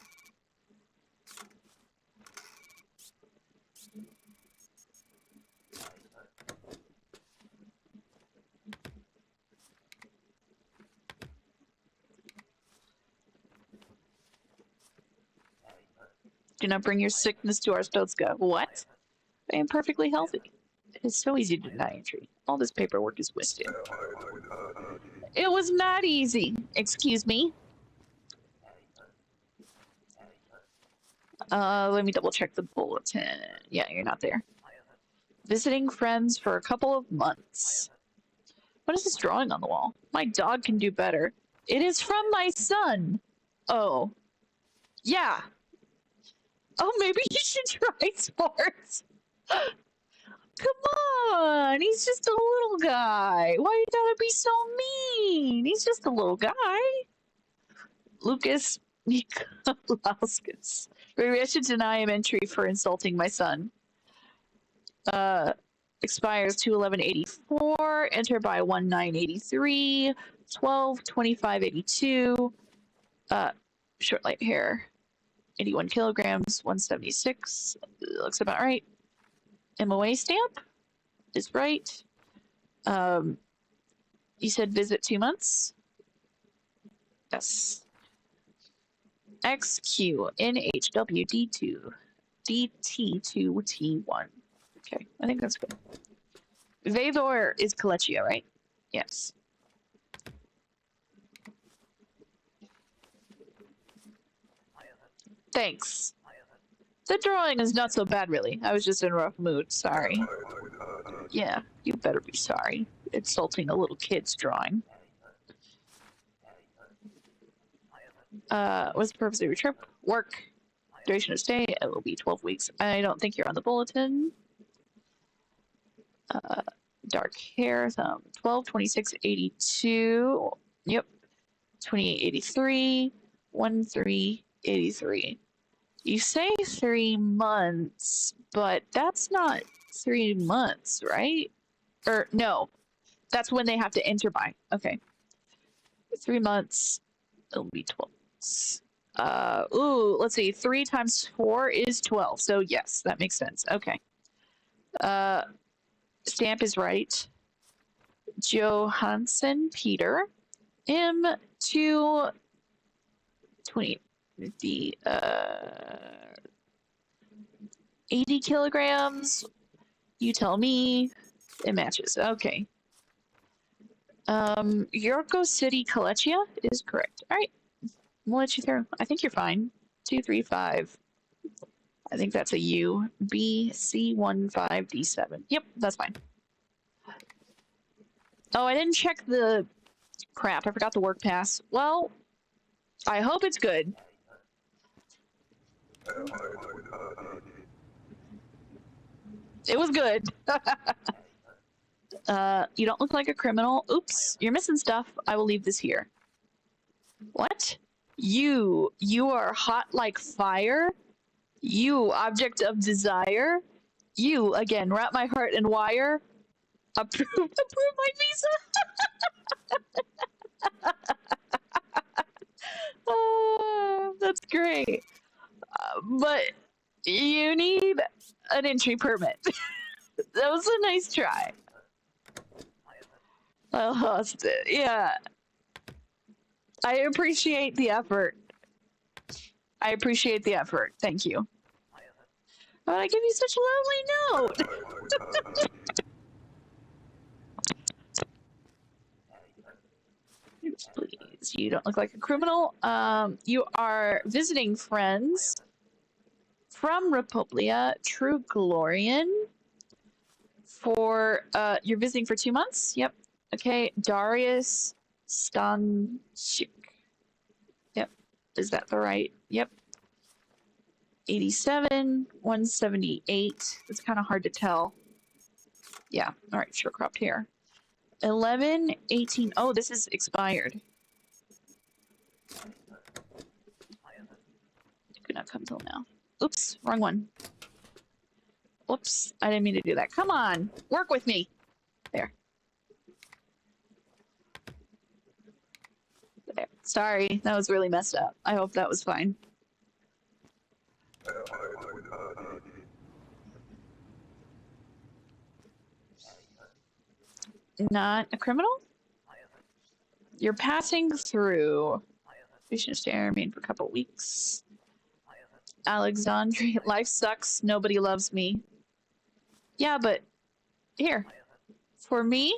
Do not bring your sickness to Arstotzka. What? I am perfectly healthy. It is so easy to deny entry. All this paperwork is wasted. It was not easy. Excuse me. Let me double check the bulletin. Yeah, you're not there. Visiting friends for a couple of months. What is this drawing on the wall? My dog can do better. It is from my son. Oh. Yeah. Oh, maybe you should try sports. Come on, he's just a little guy. Why you gotta be so mean? He's just a little guy. Lucas Nikolauskas. Maybe I should deny him entry for insulting my son. Expires 2/11/84. Enter by 1/9/83. 12/25/82. Short light hair. 81 kilograms. 176. Looks about right. MOA stamp is right. You said visit 2 months? Yes. XQ NHWD2 DT2T1. Okay, I think that's good. Vavor is Kolechia, right? Yes. Thanks. The drawing is not so bad, really. I was just in a rough mood. Sorry. Yeah, you better be sorry. Insulting a little kid's drawing. What's the purpose of your trip? Work. Duration of stay, it will be 12 weeks. I don't think you're on the bulletin. Dark hair, 12, 26, 82. Yep. 28, 83. 13, 83. You say 3 months, but that's not 3 months, right? Or no, that's when they have to enter by. Okay. 3 months, it'll be 12. Ooh, let's see. 3 times 4 is 12. So yes, that makes sense. Okay. Stamp is right. Johansson Peter. M2 20. The 80 kilograms. You tell me. It matches. Okay. Yorko City Kolechia is correct. All right. We'll let you through. I think you're fine. 235. I think that's a U. BC15D7. Yep, that's fine. Oh, I didn't check the crap. I forgot the work pass. Well, I hope it's good. It was good. You don't look like a criminal. Oops, you're missing stuff. I will leave this here. What? You are hot like fire? You, object of desire? You, again, wrap my heart in wire? Approve my visa? Oh, that's great. But you need an entry permit. That was a nice try. Oh, yeah. I appreciate the effort. I appreciate the effort. Thank you. But I give you such a lovely note. Please, you don't look like a criminal. You are visiting friends from Republia, True Glorian. For you're visiting for 2 months. Yep. Okay, Darius Stanchik. Yep. Is that the right? Yep. 87, 178. It's kind of hard to tell. Yeah. All right. Sure. Cropped hair. 11, 18. Oh, this is expired. It could not come till now. Oops. Wrong one. Oops. I didn't mean to do that. Come on. Work with me. There. There. Sorry. That was really messed up. I hope that was fine. Not a criminal? You're passing through. We should stay and remain for a couple weeks. Alexandria, life sucks. Nobody loves me. Yeah, but here. For me?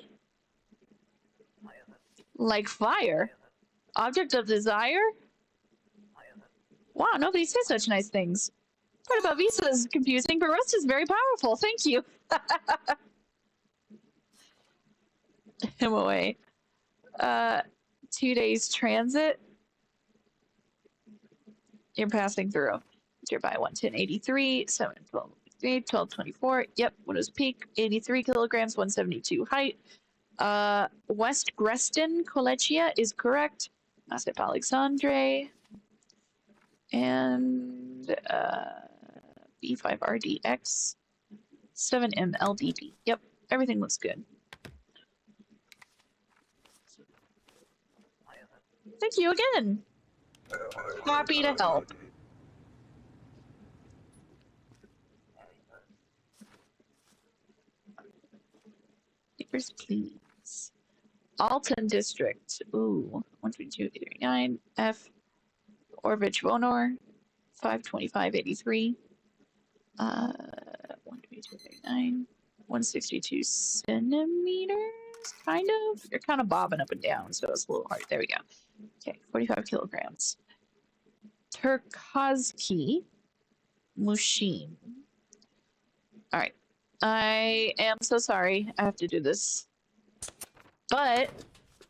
Like fire? Object of desire? Wow, nobody says such nice things. Part about Visa is confusing, but Rust is very powerful. Thank you. Him away. 2 days transit. You're passing through. You're by 110.83, 712, 1224. Yep, Windows peak, 83 kilograms, 172 height. West Greston Kolechia is correct. Massif Alexandre. And B5RDX. 7MLDD. Yep, everything looks good. Thank you again. Happy to help. Papers, please. Alton District. Ooh, 122, 839. F. Orvich Vonor, 525.83. 122.39. 162 centimeters, kind of. You're kind of bobbing up and down, so it's a little hard. There we go. Okay, 45 kilograms. Turkazki Mushin. All right. I am so sorry I have to do this. But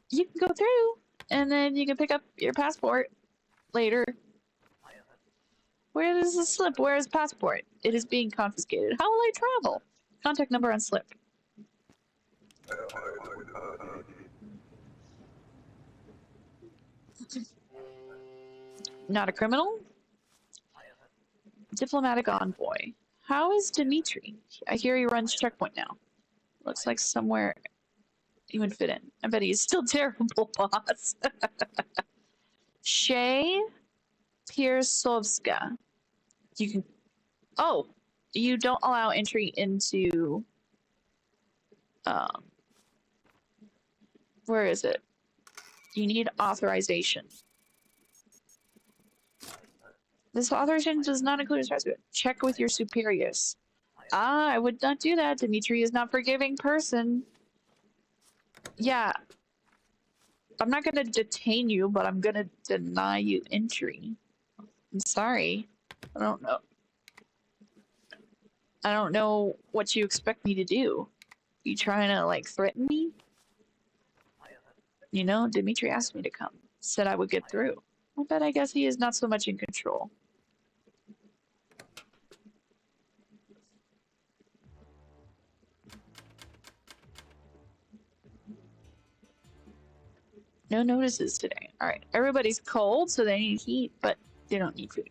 you can go through, and then you can pick up your passport later. Where is the slip? Where is the passport? It is being confiscated. How will I travel? Contact number on slip. Not a criminal? Diplomatic envoy. How is Dimitri? I hear he runs checkpoint now. Looks like somewhere he would fit in. I bet he's still terrible, boss. Shay Piersovska. You can... Oh! You don't allow entry into... where is it? You need authorization. This authorization does not include his passport. Check with your superiors. Ah, I would not do that. Dimitri is not a forgiving person. Yeah. I'm not gonna detain you, but I'm gonna deny you entry. I'm sorry. I don't know. I don't know what you expect me to do. You trying to, like, threaten me? You know, Dimitri asked me to come. Said I would get through. But I guess he is not so much in control. No notices today. Alright, everybody's cold, so they need heat, but they don't need food.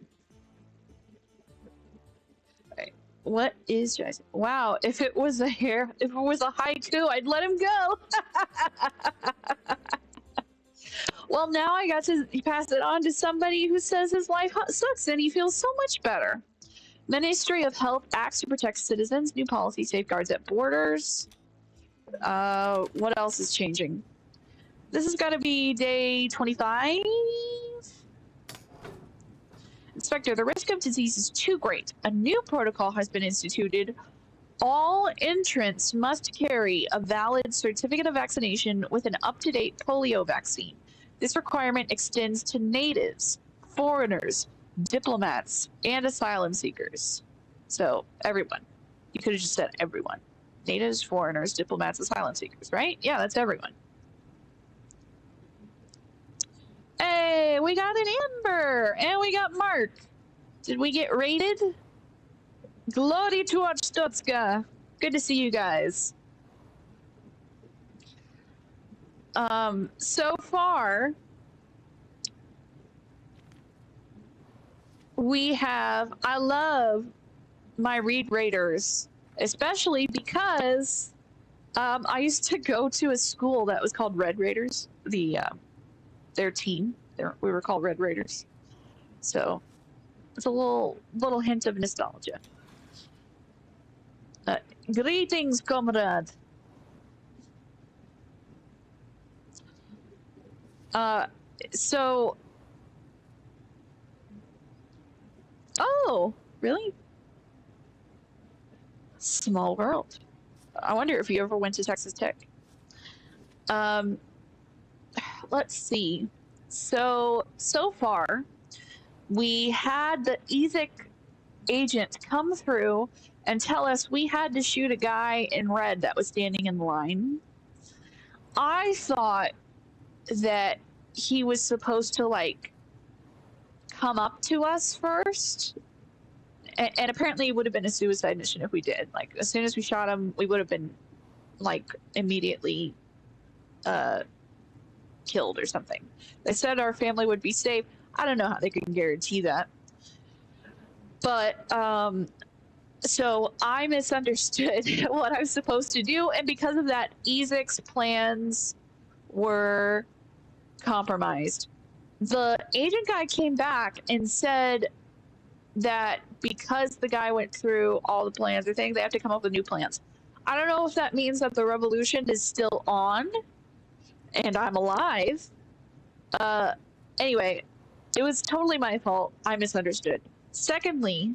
Alright, what is... Wow, if it was a haiku, I'd let him go! Well, now I got to pass it on to somebody who says his life sucks and he feels so much better. Ministry of Health acts to protect citizens. New policy safeguards at borders. What else is changing? This has got to be day 25. Inspector, the risk of disease is too great. A new protocol has been instituted. All entrants must carry a valid certificate of vaccination with an up-to-date polio vaccine. This requirement extends to natives, foreigners, diplomats, and asylum seekers. So, everyone. You could have just said everyone. Natives, foreigners, diplomats, asylum seekers, right? Yeah, that's everyone. Hey, we got an Amber! And we got Mark! Did we get raided? Glory to Arstotzka! Good to see you guys. So far, we have... I love my Read Raiders, especially because I used to go to a school that was called Red Raiders. Their team. We were called Red Raiders. So, it's a little hint of nostalgia. Greetings, comrade. So... Oh, really? Small world. I wonder if you ever went to Texas Tech. Let's see. So far, we had the EZIC agent come through and tell us we had to shoot a guy in red that was standing in the line. I thought that he was supposed to, like, come up to us first. And apparently it would have been a suicide mission if we did. Like, as soon as we shot him, we would have been, like, immediately killed or something. They said our family would be safe. I don't know how they can guarantee that. But, so I misunderstood what I was supposed to do, and because of that, EZIC's plans were compromised. The agent guy came back and said that because the guy went through all the plans or things, they have to come up with new plans. I don't know if that means that the revolution is still on and I'm alive. Anyway, It was totally my fault. I misunderstood. Secondly,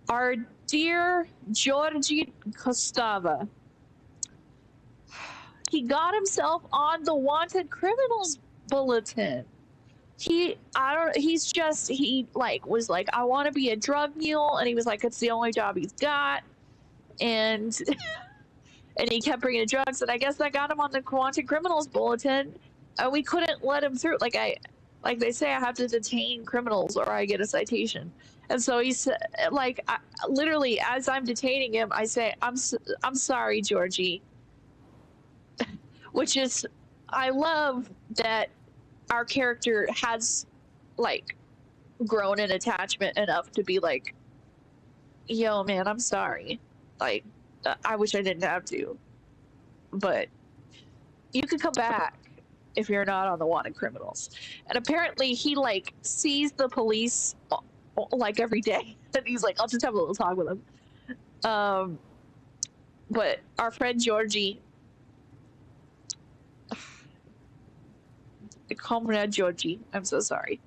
our dear Georgi Kostava, he got himself on the wanted criminals bulletin. He was like, I want to be a drug mule, and he was like, it's the only job he's got, and and he kept bringing drugs, and I guess that got him on the wanted criminals bulletin. We couldn't let him through. Like they say, I have to detain criminals or I get a citation. And so he said, like, literally, as I'm detaining him, I say, I'm sorry, Georgie. Which is, I love that our character has, like, grown an attachment enough to be like, yo, man, I'm sorry. Like, I wish I didn't have to. But you could come back if you're not on the wanted criminals. And apparently he, like, sees the police, like, every day. And he's like, I'll just have a little talk with him. But our friend Georgie, Comrade Georgie, I'm so sorry.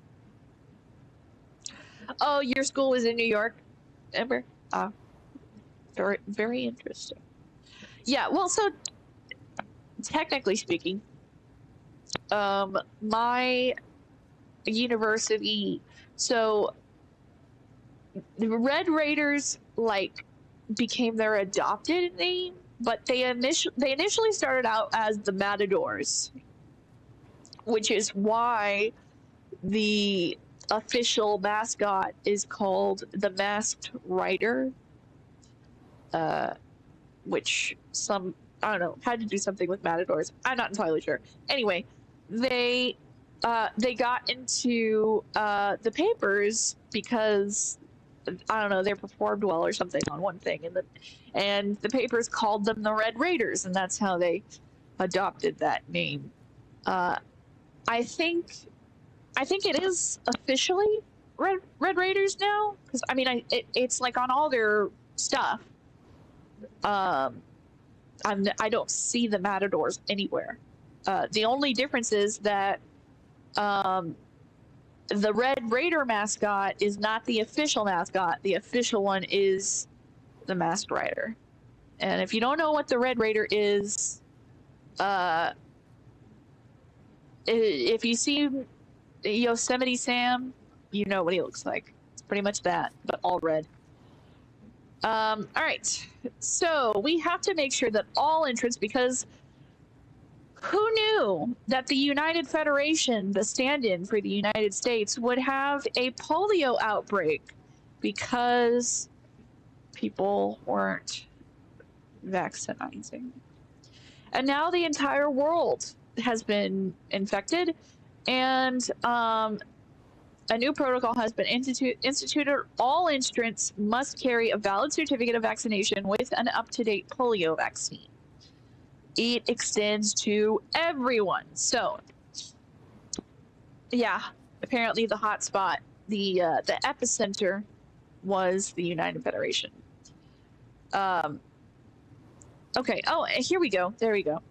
Oh, your school was in New York, Amber? Very, very interesting. Yeah, well, so technically speaking, my university, so the Red Raiders, like, became their adopted name, but they initially started out as the Matadors, which is why the official mascot is called the Masked Rider, which some, I don't know, had to do something with Matadors. I'm not entirely sure. Anyway, they got into the papers because, I don't know, they performed well or something on one thing, and the papers called them the Red Raiders, and that's how they adopted that name. I think it is officially Red Raiders now, because I mean, it's like on all their stuff. I don't see the Matadors anywhere. The only difference is that the Red Raider mascot is not the official mascot. The official one is the Masked Rider. And if you don't know what the Red Raider is, if you see Yosemite Sam, you know what he looks like. It's pretty much that, but all red. All right, so we have to make sure that all entrants, because who knew that the United Federation, the stand-in for the United States, would have a polio outbreak because people weren't vaccinating. And now the entire world has been infected, and a new protocol has been instituted. All entrants must carry a valid certificate of vaccination with an up-to-date polio vaccine. It extends to everyone. So, yeah, apparently the hot spot, the epicenter, was the United Federation. Okay. Oh, here we go. There we go.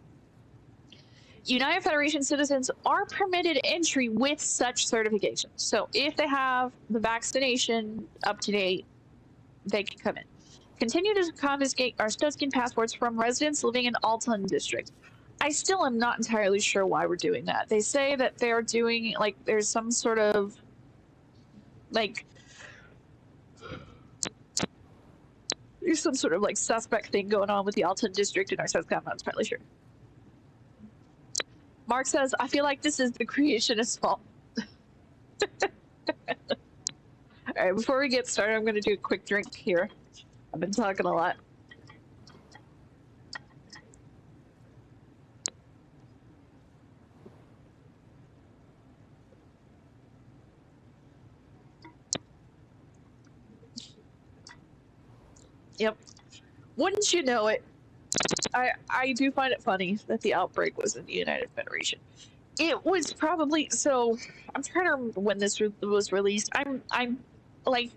United Federation citizens are permitted entry with such certification. So if they have the vaccination up to date, they can come in. Continue to confiscate Arstotzkan passports from residents living in Alton district. I still am not entirely sure why we're doing that. They say that they're doing, like, there's some sort of, like, there's some sort of, like, suspect thing going on with the Alton district in Arstotzka. I'm not entirely sure. Mark says, I feel like this is the creationist's fault. All right, before we get started, I'm going to do a quick drink here. I've been talking a lot. Yep. Wouldn't you know it? I do find it funny that the outbreak was in the United Federation. It was probably, so I'm trying to remember when this was released. I'm like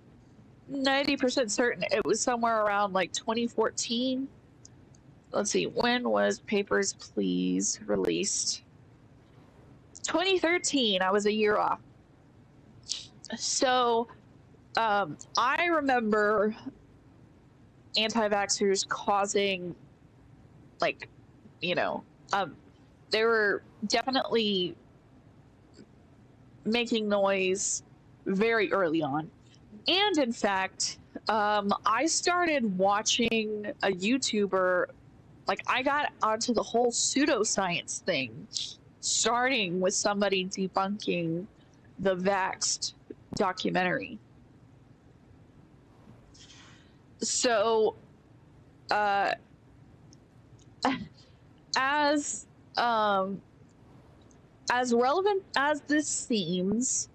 90% certain it was somewhere around like 2014. Let's see, when was Papers, Please released? 2013. I was a year off. So, I remember anti-vaxxers causing, like, you know, they were definitely making noise very early on. And in fact, I started watching a YouTuber, like, I got onto the whole pseudoscience thing, starting with somebody debunking the Vaxxed documentary. So, uh, as relevant as this seems,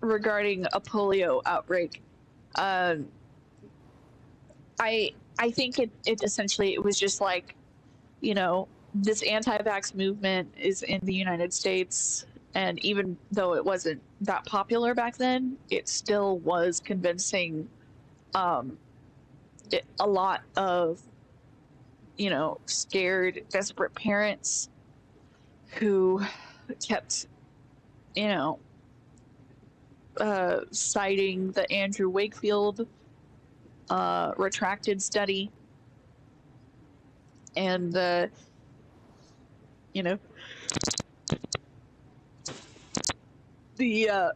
regarding a polio outbreak, I think it essentially, it was just like, you know, this anti-vax movement is in the United States, and even though it wasn't that popular back then, it still was convincing a lot of, you know, scared, desperate parents who kept, you know, citing the Andrew Wakefield retracted study and the, you know, the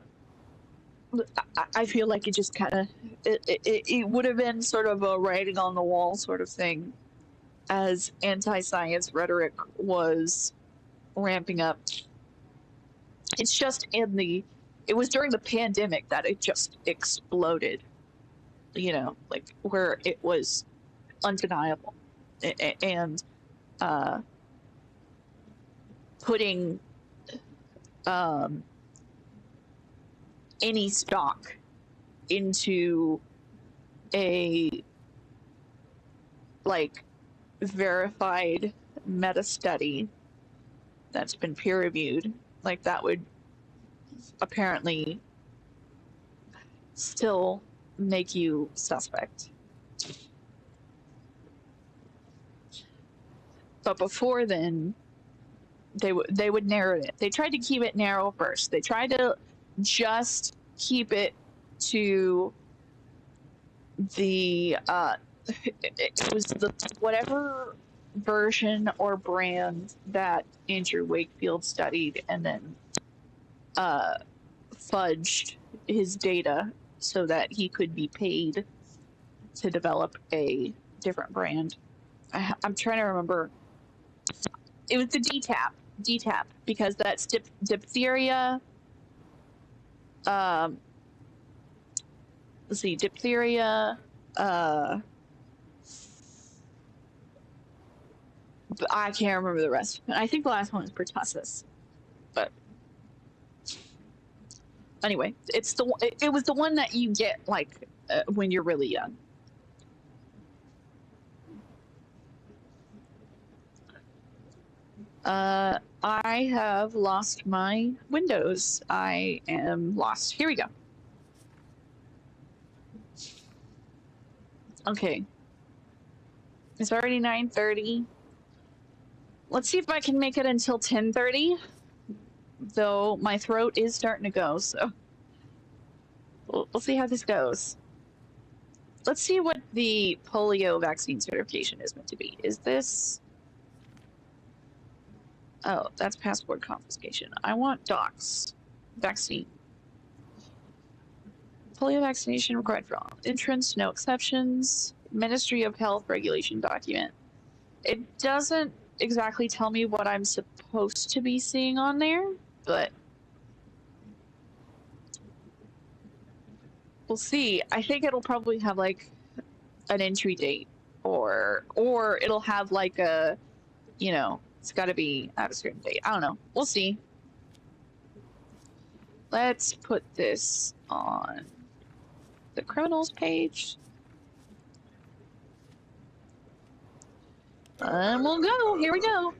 I feel like it just kind of, it would have been sort of a writing on the wall sort of thing as anti-science rhetoric was ramping up. It's just it was during the pandemic that it just exploded, you know, like where it was undeniable, and putting any stock into a, like, verified meta study that's been peer reviewed, like, that would apparently still make you suspect. But before then, they would narrow it. They tried to keep it narrow first. They tried to just keep it to the it was the whatever version or brand that Andrew Wakefield studied, and then fudged his data so that he could be paid to develop a different brand. I'm trying to remember. It was the DTaP, because that's diphtheria. Let's see, diphtheria. I can't remember the rest. I think the last one is pertussis. But anyway, it was the one that you get, like, when you're really young. I have lost my Windows. I am lost. Here we go. Okay. It's already 9:30. Let's see if I can make it until 10:30. Though my throat is starting to go, so we'll see how this goes. Let's see what the polio vaccine certification is meant to be. Is this... Oh, that's passport confiscation. I want docs. Vaccine. Polio vaccination required for all entrants, no exceptions. Ministry of Health regulation document. It doesn't exactly tell me what I'm supposed to be seeing on there, but we'll see. I think it'll probably have, like, an entry date, or it'll have, like, a, you know, it's got to be at a certain date. I don't know. We'll see. Let's put this on the criminals page. And we'll go. Here we go.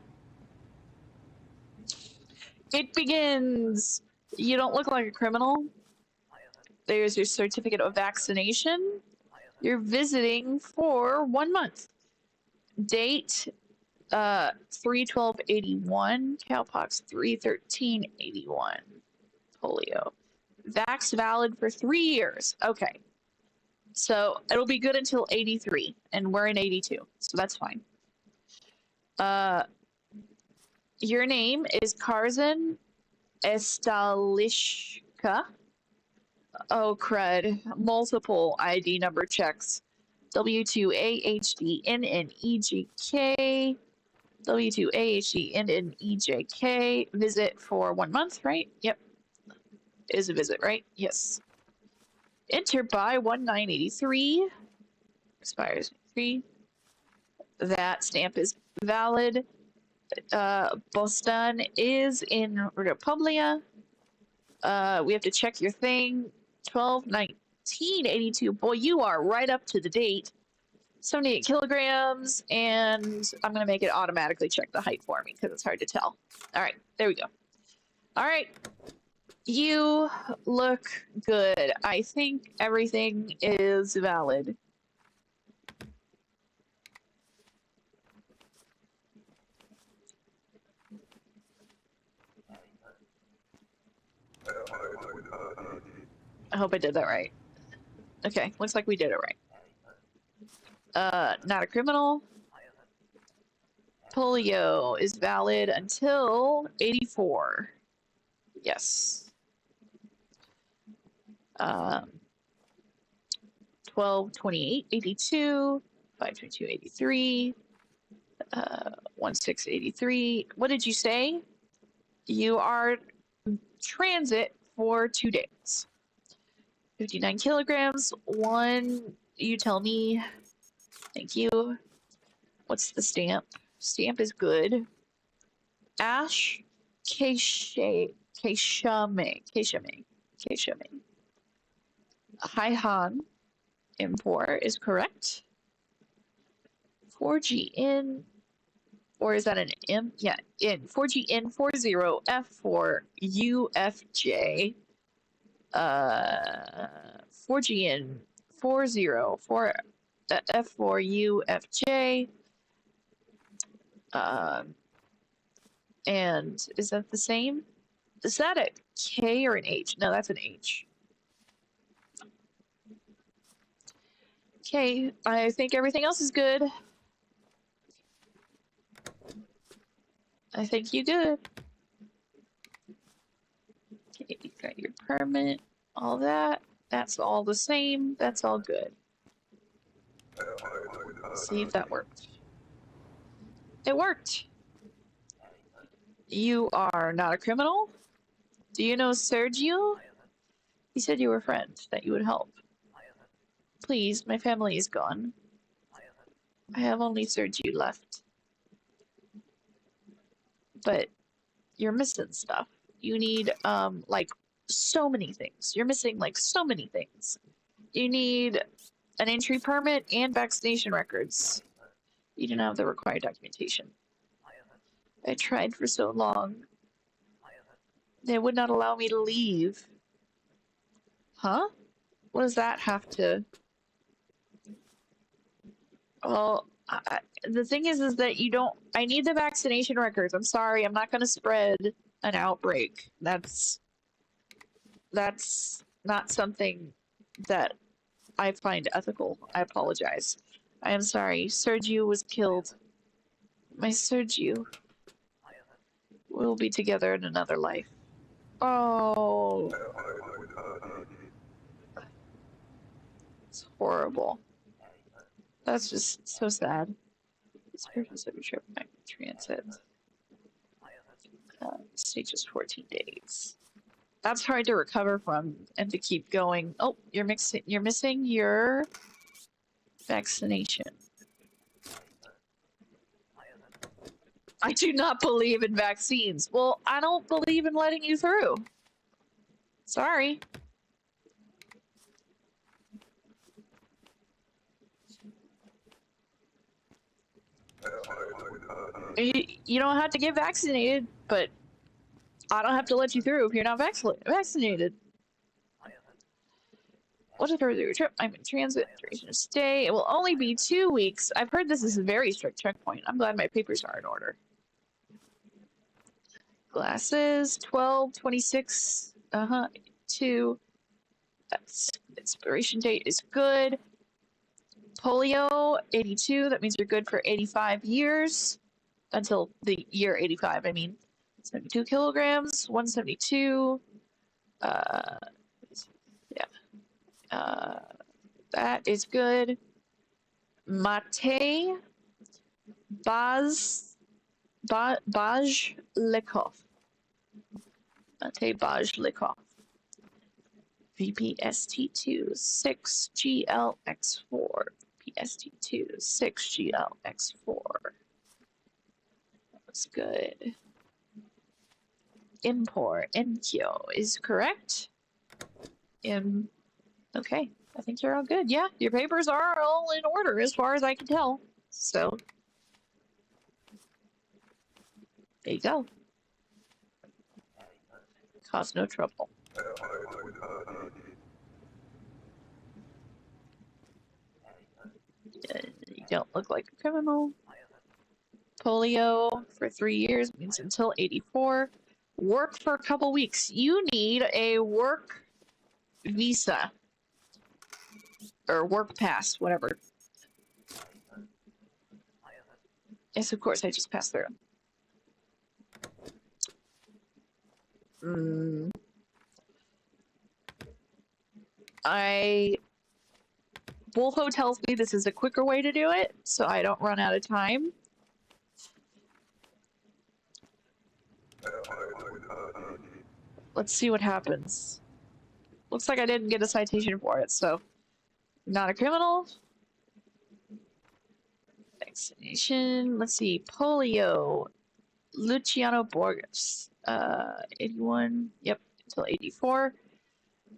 It begins. You don't look like a criminal. There's your certificate of vaccination. You're visiting for 1 month. Date 3/12/81. Cowpox 3/13/81. polio. Vax valid for 3 years. Okay. So it'll be good until 83, and we're in 82, so that's fine. Your name is Karzan Estalishka. Oh, crud. Multiple ID number checks. W2AHDNNEJK. W2AHDNNEJK. Visit for 1 month, right? Yep. It is a visit, right? Yes. Enter by 1983. Expires 3. That stamp is valid. Boston is in Republia. We have to check your thing. 12/19/82. Boy, you are right up to the date. 78 kilograms, and I'm gonna make it automatically check the height for me because it's hard to tell. All right, there we go. All right, you look good. I think everything is valid. I hope I did that right. Okay, looks like we did it right. Not a criminal. Polio is valid until 84. Yes. 12/28/82, 5/22/83, 1/6/83. What did you say? You are transit for 2 days. 59 kilograms. 1, you tell me. Thank you. What's the stamp? Stamp is good. Ash Keishame. Haihan import is correct. 4G in, or is that an M? Yeah, in 4G in 40F4 UFJ. 4G in 404 F4 UFJ. And is that the same? Is that a K or an H? No, that's an H. Okay, I think everything else is good. I think you good. Okay, you got your permit, all that. That's all the same. That's all good. Let's see if that worked. It worked. You are not a criminal. Do you know Sergio? He said you were a friend, that you would help. Please, my family is gone. I have only Sergio left. But you're missing stuff. You need, like, so many things. You're missing, like, so many things. You need an entry permit and vaccination records. You didn't have the required documentation. I tried for so long. They would not allow me to leave. Huh? What does that have to... Well, the thing is that you don't... I need the vaccination records. I'm sorry, I'm not going to spread an outbreak. That's not something that I find ethical. I apologize. I am sorry. Sergio was killed. My Sergio. We'll be together in another life. Oh. It's horrible. That's just so sad. This person's every trip back to transit. Stage is 14 days. That's hard to recover from and to keep going. Oh, you're missing your vaccination. I do not believe in vaccines. Well, I don't believe in letting you through. Sorry. You don't have to get vaccinated, but I don't have to let you through if you're not vaccinated. What if further trip? I'm in transit. Duration of stay. It will only be 2 weeks. I've heard this is a very strict checkpoint. I'm glad my papers are in order. Glasses. 12/26. 2. That's expiration date is good. Polio 82. That means you're good for 85 years until the year 85. I mean, 72 kilograms, 172. That is good. Mate Bajlikov. Mate Bajlikov. VPST2 6GLX4. PST2 6GLX4. Looks good. Import NQ is correct. Okay, I think you're all good. Yeah, your papers are all in order as far as I can tell. So, there you go. Cause no trouble. You don't look like a criminal. Polio for 3 years means until 84. Work for a couple weeks. You need a work visa. Or work pass, whatever. Yes, of course, I just passed through. Wolfo tells me this is a quicker way to do it, so I don't run out of time. Let's see what happens. Looks like I didn't get a citation for it, so not a criminal. Vaccination. Let's see. Polio. Luciano Borges. 81. Yep. Until 84.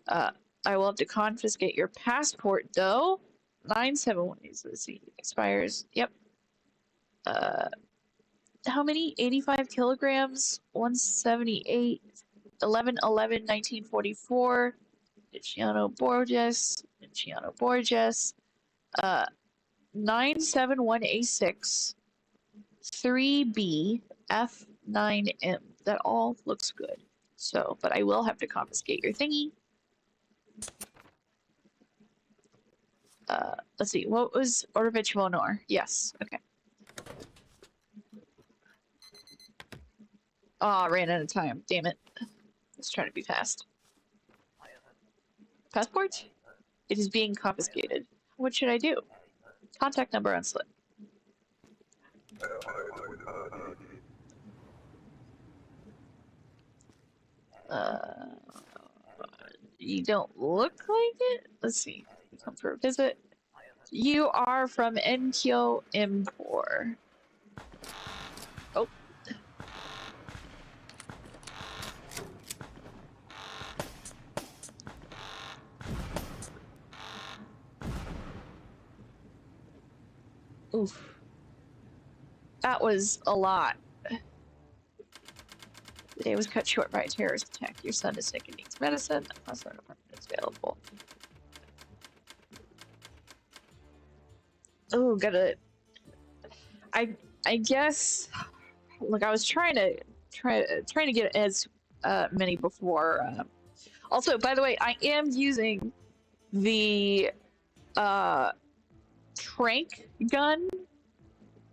I will have to confiscate your passport, though. 971. Let's see. Expires. Yep. How many? 85 kilograms. 178. 11/11/1944. Luciano Borges. 971A6. 3B. F9M. That all looks good. So, but I will have to confiscate your thingy. Let's see. What was Ordovich Vonor? Yes. Okay. I ran out of time. Damn it. Let's try to be fast. Passport? It is being confiscated. What should I do? Contact number on slip. You don't look like it? Let's see. You come for a visit. You are from Enkyo Impor. Oh. Oof. That was a lot. The day was cut short by a terrorist attack. Your son is sick and needs medicine. The hospital department is available. Oh, gotta. I guess. Look, I was trying to get as many before. Also, by the way, I am using the trank gun.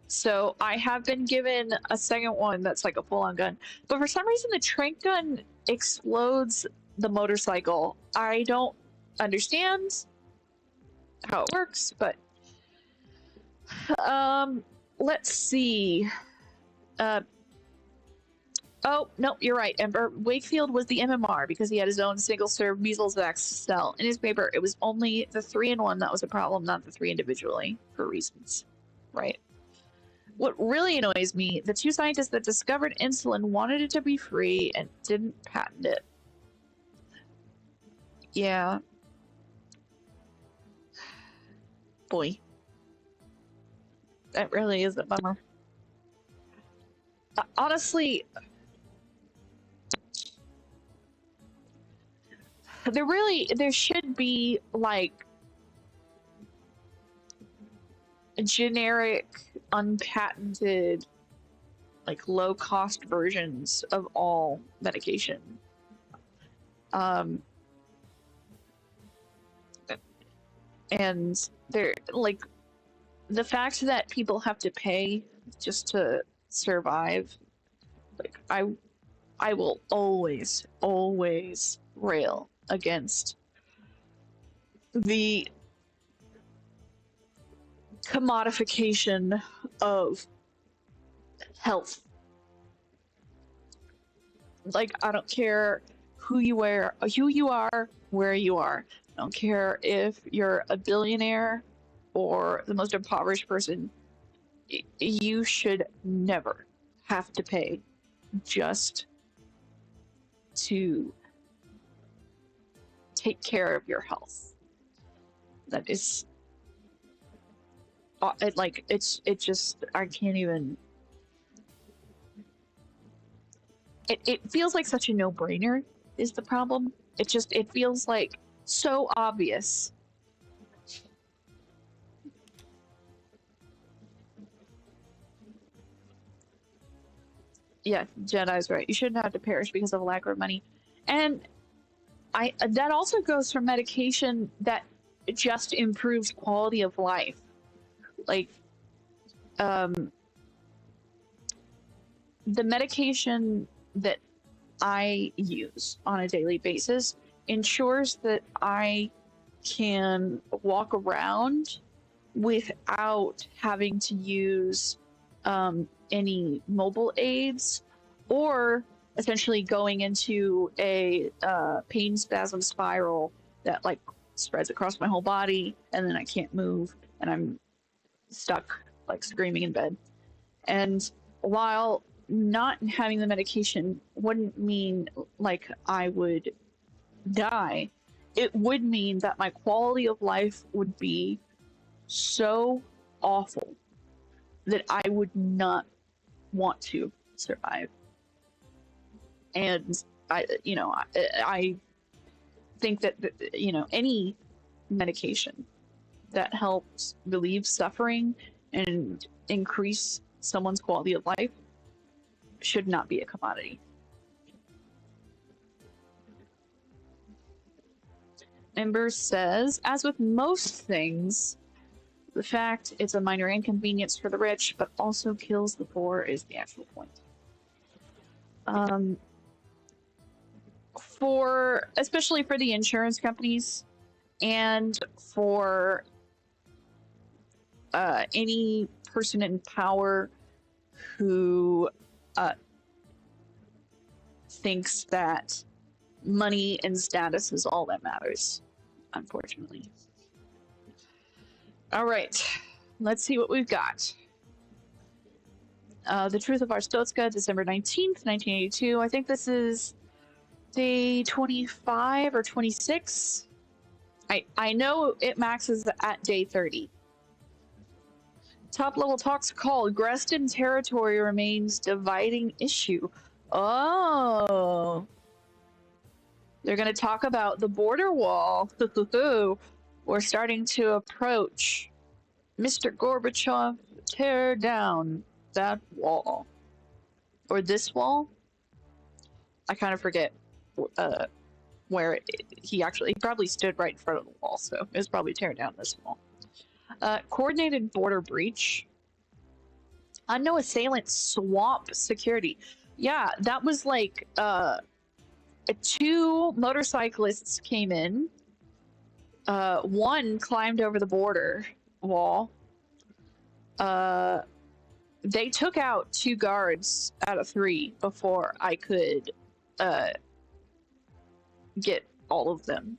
So I have been given a second one that's like a full-on gun, but for some reason the trank gun explodes the motorcycle. I don't understand how it works, but let's see. Oh no, you're right, Ember. Wakefield was the MMR because he had his own single-serve measles vaccine cell. In his paper, it was only the 3-in-1 that was a problem, not the 3 individually, for reasons, right? What really annoys me, the 2 scientists that discovered insulin wanted it to be free and didn't patent it. Yeah. Boy. That really is a bummer. Honestly, there should be, like, generic, unpatented, like, low-cost versions of all medication. And they're like, the fact that people have to pay just to survive, like I will always rail against the commodification of health. Like, I don't care who you are, where you are. I don't care if you're a billionaire or the most impoverished person. You should never have to pay just to take care of your health. That is, it just, I can't even. It feels like such a no-brainer is the problem. It feels like so obvious. Yeah, Jedi's right. You shouldn't have to perish because of a lack of money. And that also goes for medication that just improves quality of life. Like, the medication that I use on a daily basis ensures that I can walk around without having to use any mobile aids, or essentially going into a pain spasm spiral that like spreads across my whole body, and then I can't move and I'm stuck like screaming in bed. And while not having the medication wouldn't mean like I would die, it would mean that my quality of life would be so awful that I would not want to survive. And I think that, any medication that helps relieve suffering and increase someone's quality of life should not be a commodity. Ember says, as with most things, the fact it's a minor inconvenience for the rich, but also kills the poor is the actual point. Especially for the insurance companies and for any person in power who thinks that money and status is all that matters, unfortunately. All right, let's see what we've got. The Truth of Arstotzka, December 19th, 1982. I think this is day 25 or 26. I know it maxes at day 30. Top level talks called Grestin territory remains dividing issue. Oh. They're going to talk about the border wall. We're starting to approach. Mr. Gorbachev, tear down that wall. Or this wall? I kind of forget where he probably stood right in front of the wall, so it was probably tear down this wall. Coordinated border breach. Unknown assailant swamp security. Yeah, that was like 2 motorcyclists came in. One climbed over the border wall. They took out 2 guards out of 3 before I could get all of them.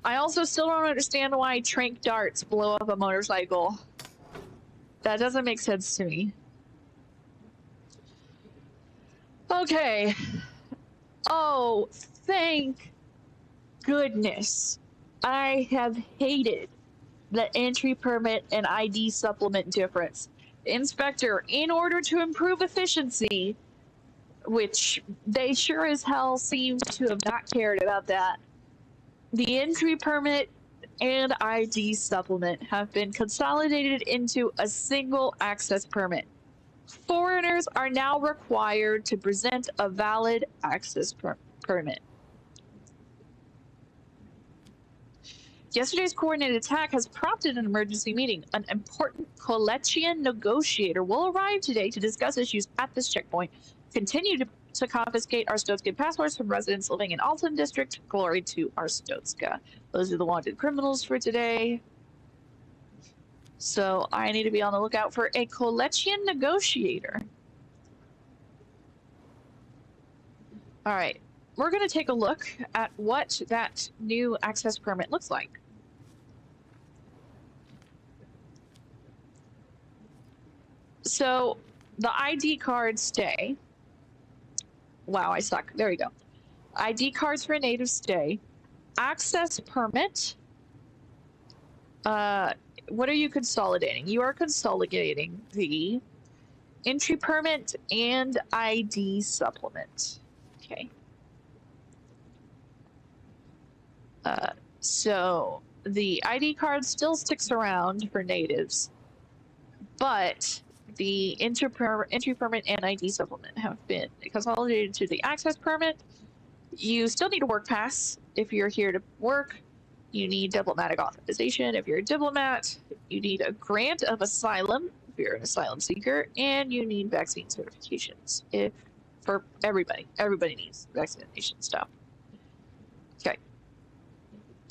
I also still don't understand why tranq darts blow up a motorcycle. That doesn't make sense to me. Okay. Oh, thank goodness. I have hated the entry permit and ID supplement difference. Inspector, in order to improve efficiency, which they sure as hell seem to have not cared about that, the entry permit and ID supplement have been consolidated into a single access permit. Foreigners are now required to present a valid access permit. Yesterday's coordinated attack has prompted an emergency meeting. An important Kolechian negotiator will arrive today to discuss issues at this checkpoint. Continue to confiscate Arstotzkan passports from residents living in Alton District. Glory to Arstotzka. Those are the wanted criminals for today. So I need to be on the lookout for a Kolechian negotiator. All right, we're going to take a look at what that new access permit looks like. So the ID cards stay. Wow, I suck. There we go. ID cards for natives stay. Access permit. What are you consolidating? You are consolidating the entry permit and ID supplement. Okay. So the ID card still sticks around for natives, but the entry permit and ID supplement have been consolidated to the access permit. You still need a work pass if you're here to work. You need diplomatic authorization if you're a diplomat. You need a grant of asylum if you're an asylum seeker, and you need vaccine certifications for everybody. Everybody needs vaccination stuff. Okay.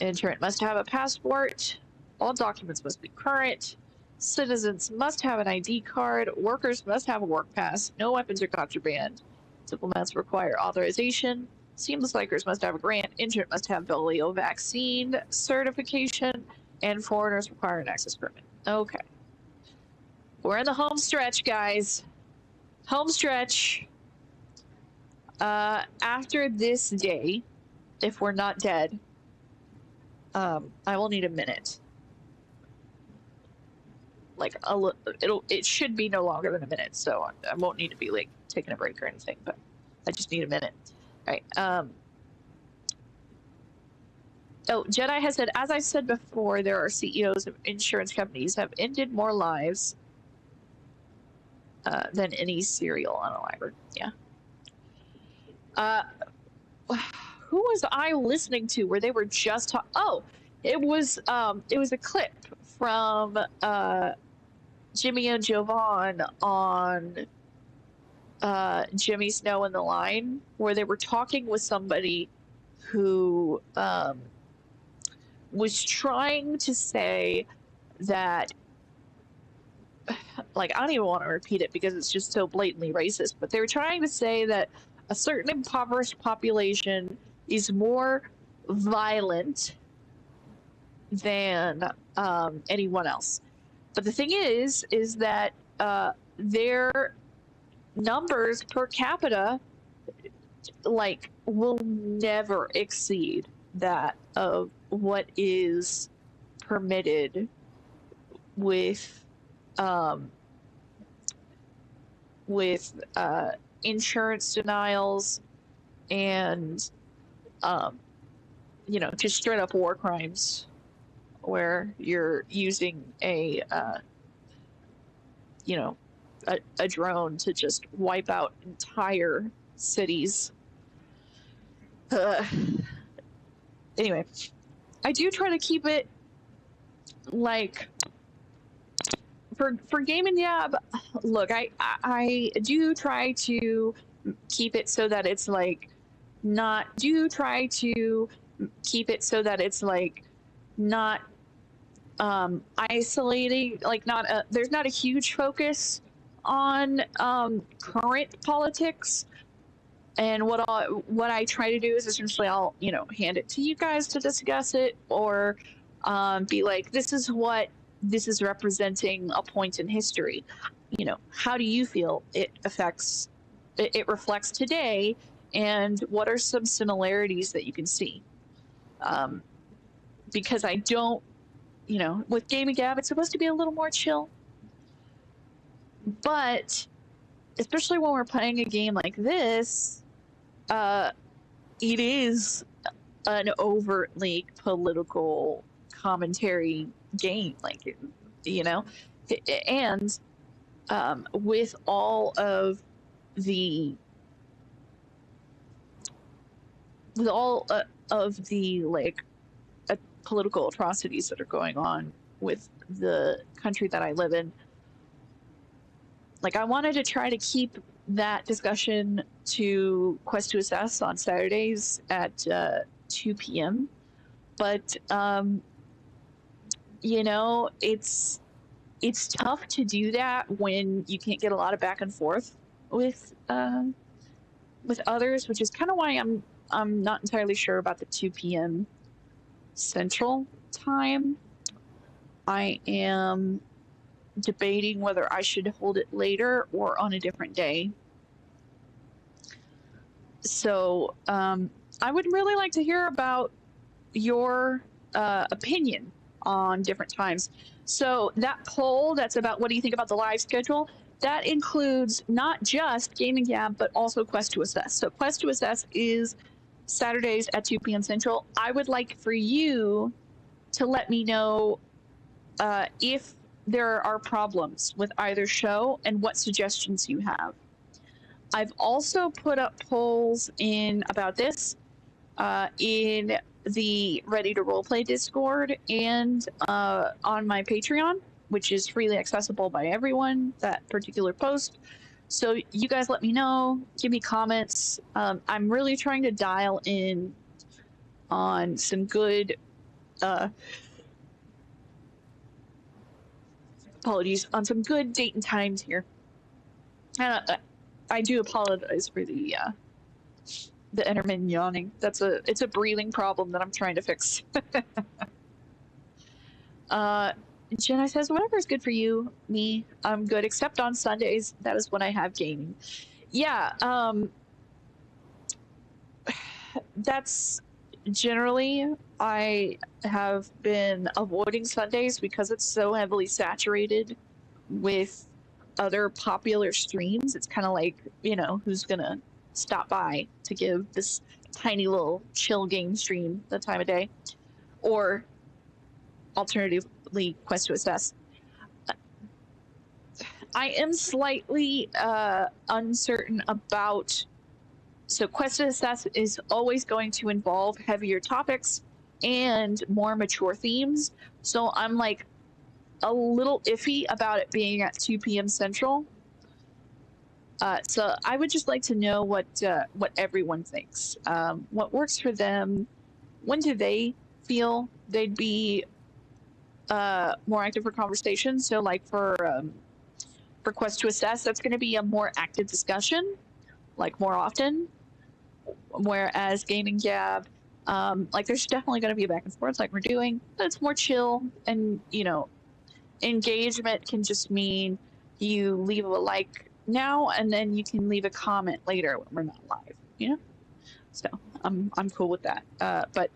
Entrant must have a passport. All documents must be current. Citizens must have an ID card. Workers must have a work pass. No weapons or contraband. Diplomats require authorization. Seamless likers must have a grant. Entrant must have polio vaccine certification. And foreigners require an access permit. Okay. We're in the home stretch, guys. Home stretch. After this day, if we're not dead, I will need a minute. Like it should be no longer than a minute, so I won't need to be like taking a break or anything, but I just need a minute. All right. Oh, Jedi has said, as I said before, there are CEOs of insurance companies have ended more lives than any serial on a library. Yeah. Who was I listening to where they were just oh, it was a clip from Jimmy and Jovan on Jimmy Snow and the Line, where they were talking with somebody who was trying to say that, like, I don't even want to repeat it because it's just so blatantly racist, but they were trying to say that a certain impoverished population is more violent than anyone else. But the thing is that their numbers per capita, like, will never exceed that of what is permitted with insurance denials and you know, just straight up war crimes where you're using a you know, a drone to just wipe out entire cities. Anyway, I do try to keep it like for Gaming Yab. Look, I do try to keep it so that it's like not. Do try to keep it so that it's like not isolating. Like not there's not a huge focus on current politics. And what I try to do is essentially I'll, you know, hand it to you guys to discuss it, or be like, this is representing a point in history. You know, how do you feel it reflects today, and what are some similarities that you can see? Because I don't, you know, with Gaming Gab, it's supposed to be a little more chill. But especially when we're playing a game like this, it is an overtly political commentary game, like, you know, and with all of the like political atrocities that are going on with the country that I live in, like I wanted to try to keep that discussion to Quest to Assess on Saturdays at 2 p.m. But you know, it's tough to do that when you can't get a lot of back and forth with others, which is kind of why I'm not entirely sure about the 2 p.m. Central time. I am debating whether I should hold it later or on a different day. So I would really like to hear about your opinion on different times. So that poll that's about what do you think about the live schedule, that includes not just Gaming Gab, but also Quest to Assess. So Quest to Assess is Saturdays at 2 p.m. Central. I would like for you to let me know if there are problems with either show and what suggestions you have. I've also put up polls in about this in the Ready to Roleplay Discord and on my Patreon, which is freely accessible by everyone, that particular post. So you guys let me know, give me comments. I'm really trying to dial in on some good apologies, on some good date and times here. And I do apologize for the intermittent yawning. It's a breathing problem that I'm trying to fix. Jenna says, whatever is good for you, me, I'm good, except on Sundays. That is when I have gaming. Yeah, that's generally, I have been avoiding Sundays because it's so heavily saturated with other popular streams. It's kind of like, you know, who's gonna stop by to give this tiny little chill game stream the time of day, or alternatively Quest to Assess. I am slightly uncertain about, so Quest to Assess is always going to involve heavier topics and more mature themes, so I'm like a little iffy about it being at 2 p.m. Central. So I would just like to know what everyone thinks. What works for them? When do they feel they'd be more active for conversation? So like for Quest to Assess, that's going to be a more active discussion, like more often. Whereas Gaming Gab, like there's definitely going to be a back and forth like we're doing, but it's more chill, and you know, engagement can just mean you leave a like now and then you can leave a comment later when we're not live, you know? So I'm cool with that. But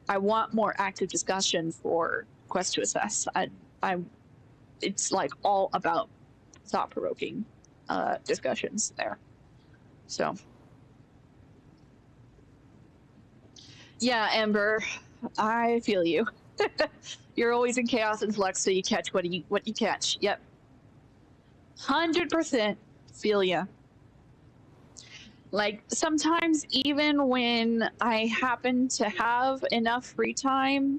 I want more active discussion for Quest to Assess. It's like all about thought-provoking discussions there. So yeah, Amber, I feel you. You're always in chaos and flux, so you catch what you catch. Yep, 100% feel ya. Like sometimes even when I happen to have enough free time,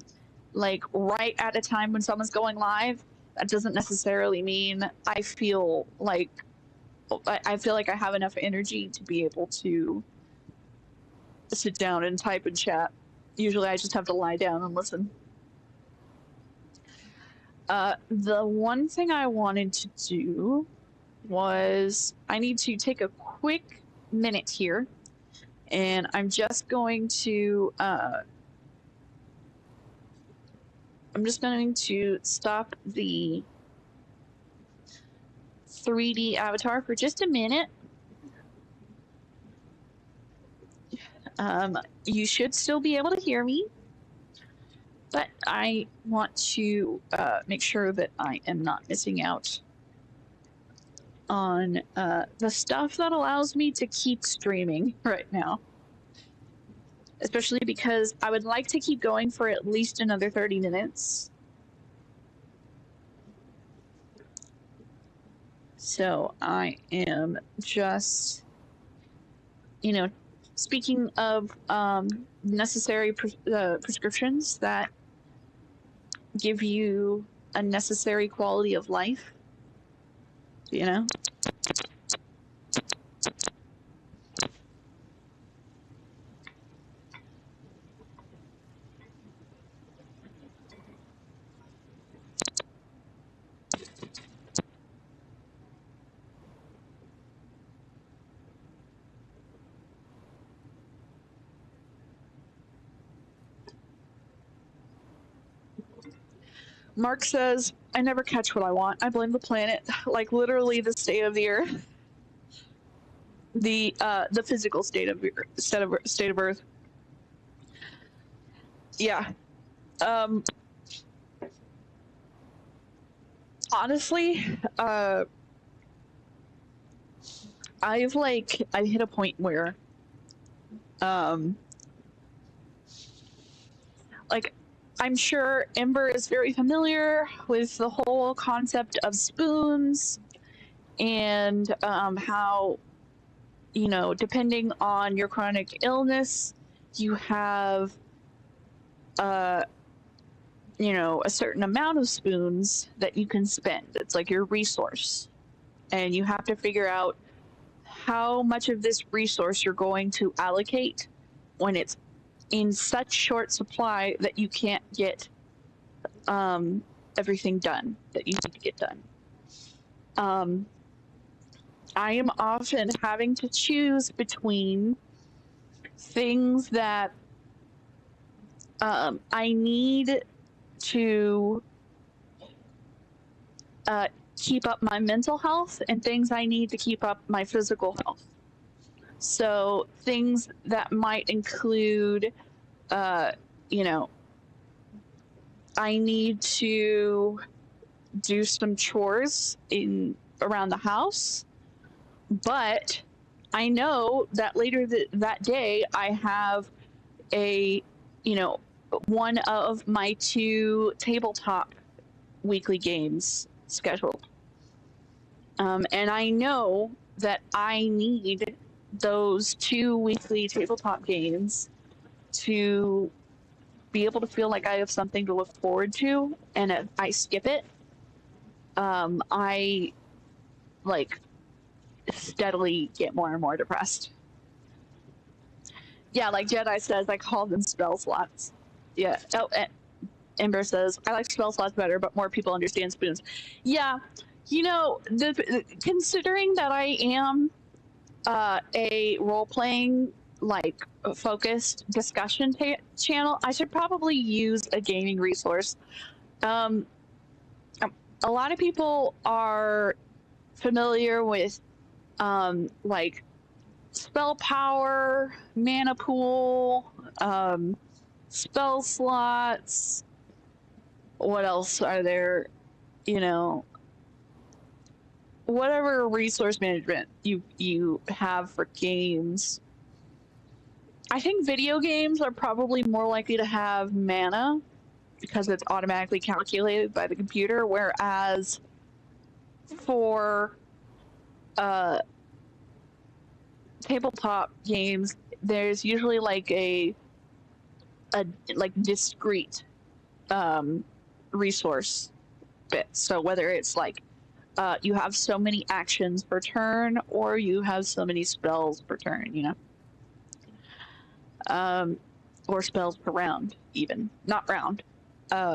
like right at a time when someone's going live, that doesn't necessarily mean I feel like I have enough energy to be able to sit down and type and chat. Usually I just have to lie down and listen. The one thing I wanted to do was I need to take a quick minute here, and I'm just going to stop the 3D avatar for just a minute. You should still be able to hear me, but I want to make sure that I am not missing out on the stuff that allows me to keep streaming right now. Especially because I would like to keep going for at least another 30 minutes. So I am just, you know, speaking of necessary prescriptions that give you a necessary quality of life, you know? Mark says, I never catch what I want. I blame the planet. Like literally the state of the earth. The physical state of Earth. Yeah. Honestly, I've hit a point where like I'm sure Ember is very familiar with the whole concept of spoons and how, you know, depending on your chronic illness, you have you know, a certain amount of spoons that you can spend. It's like your resource. And you have to figure out how much of this resource you're going to allocate when it's in such short supply that you can't get everything done that you need to get done. I am often having to choose between things that I need to keep up my mental health and things I need to keep up my physical health. So things that might include, you know, I need to do some chores around the house, but I know that later that day I have a, you know, one of my 2 tabletop weekly games scheduled. And I know that I need those 2 weekly tabletop games to be able to feel like I have something to look forward to, and if I skip it, I like steadily get more and more depressed. Yeah, like Jedi says, I call them spell slots. Yeah. Oh, Ember says, I like spell slots better, but more people understand spoons. Yeah, you know, considering that I am a role-playing, like, focused discussion channel, I should probably use a gaming resource. A lot of people are familiar with, like, spell power, mana pool, spell slots. What else are there? You know, whatever resource management you have for games. I think video games are probably more likely to have mana because it's automatically calculated by the computer, whereas for tabletop games, there's usually like a like discrete resource bit. So whether it's like you have so many actions per turn, or you have so many spells per turn, you know, or spells per round, even not round,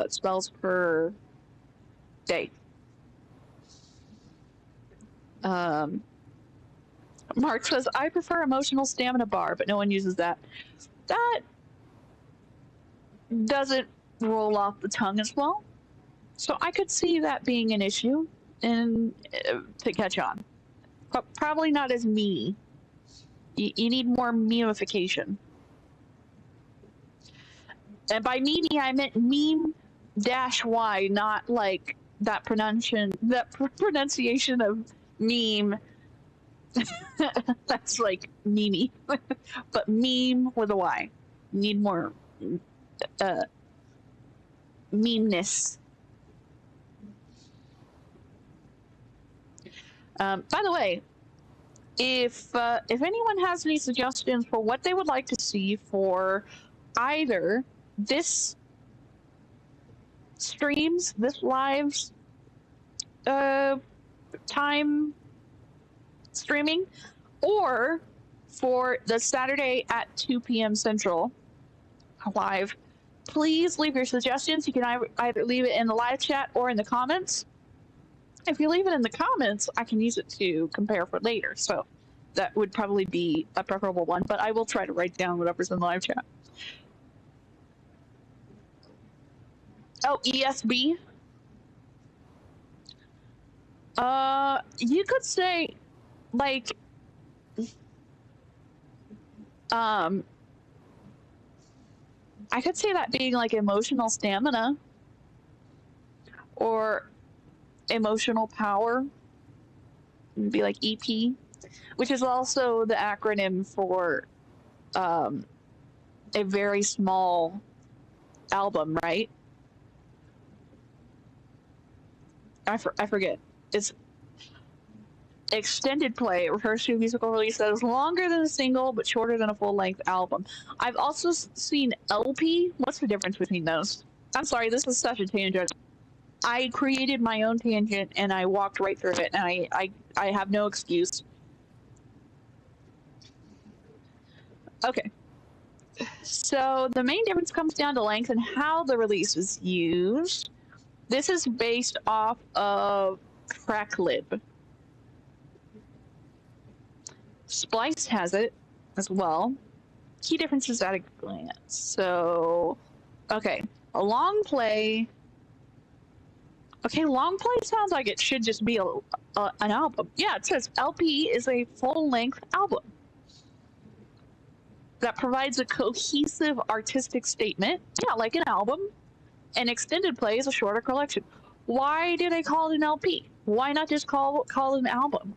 spells per day. Mark says, I prefer emotional stamina bar, but no one uses that. That doesn't roll off the tongue as well. So I could see that being an issue and to catch on. But probably not as me. You need more memification. And by meme, I meant meme-y, not like that pronunciation of meme. That's like meme. But meme with a Y. Need more memeness. By the way, if anyone has any suggestions for what they would like to see for either this streams, this lives, time streaming, or for the Saturday at 2 p.m. Central live, please leave your suggestions. You can either leave it in the live chat or in the comments. If you leave it in the comments, I can use it to compare for later. So that would probably be a preferable one, but I will try to write down whatever's in the live chat. Oh, ESB. You could say, like, I could see that being like emotional stamina or emotional power. It'd be like EP, which is also the acronym for a very small album, right? I forget. It's extended play. It refers to a musical release that is longer than a single but shorter than a full-length album. I've also seen LP. What's the difference between those? I'm sorry, this is such a tangent. I created my own tangent and I walked right through it, and I have no excuse. Okay. So the main difference comes down to length and how the release is used. This is based off of TrackLib. Splice has it as well. Key differences at a glance. So, okay, a long play. Okay, long play sounds like it should just be an album. Yeah, it says LP is a full-length album that provides a cohesive artistic statement. Yeah, like an album. An extended play is a shorter collection. Why do they call it an LP? Why not just call it an album?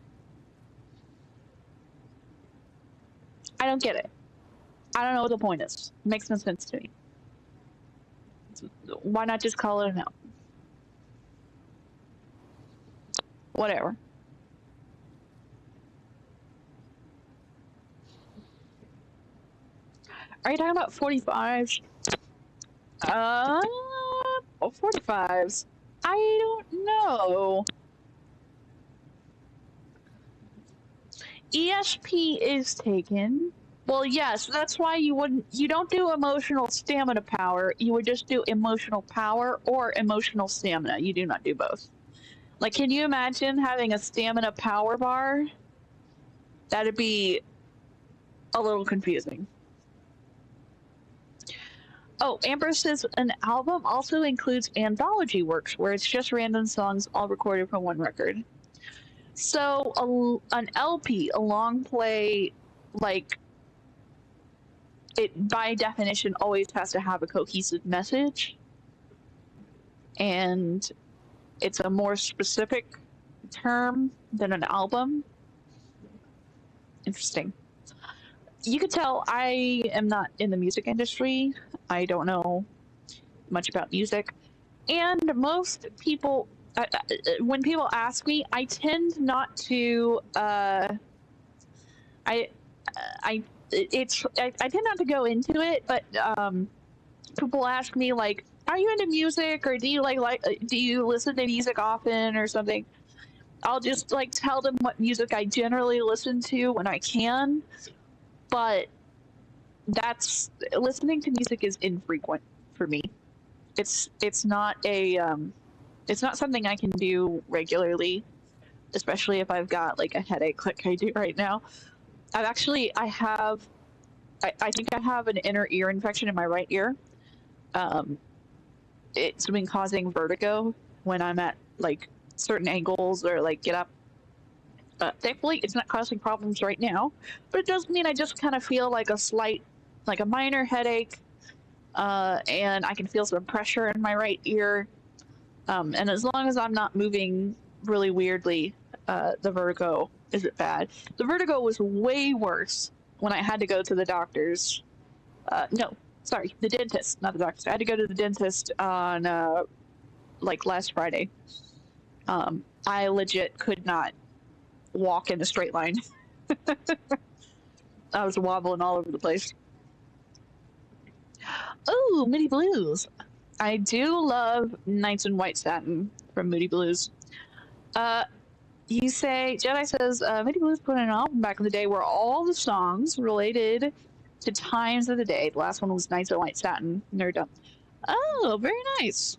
I don't get it. I don't know what the point is. It makes no sense to me. Why not just call it an album? Whatever. Are you talking about 45s? 45s. I don't know. ESP is taken. Well, yes, that's why you don't do emotional stamina power. You would just do emotional power or emotional stamina. You do not do both. Like, can you imagine having a stamina power bar? That'd be a little confusing. Oh, Amber says an album also includes anthology works where it's just random songs all recorded from one record. So an LP, a long play, like, it by definition always has to have a cohesive message, and it's a more specific term than an album. Interesting. You could tell I am not in the music industry. I don't know much about music, and most people, when people ask me, I tend not to. I tend not to go into it, but people ask me, like, are you into music, or do you do you listen to music often or something? I'll just like tell them what music I generally listen to when I can, but listening to music is infrequent for me. It's not something I can do regularly, especially if I've got like a headache like I do right now. I think I have an inner ear infection in my right ear. It's been causing vertigo when I'm at like certain angles or like get up. Thankfully, it's not causing problems right now, but it does mean I just kind of feel like a minor headache, and I can feel some pressure in my right ear. And as long as I'm not moving really weirdly, the vertigo isn't bad. The vertigo was way worse when I had to go to the doctors. No, sorry, the dentist, not the doctor. I had to go to the dentist on like last Friday. I legit could not walk in a straight line. I was wobbling all over the place. Oh, Moody Blues. I do love Knights in White Satin from Moody Blues. You say, Jedi says, Moody Blues put in an album back in the day where all the songs related to times of the day. The last one was Knights in White Satin. Nerd up. Oh, very nice.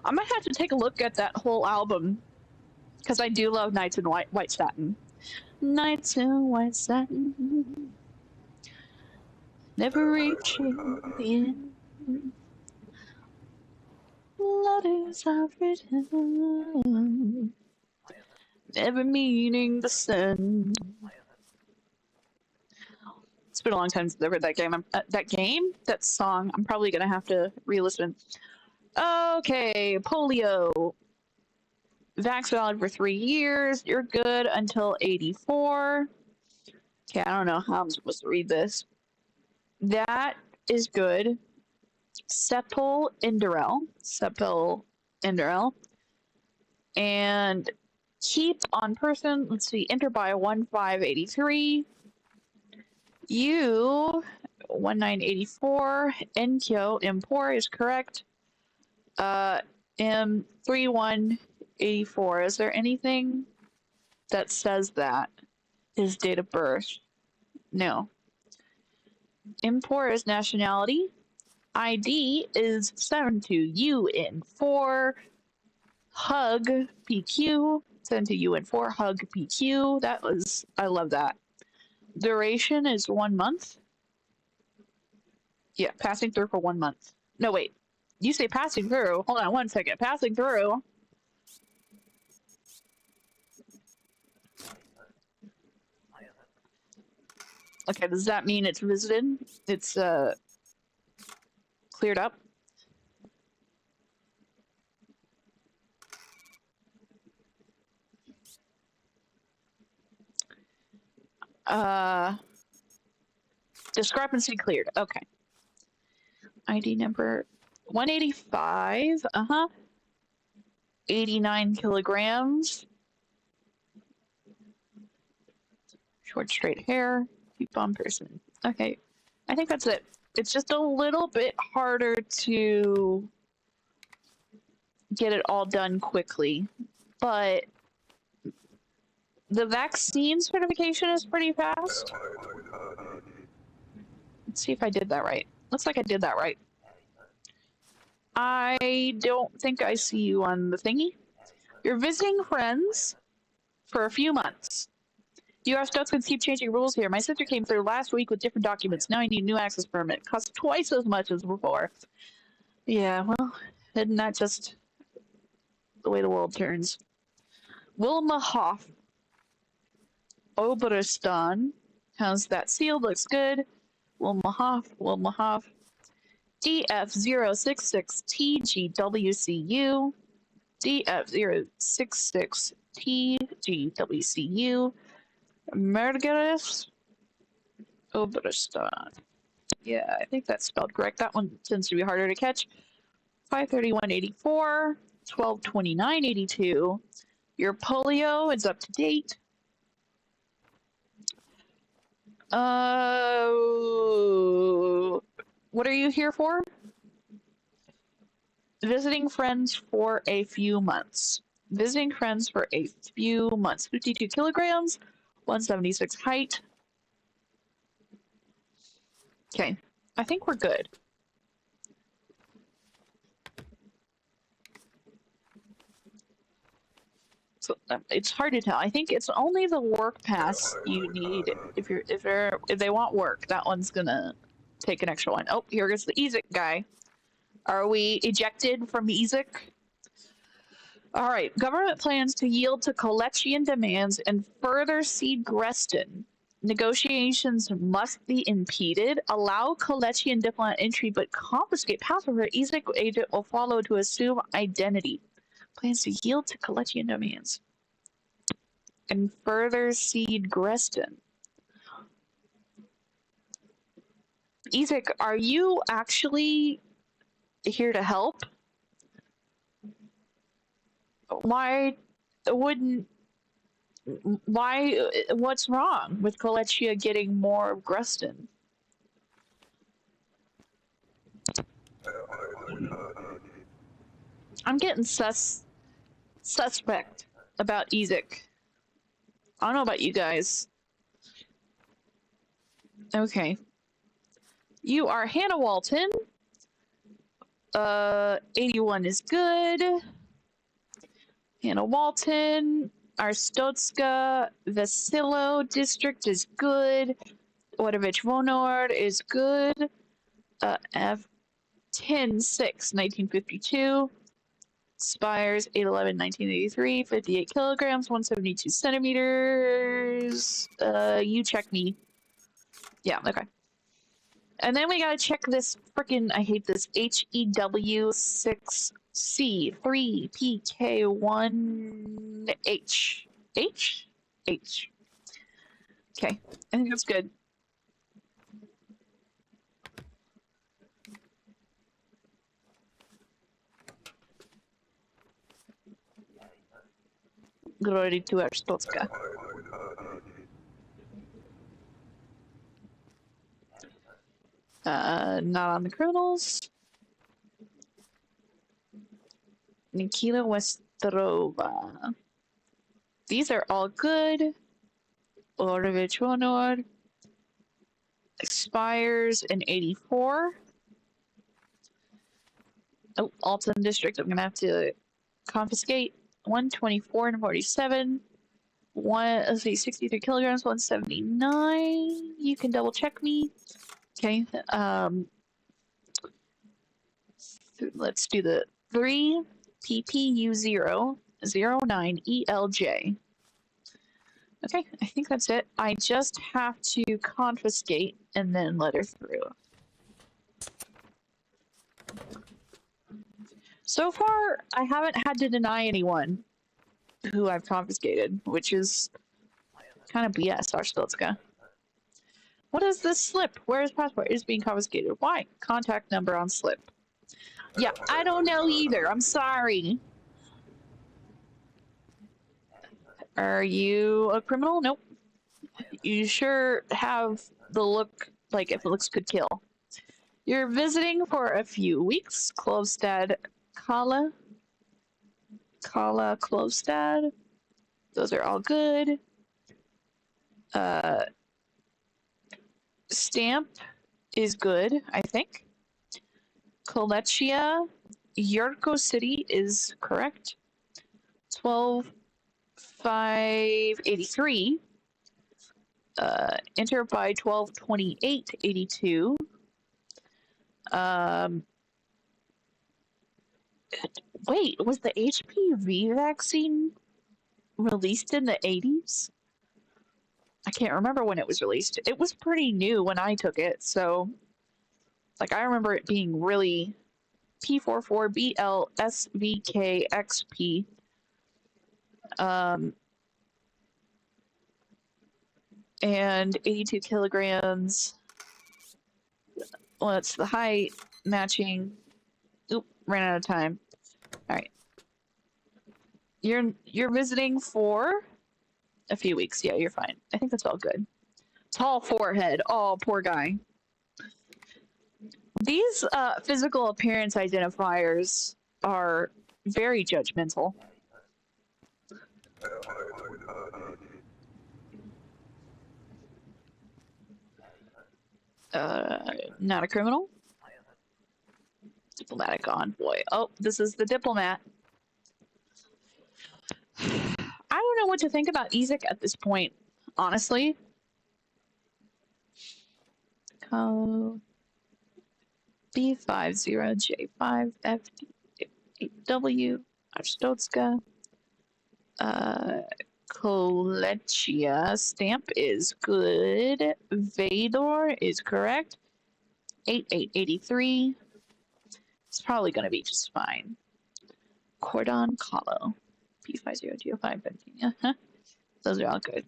I might have to take a look at that whole album because I do love Knights in White Satin. Knights in White Satin, never reaching the end. Letters I've written, never meaning to send. It's been a long time since I've read that game. That song. I'm probably gonna have to re-listen. Okay, polio. Vax valid for 3 years. You're good until 84. Okay, I don't know how I'm supposed to read this. That is good. Sepal Inderel. And keep on person. Let's see, enter by 1583. You 1984. Enkyo Impor is correct. M3184. Is there anything that says that? His date of birth? No. Impor is nationality. ID is 72UN4. Hug PQ. 72UN4. Hug PQ. I love that. Duration is 1 month. Yeah, passing through for 1 month. No, wait. You say passing through. Hold on 1 second. Passing through. Okay, does that mean it's visited? It's cleared up? Discrepancy cleared. Okay. ID number 185. 89 kilograms. Short, straight hair. Keep on person. Okay. I think that's it. It's just a little bit harder to get it all done quickly. But the vaccine certification is pretty fast. Let's see if I did that right. Looks like I did that right. I don't think I see you on the thingy. You're visiting friends for a few months. You Arstotzkan keep changing rules here. My sister came through last week with different documents. Now I need a new access permit. It costs twice as much as before. Yeah, well, isn't that just the way the world turns? Wilma Hoff. Oberstan. How's that sealed? Looks good. Wilma Hoff. DF066TGWCU. DF066TGWCU. Margaret Oberstan. Yeah, I think that's spelled correct. That one tends to be harder to catch. 53184, 122982. Your polio is up to date. What are you here for? Visiting friends for a few months. 52 kilograms, 176 height. Okay, I think we're good. So it's hard to tell. I think it's only the work pass you need if they want work. That one's gonna take an extra one. Oh, here goes the EZIC guy. Are we ejected from EZIC? All right. Government plans to yield to Kolechian demands and further cede Greston. Negotiations must be impeded. Allow Kolechian diplomat entry, but confiscate passport. EZIC agent will follow to assume identity. Plans to yield to Kolechian demands and further cede Greston. EZIC, are you actually here to help? Why wouldn't Why? What's wrong with Kolechia getting more of Gruston? I'm getting suspect about Ezek. I don't know about you guys. Okay. You are Hannah Walton. 81 is good. Hannah Walton. Arstotzka. Vasilo district is good. Wadovich Vonord is good. F 10-6, 1952. Spires 811, 1983. 58 kilograms, 172 centimeters. You check me. Yeah, okay. And then we gotta check this frickin', I hate this, HEW6C3PK1H. H? H. Okay, I think that's good. Ready to Arstotzka. Not on the criminals. Nikita Westrova. These are all good. Orovich Honor. Expires in 84. Oh, Alton District, I'm gonna have to confiscate. 124 and 47. Let's see, 63 kilograms, 179. You can double check me. Okay. Let's do the 3 PPU0 09ELJ. Okay, I think that's it. I just have to confiscate and then let her through. So far, I haven't had to deny anyone who I've confiscated, which is kind of BS, Arstotzka. What is this slip? Where is passport? It is being confiscated. Why? Contact number on slip. Yeah, I don't know either. I'm sorry. Are you a criminal? Nope. You sure have the look like if it looks could kill. You're visiting for a few weeks. Klovstad, Kala, Klovstad. Those are all good. Stamp is good, I think. Kolechia, Yurko City is correct. 12,583. Enter by 12/28/82. Wait, was the HPV vaccine released in the 80s? I can't remember when it was released. It was pretty new when I took it, so like I remember it being really P44BLSVKXP. And 82 kilograms. Well, it's the height matching. Oop, ran out of time. All right. You're visiting for a few weeks. Yeah, you're fine. I think that's all good. Tall forehead. Oh, poor guy. These physical appearance identifiers are very judgmental. Not a criminal. Diplomatic envoy. Oh, this is the diplomat. I don't know what to think about Ezek at this point, honestly. Code B50J5FD8W. Arstotzka. Kolechia. Stamp is good. Vador is correct. 8883. It's probably going to be just fine. Cordon Kahlo. P50G0515. Those are all good.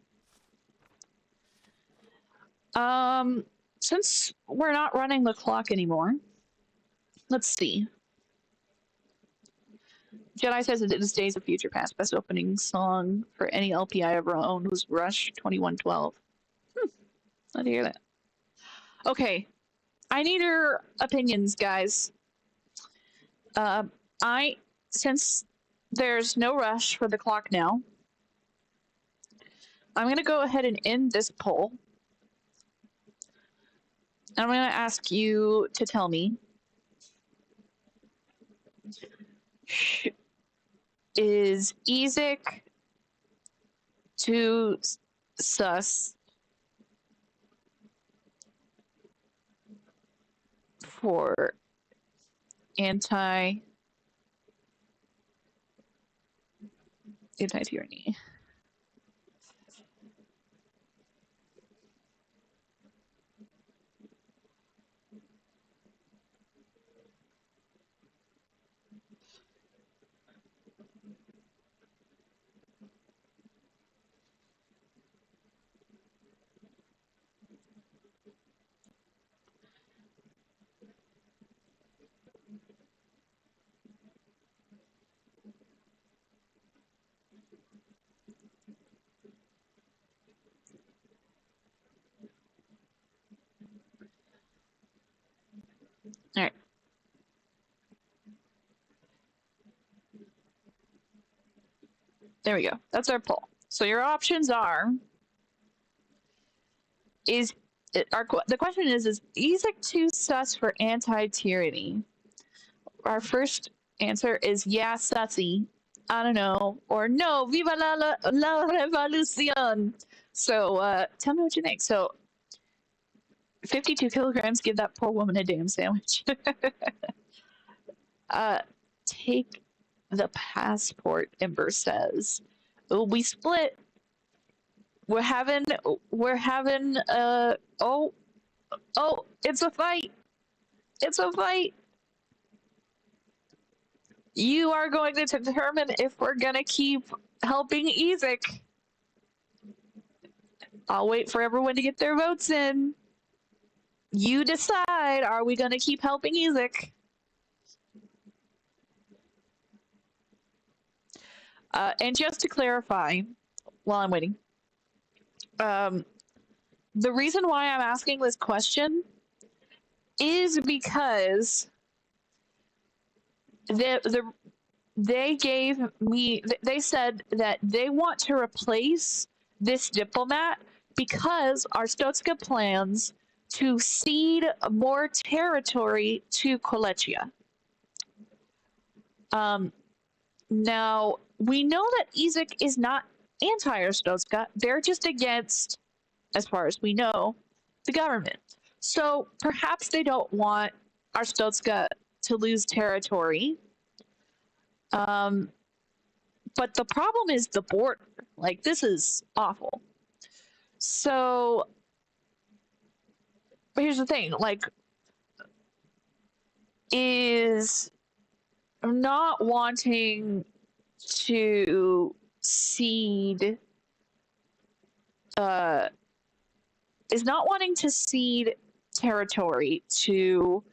Since we're not running the clock anymore, let's see. Jedi says it is Days of Future Past. Best opening song for any LP I ever owned was Rush 2112. Glad to hear that. Okay, I need your opinions, guys. Since there's no rush for the clock now, I'm going to go ahead and end this poll. I'm going to ask you to tell me, is Ezek too sus for anti-tyranny? All right. There we go. That's our poll. So your options are: the question is Ezek too sus for anti-tyranny? Our first answer is yeah, sussy. I don't know, or no, viva la revolucion. So tell me what you think. So 52 kilograms, give that poor woman a damn sandwich. Take the passport, Ember says. We split. We're having oh, it's a fight. It's a fight. You are going to determine if we're gonna keep helping Ezek. I'll wait for everyone to get their votes in. You decide, are we gonna keep helping Ezek? And just to clarify, while I'm waiting, the reason why I'm asking this question is because they said that they want to replace this diplomat because Arstotzka plans to cede more territory to Kolechia. Now, we know that Ezek is not anti-Arstotzka. They're just against, as far as we know, the government. So perhaps they don't want Arstotzka to lose territory. But the problem is the border. Like, this is awful. So, but here's the thing, like, is not wanting to cede territory to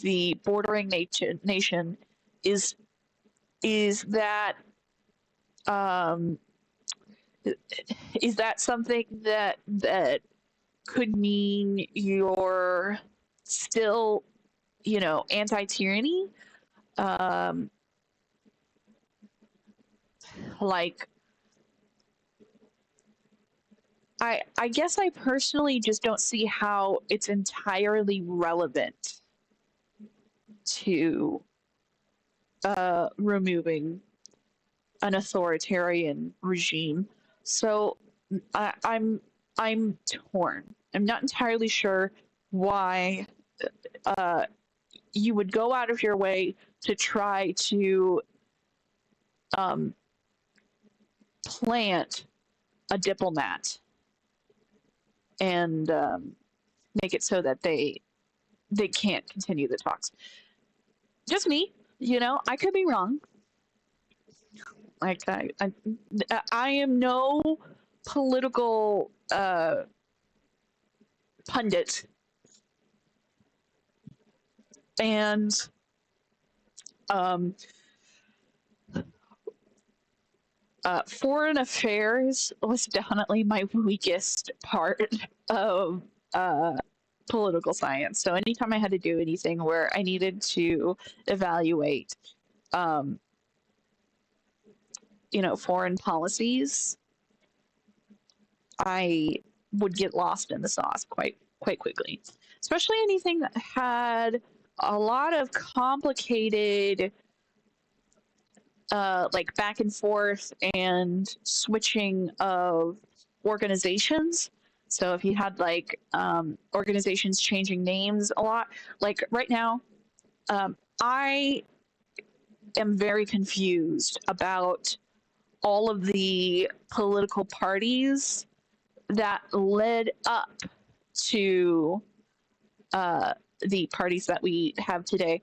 the bordering nation is that something that could mean you're still, anti-tyranny? Like, I guess I personally just don't see how it's entirely relevant to removing an authoritarian regime. So I'm torn. I'm not entirely sure why you would go out of your way to try to plant a diplomat and make it so that they can't continue the talks. Just me, I could be wrong. Like, I am no political pundit, and Foreign affairs was definitely my weakest part of political science. So anytime I had to do anything where I needed to evaluate, um, foreign policies, I would get lost in the sauce quite quickly. Especially anything that had a lot of complicated like back and forth and switching of organizations. So if you had like organizations changing names a lot, like right now, I am very confused about all of the political parties that led up to the parties that we have today.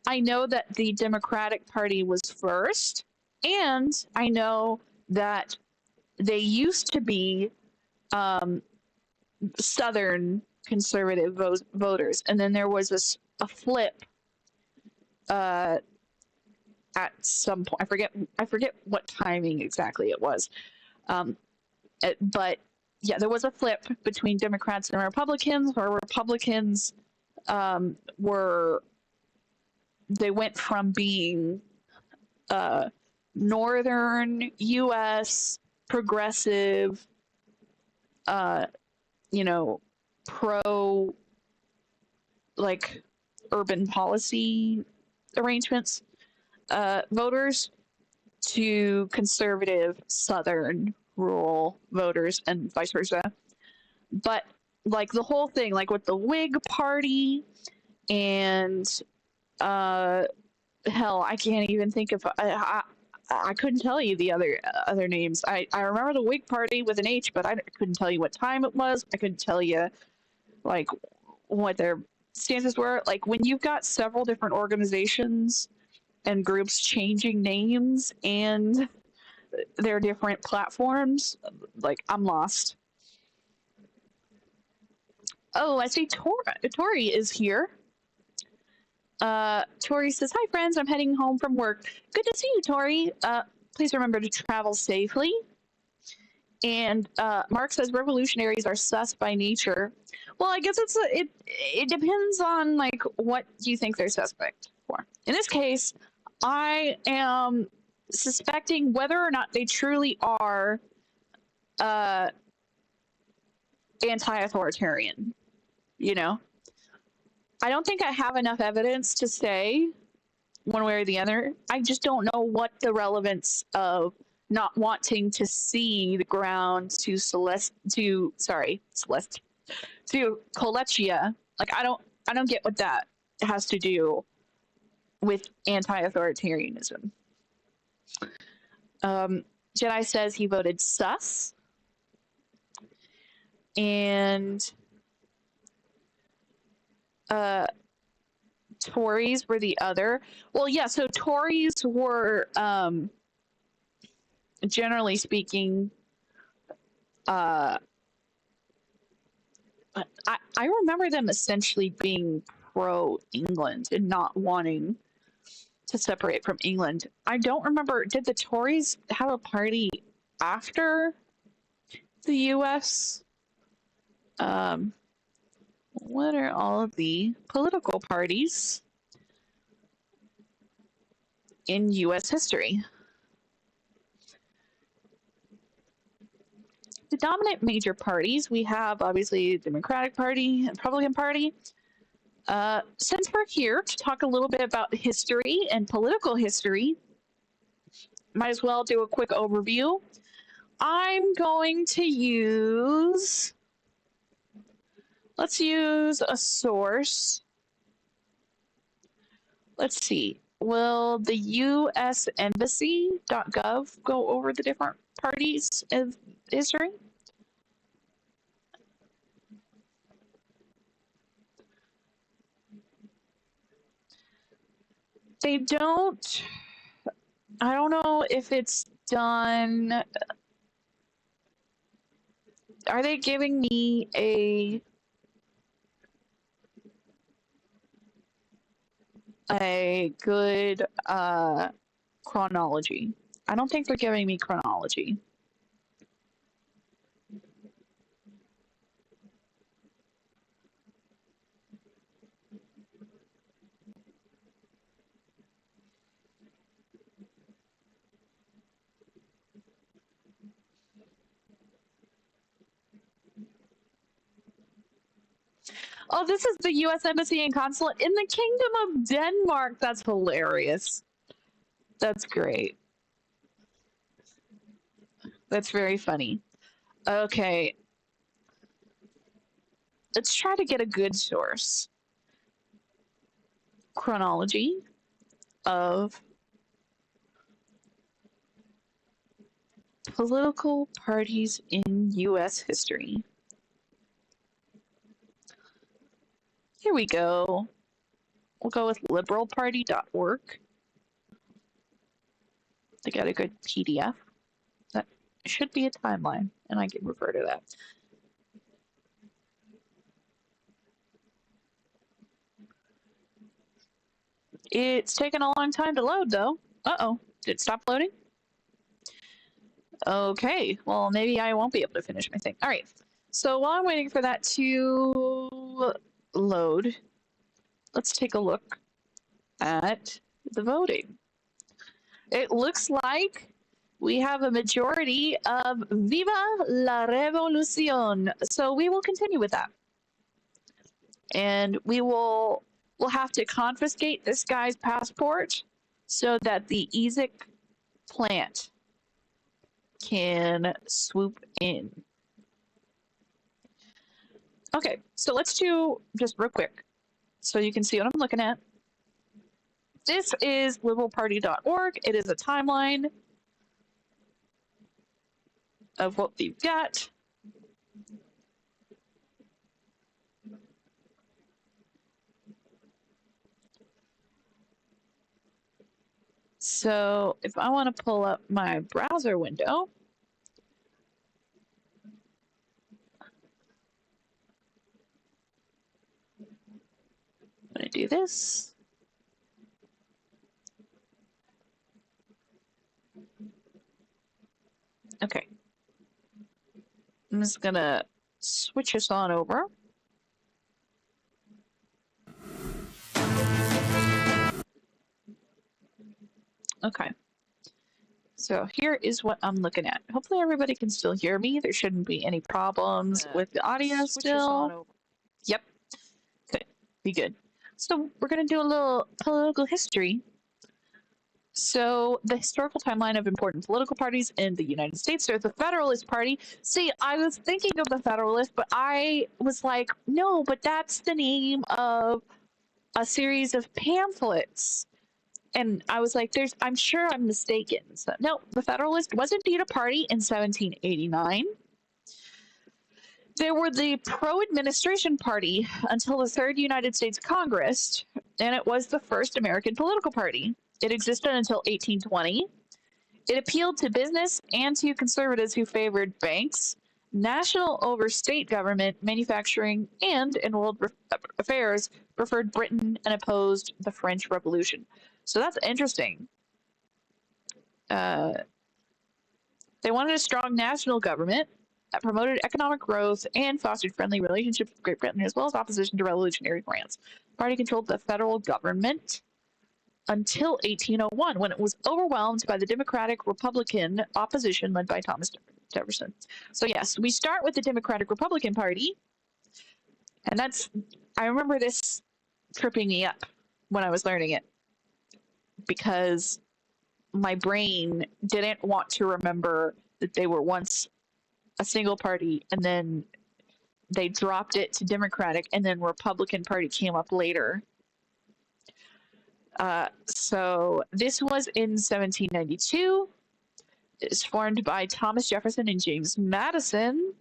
I know that the Democratic Party was first, and I know that they used to be Southern conservative voters, and then there was a flip at some point. I forget what timing exactly it was, but yeah, there was a flip between Democrats and Republicans, where Republicans they went from being northern U.S. progressive, pro like urban policy arrangements voters to conservative southern rural voters and vice versa. But like the whole thing, like with the Whig Party and hell, I can't even think of. I couldn't tell you the other names. I remember the Whig Party with an H, but I couldn't tell you what time it was. I couldn't tell you like what their stances were. Like when you've got several different organizations and groups changing names and their different platforms, like I'm lost. Oh, I see Tori is here. Tori says, "Hi friends, I'm heading home from work. Good to see you, Tori. Please remember to travel safely." And Mark says, "Revolutionaries are sus by nature." Well, I guess it depends on like what you think they're suspect for. In this case, I am suspecting whether or not they truly are anti-authoritarian. I don't think I have enough evidence to say one way or the other. I just don't know what the relevance of not wanting to see the ground to Kolechia. Like I don't get what that has to do with anti-authoritarianism. Jedi says he voted sus. And Tories were the other. Well, yeah, so Tories were generally speaking I remember them essentially being pro England and not wanting to separate from England. I don't remember, did the Tories have a party after the US? What are all of the political parties in US history? The dominant major parties, we have obviously the Democratic Party and Republican Party. Since we're here to talk a little bit about history and political history, might as well do a quick overview. I'm going to use, let's use a source. Let's see, will the US Embassy.gov go over the different parties of history? They don't, I don't know if it's done. Are they giving me a good chronology? I don't think they're giving me chronology. Oh, this is the U.S. Embassy and Consulate in the Kingdom of Denmark. That's hilarious. That's great. That's very funny. Okay. Let's try to get a good source. Chronology of political parties in U.S. history. Here we go. We'll go with liberalparty.org. They got a good PDF. That should be a timeline, and I can refer to that. It's taken a long time to load, though. Uh-oh. Did it stop loading? Okay. Well, maybe I won't be able to finish my thing. All right. So while I'm waiting for that to load, let's take a look at the voting. It looks like we have a majority of Viva la Revolución. So we will continue with that. And we'll have to confiscate this guy's passport so that the EZIC plant can swoop in. Okay, so let's do just real quick so you can see what I'm looking at. This is liberalparty.org. It is a timeline of what we've got. So if I want to pull up my browser window, I'm going to do this. Okay. I'm just going to switch us on over. Okay. So here is what I'm looking at. Hopefully everybody can still hear me. There shouldn't be any problems with the audio still. Yep. Good. Be good. So we're going to do a little political history. So the historical timeline of important political parties in the United States. There's the Federalist Party. See, I was thinking of the Federalist, but I was like, no, but that's the name of a series of pamphlets. And I was like, I'm sure I'm mistaken. So, no, the Federalist was indeed a party in 1789. They were the pro-administration party until the Third United States Congress, and it was the first American political party. It existed until 1820. It appealed to business and to conservatives who favored banks, national over state government, manufacturing, and in world affairs preferred Britain and opposed the French Revolution. So that's interesting. They wanted a strong national government that promoted economic growth and fostered friendly relationships with Great Britain, as well as opposition to revolutionary France. The party controlled the federal government until 1801, when it was overwhelmed by the Democratic-Republican opposition led by Thomas Jefferson. So yes, we start with the Democratic-Republican Party, and I remember this tripping me up when I was learning it, because my brain didn't want to remember that they were once a single party, and then they dropped it to Democratic, and then Republican Party came up later. So this was in 1792. It was formed by Thomas Jefferson and James Madison,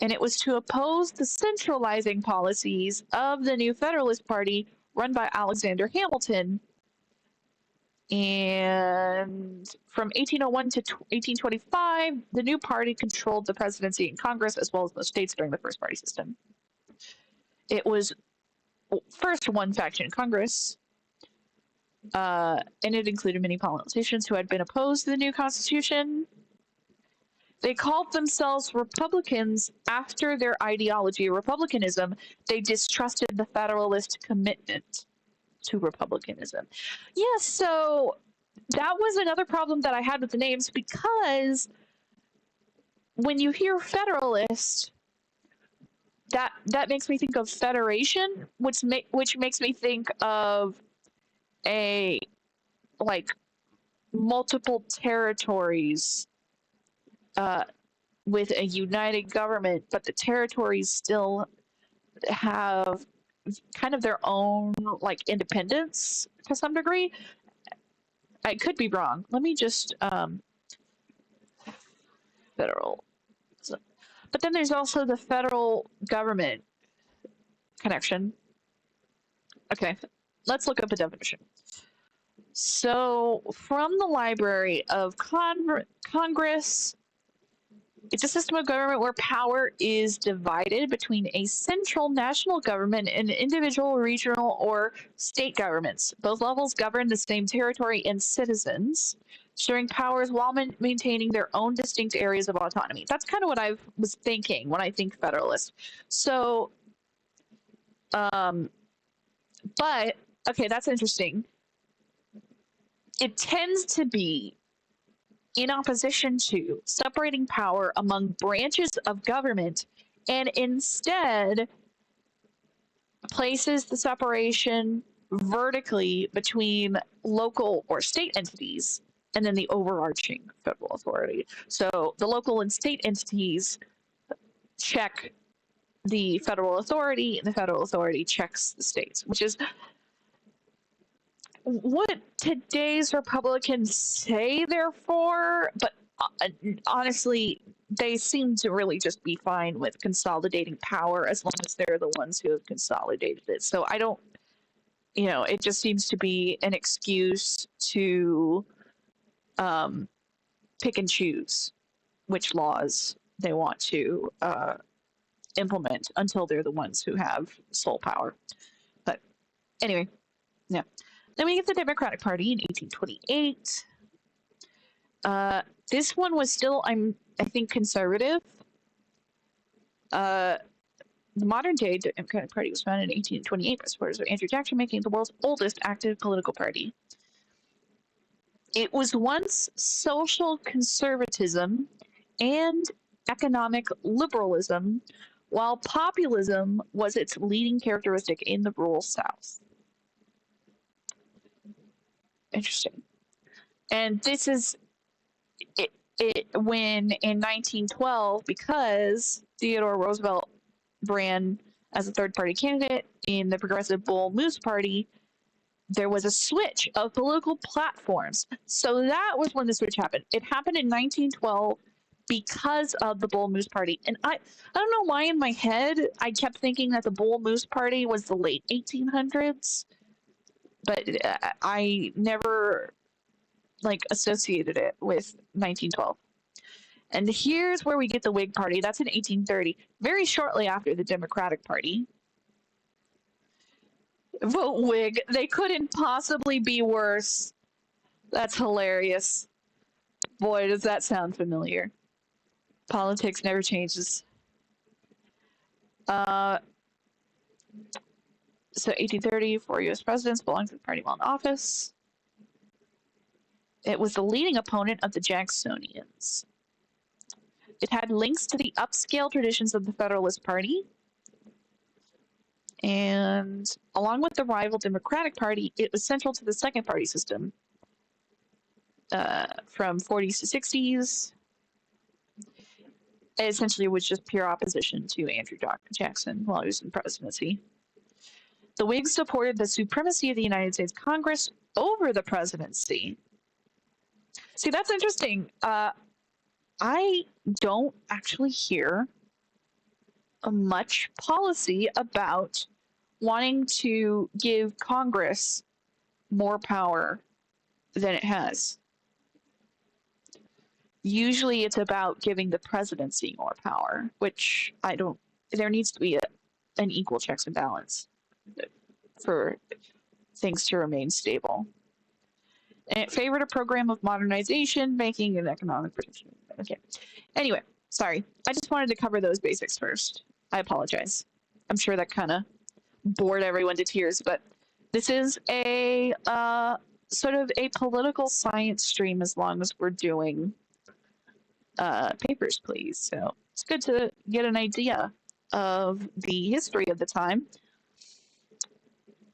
and it was to oppose the centralizing policies of the new Federalist Party run by Alexander Hamilton. And from 1801 to 1825, the new party controlled the presidency and Congress, as well as most states during the first party system. It was first one faction Congress. and it included many politicians who had been opposed to the new constitution. They called themselves Republicans after their ideology, Republicanism. They distrusted the Federalist commitment to Republicanism. Yeah, so that was another problem that I had with the names, because when you hear Federalist, that makes me think of Federation, which makes me think of a like multiple territories with a united government, but the territories still have kind of their own like independence to some degree. I could be wrong. Let me just federal. But then there's also the federal government connection. Okay, let's look up a definition. So, from the Library of Congress, it's a system of government where power is divided between a central national government and individual, regional, or state governments. Both levels govern the same territory and citizens, sharing powers while maintaining their own distinct areas of autonomy. That's kind of what I was thinking when I think Federalist. So, but, okay, that's interesting. It tends to be in opposition to separating power among branches of government, and instead places the separation vertically between local or state entities and then the overarching federal authority. So the local and state entities check the federal authority, and the federal authority checks the states, which is what today's Republicans say they're for, but honestly, they seem to really just be fine with consolidating power as long as they're the ones who have consolidated it. So I don't, it just seems to be an excuse to pick and choose which laws they want to implement until they're the ones who have sole power. But anyway, yeah. Then we get the Democratic Party in 1828. This one was still, I think, conservative. The modern day Democratic Party was founded in 1828 by supporters of Andrew Jackson, making it the world's oldest active political party. It was once social conservatism and economic liberalism, while populism was its leading characteristic in the rural South. Interesting. And this is it when in 1912, because Theodore Roosevelt ran as a third party candidate in the Progressive Bull Moose Party, there was a switch of political platforms. So that was when the switch happened. It happened in 1912 because of the Bull Moose Party. And I don't know why in my head I kept thinking that the Bull Moose Party was the late 1800s. But I never associated it with 1912. And here's where we get the Whig Party. That's in 1830, very shortly after the Democratic Party. Vote Whig. They couldn't possibly be worse. That's hilarious. Boy, does that sound familiar. Politics never changes. So 1830, 4 U.S. presidents belonged to the party while in office. It was the leading opponent of the Jacksonians. It had links to the upscale traditions of the Federalist Party. And along with the rival Democratic Party, it was central to the second party system from 40s to 60s. It essentially was just pure opposition to Andrew Jackson while he was in presidency. The Whigs supported the supremacy of the United States Congress over the presidency. See, that's interesting. I don't actually hear much policy about wanting to give Congress more power than it has. Usually it's about giving the presidency more power, which there needs to be an equal checks and balance for things to remain stable. And it favored a program of modernization, banking, and economic protection. Okay. Anyway, sorry. I just wanted to cover those basics first. I apologize. I'm sure that kind of bored everyone to tears, but this is a sort of a political science stream as long as we're doing papers, please. So it's good to get an idea of the history of the time.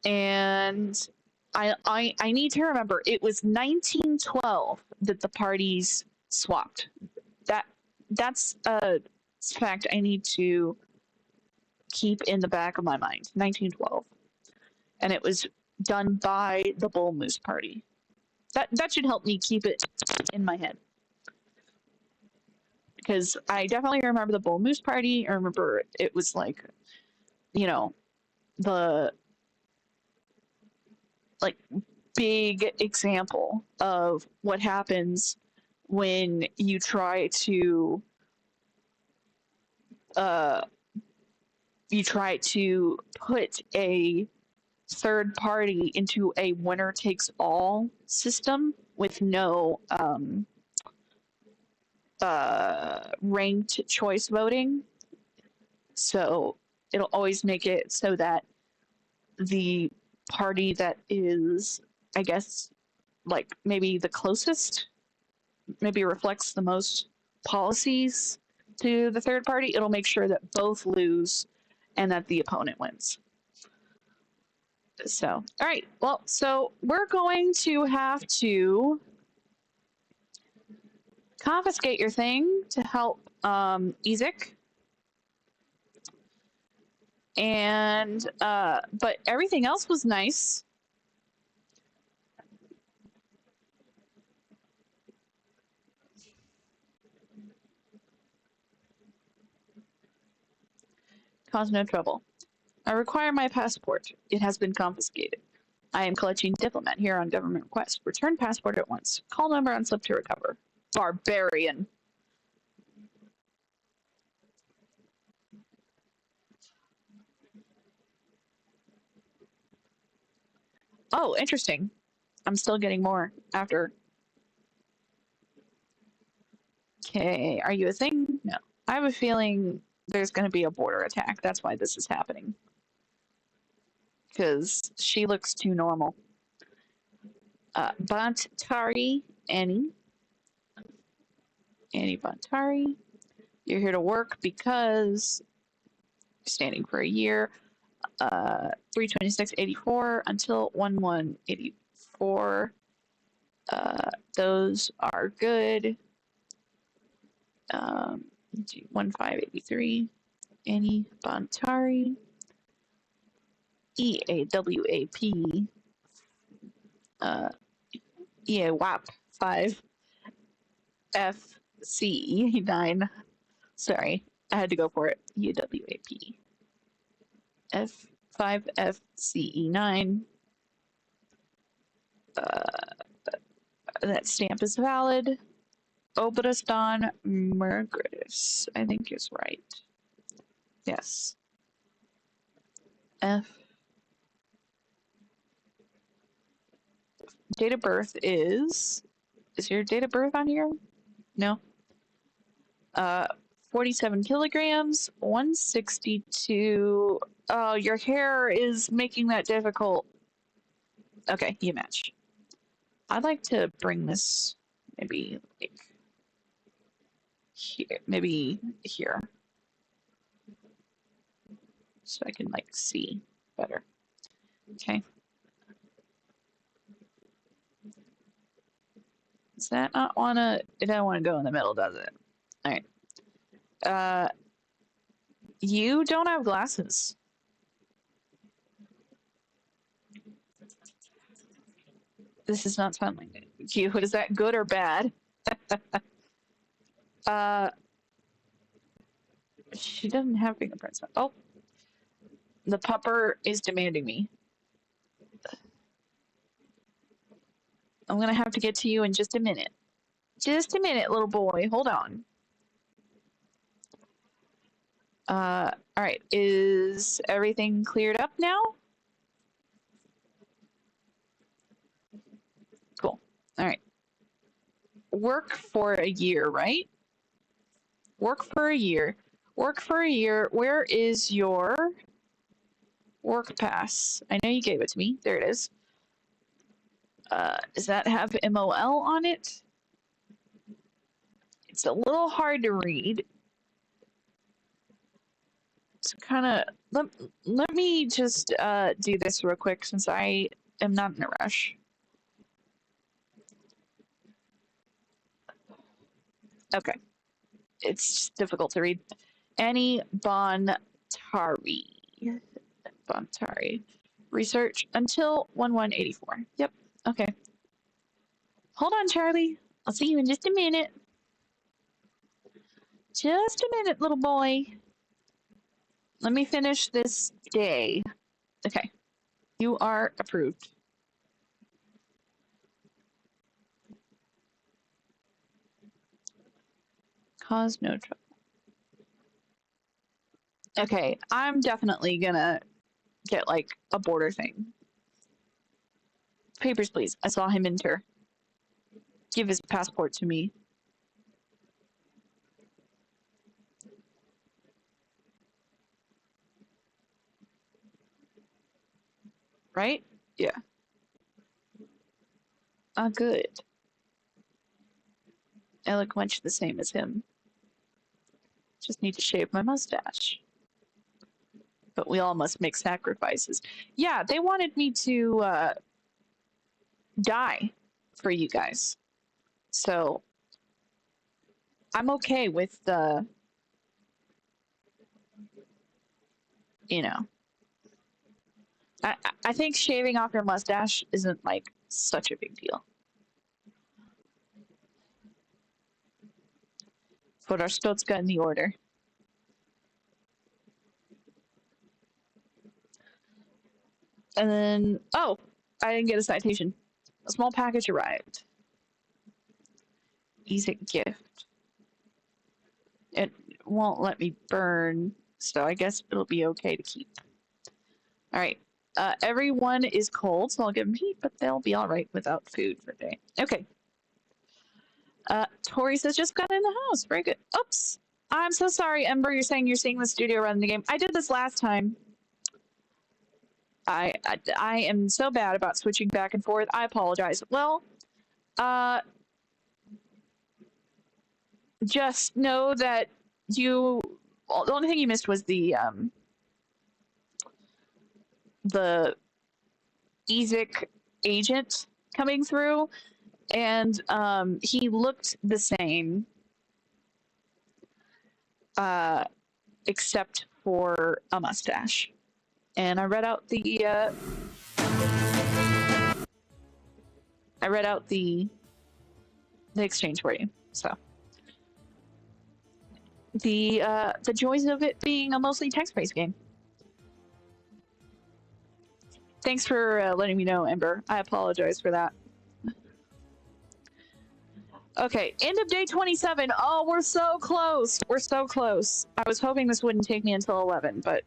And I need to remember it was 1912 that the parties swapped. That's a fact I need to keep in the back of my mind. 1912, and it was done by the Bull Moose Party. That should help me keep it in my head, because I definitely remember the Bull Moose Party. I remember it was like, you know, the like big example of what happens when you try to put a third party into a winner takes all system with no ranked choice voting. So it'll always make it so that the party that is, I guess, like maybe the closest, maybe reflects the most policies to the third party, it'll make sure that both lose and that the opponent wins. So, all right, well, so we're going to have to confiscate your thing to help Ezek. And, but everything else was nice. Cause no trouble. I require my passport. It has been confiscated. I am collecting diplomat here on government request. Return passport at once. Call number on slip to recover. Barbarian. Oh, interesting. I'm still getting more after. Okay, are you a thing? No. I have a feeling there's going to be a border attack. That's why this is happening. Because she looks too normal. Bantari, Annie. Annie Bantari. You're here to work because you're standing for a year. 326.84 until 11.84. Those are good. 1583. Annie Bantari. EAWAP. EAWAP 5. FCE 9. Sorry, I had to go for it. EAWAP. F5 FCE 9. That stamp is valid. Obradastan Mergridis, I think is right. Yes. F. Date of birth is your date of birth on here? No. 47 kilograms, 162. Oh, your hair is making that difficult. Okay, you match. I'd like to bring this maybe like here, maybe here, so I can like see better. Okay. Does that not wanna? It don't want to go in the middle, does it? All right. You don't have glasses. This is not smiling. Cute. Is that good or bad? She doesn't have fingerprints. Oh, the pupper is demanding me. I'm gonna have to get to you in just a minute. Just a minute, little boy. Hold on. All right. Is everything cleared up now? Cool. All right. Work for a year, right? Work for a year. Work for a year. Where is your work pass? I know you gave it to me. There it is. Does that have MOL on it? It's a little hard to read. It's kind of let me just do this real quick since I am not in a rush. Okay, it's difficult to read. Annie Bontari. Research until 1184. Yep. Okay. Hold on, Charlie. I'll see you in just a minute. Just a minute, little boy. Let me finish this day. Okay. You are approved. Cause no trouble. Okay, I'm definitely gonna get like a border thing. Papers, please. I saw him enter. Give his passport to me. Right? Yeah. Good. I look much the same as him. Just need to shave my mustache. But we all must make sacrifices. Yeah, they wanted me to die for you guys. So I'm okay with the, you know. I think shaving off your mustache isn't like such a big deal. Put Arstotzka in the order. And then, oh, I didn't get a citation. A small package arrived. Easy gift. It won't let me burn, so I guess it'll be okay to keep. All right. Everyone is cold, so I'll give them heat, but they'll be all right without food for the day. Okay. Tori says just got in the house. Very good. Oops. I'm so sorry, Ember. You're saying you're seeing the studio run the game. I did this last time. I am so bad about switching back and forth. I apologize. Well, just know that you. Well, the only thing you missed was the EZIC agent coming through, and he looked the same, except for a mustache. And I read out the exchange for you. So the joys of it being a mostly text-based game. Thanks for letting me know, Ember. I apologize for that. Okay, end of day 27. Oh, we're so close. We're so close. I was hoping this wouldn't take me until 11, but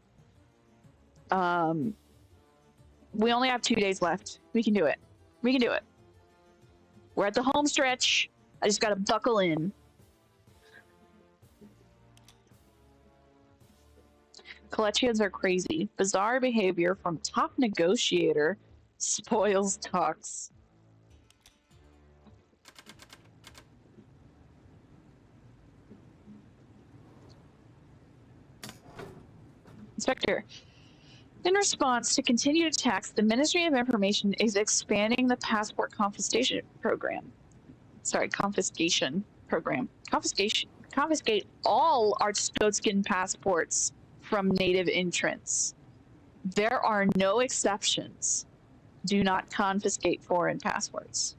we only have 2 days left. We can do it. We can do it. We're at the home stretch. I just gotta buckle in. Collections are crazy. Bizarre behavior from top negotiator spoils talks. Inspector, in response to continued attacks, the Ministry of Information is expanding the passport confiscation program. Confiscation program. Confiscate all Arstotzkan passports from native entrants. There are no exceptions. Do not confiscate foreign passports.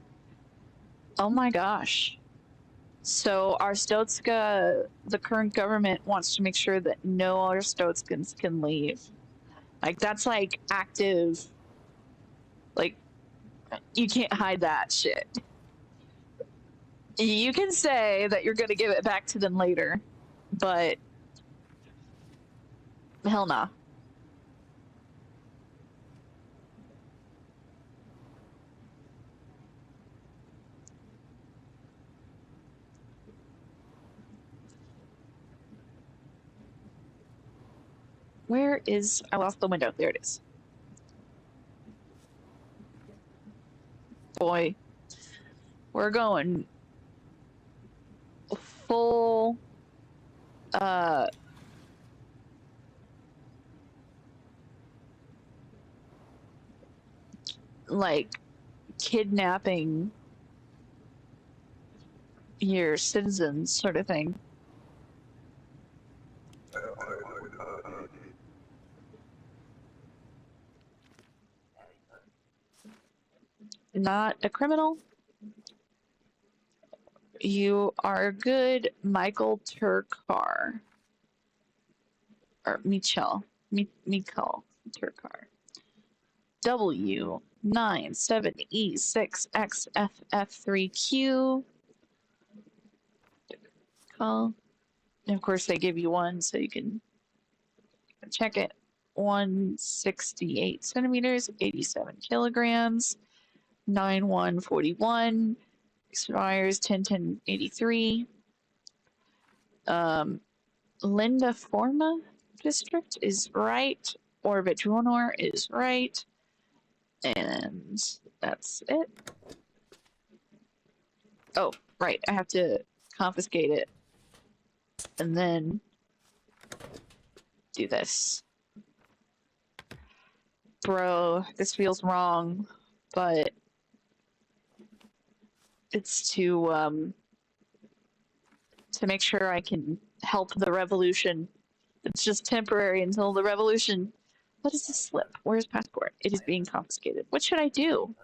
Oh my gosh. So Arstotzka, the current government wants to make sure that no Arstotzkans can leave. Like, that's like active. Like, you can't hide that shit. You can say that you're going to give it back to them later, but hell nah. Where is... I lost the window. There it is. Boy. We're going full... like, kidnapping your citizens sort of thing. Not a criminal. You are good, Michael Turkar. Or Michel Turkar. W97E6XFF3Q. Call. And of course, they give you one so you can check it. 168 centimeters, 87 kilograms, 9141. Expires 10/10/83. Linda Forma district is right. Orbit Dronor is right. And that's it. Oh, right. I have to confiscate it. And then do this. Bro, this feels wrong, but it's to make sure I can help the revolution. It's just temporary until the revolution. What is this slip? Where's passport? It is being confiscated. What should I do?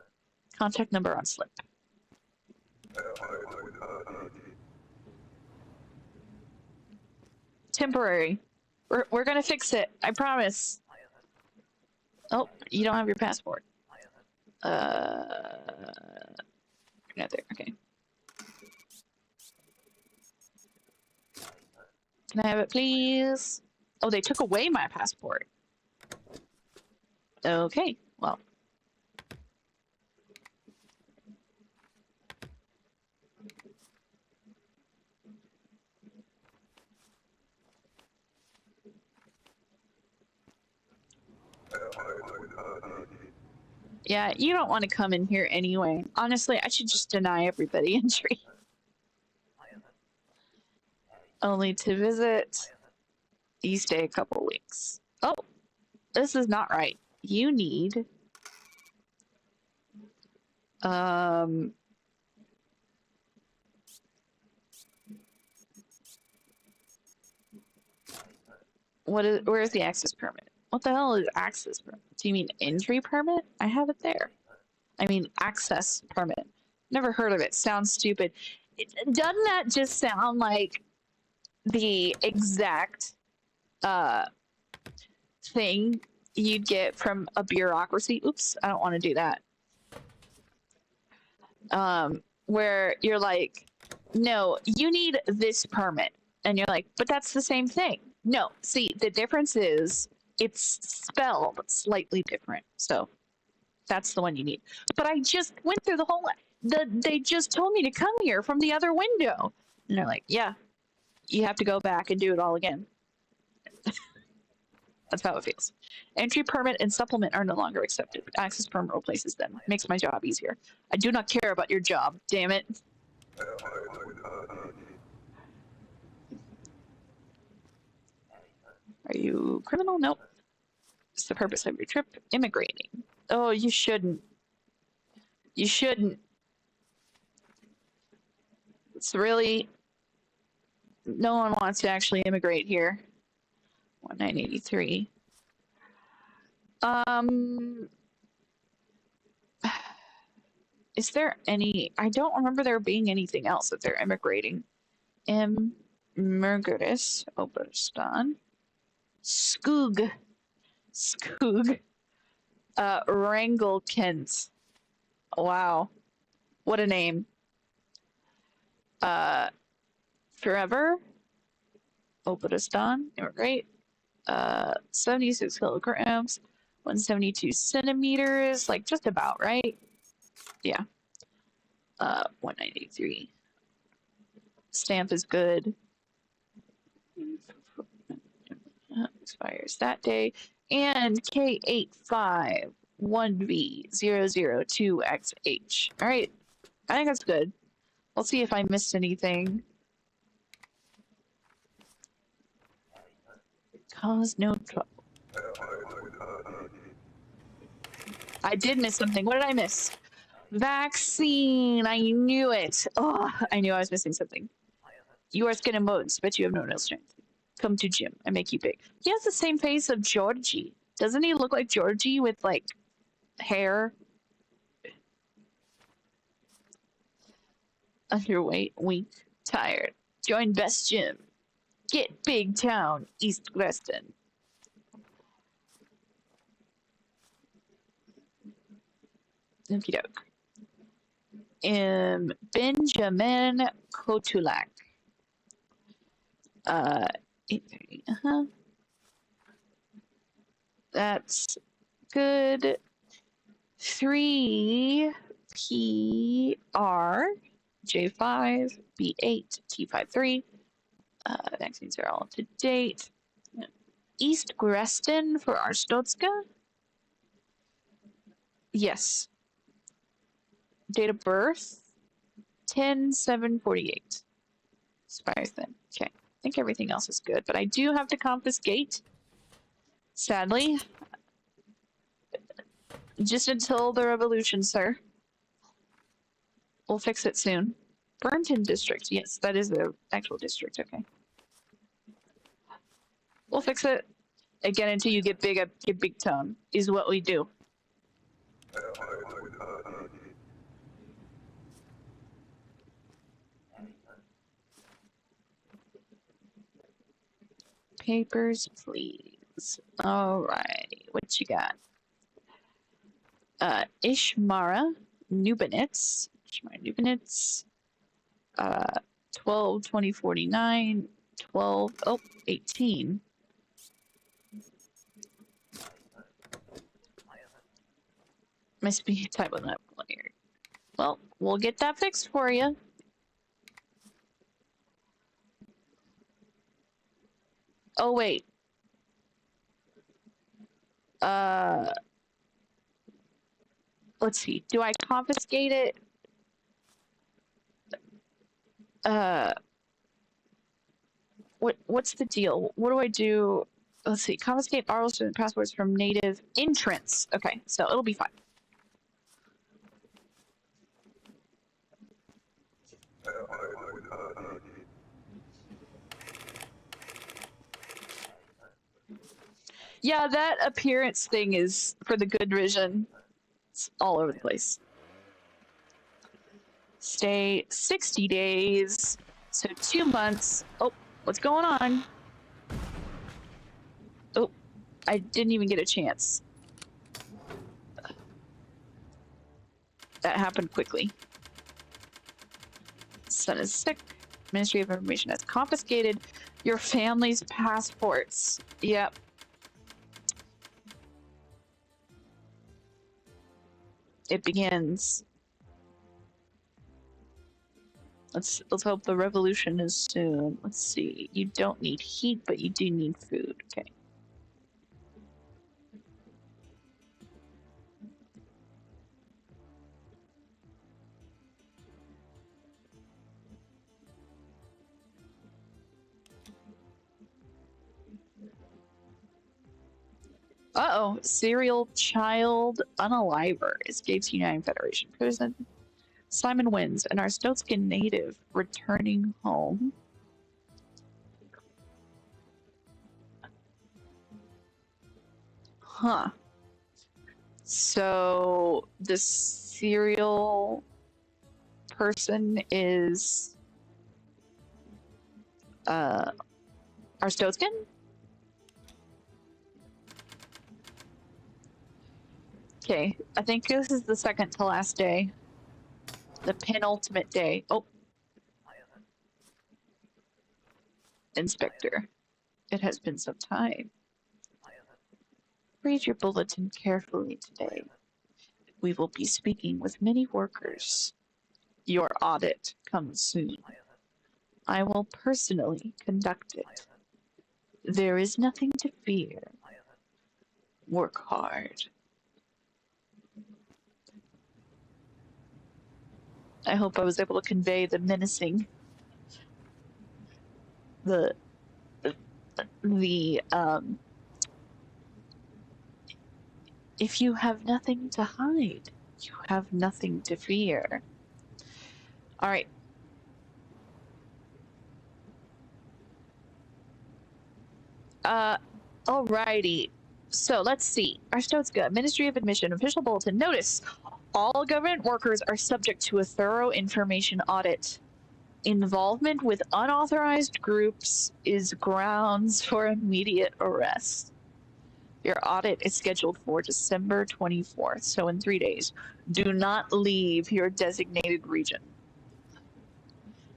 Contact number on slip. Temporary. We're gonna fix it. I promise. Oh, you don't have your passport. Not there. Okay. Can I have it, please? Oh, they took away my passport. Okay, well. Yeah, you don't want to come in here anyway. Honestly, I should just deny everybody entry. Only to visit. You stay a couple weeks. Oh, this is not right. You need... where's the access permit? What the hell is access permit? Do you mean entry permit? I have it there. I mean access permit. Never heard of it. Sounds stupid. Doesn't that just sound like the exact thing you'd get from a bureaucracy? Oops, I don't want to do that. Where you're like, no, you need this permit. And you're like, but that's the same thing. No, see, the difference is it's spelled slightly different. So that's the one you need. But I just went through the whole... they just told me to come here from the other window. And they're like, yeah, you have to go back and do it all again. That's how it feels. Entry permit and supplement are no longer accepted. Access permit replaces them. Makes my job easier. I do not care about your job, damn it. Are you criminal? Nope. What's the purpose of your trip? Immigrating. Oh, you shouldn't. You shouldn't. It's really... No one wants to actually immigrate here. 1983. Is there any... I don't remember there being anything else that they're immigrating. Murgaris, Oberstan. Skoog. Wrangell, Kent. Wow. What a name. Forever. Oberstan. Immigrate. 76 kilograms. 172 centimeters. Like, just about, right? Yeah. 193. Stamp is good. expires that day. And K851V002XH. All right, I think that's good. I'll see if I missed anything. Cause no trouble. I did miss something. What did I miss? Vaccine. I knew it. Oh, I knew I was missing something. You are skin and bones, but you have no real strength. Come to gym. I make you big. He has the same face of Georgie. Doesn't he look like Georgie with like hair? Underweight, weak, tired. Join best gym. Get big town, East Weston. Okie doke. Benjamin Kotulak. 8:30. That's good. 3 PR J5 B8 T53. Vaccines are all up to date. East Greston for Arstotzka? Yes. Date of birth 10/7/48. Expires then. Okay. I think everything else is good, but I do have to confiscate. Sadly. Just until the revolution, sir. We'll fix it soon. Burnton District. Yes, that is the actual district. Okay. We'll fix it. Again, until you get big tone, is what we do. Papers, please. Alright, what you got? Ishmara Nubanitz. 12/20/49. 18. Must be type of that player. Well, we'll get that fixed for you. Oh wait. Let's see. Do I confiscate it? What's the deal? What do I do? Let's see. Confiscate Arleston passports from native entrants. Okay, so it'll be fine. Yeah, that appearance thing is for the good vision. It's all over the place. Stay 60 days, so 2 months. Oh, what's going on? Oh, I didn't even get a chance. That happened quickly. Son is sick. Ministry of Information has confiscated your family's passports. Yep. It begins. Let's hope the revolution is soon. Let's see. You don't need heat, but you do need food. Okay. Uh-oh. Serial child unaliver escapes United Federation prison. Simon wins, an Arstotzkan native returning home. Huh. So the serial person is Arstotzkan? Okay, I think this is the second to last day. The penultimate day. Oh. Inspector. It has been some time. Read your bulletin carefully today. We will be speaking with many workers. Your audit comes soon. I will personally conduct it. There is nothing to fear. Work hard. I hope I was able to convey the menacing, the if you have nothing to hide, you have nothing to fear. All right. Alrighty. So let's see. Arstotzka, Ministry of Admission, official bulletin. Notice: all government workers are subject to a thorough information audit. Involvement with unauthorized groups is grounds for immediate arrest. Your audit is scheduled for December 24th, so in 3 days. Do not leave your designated region.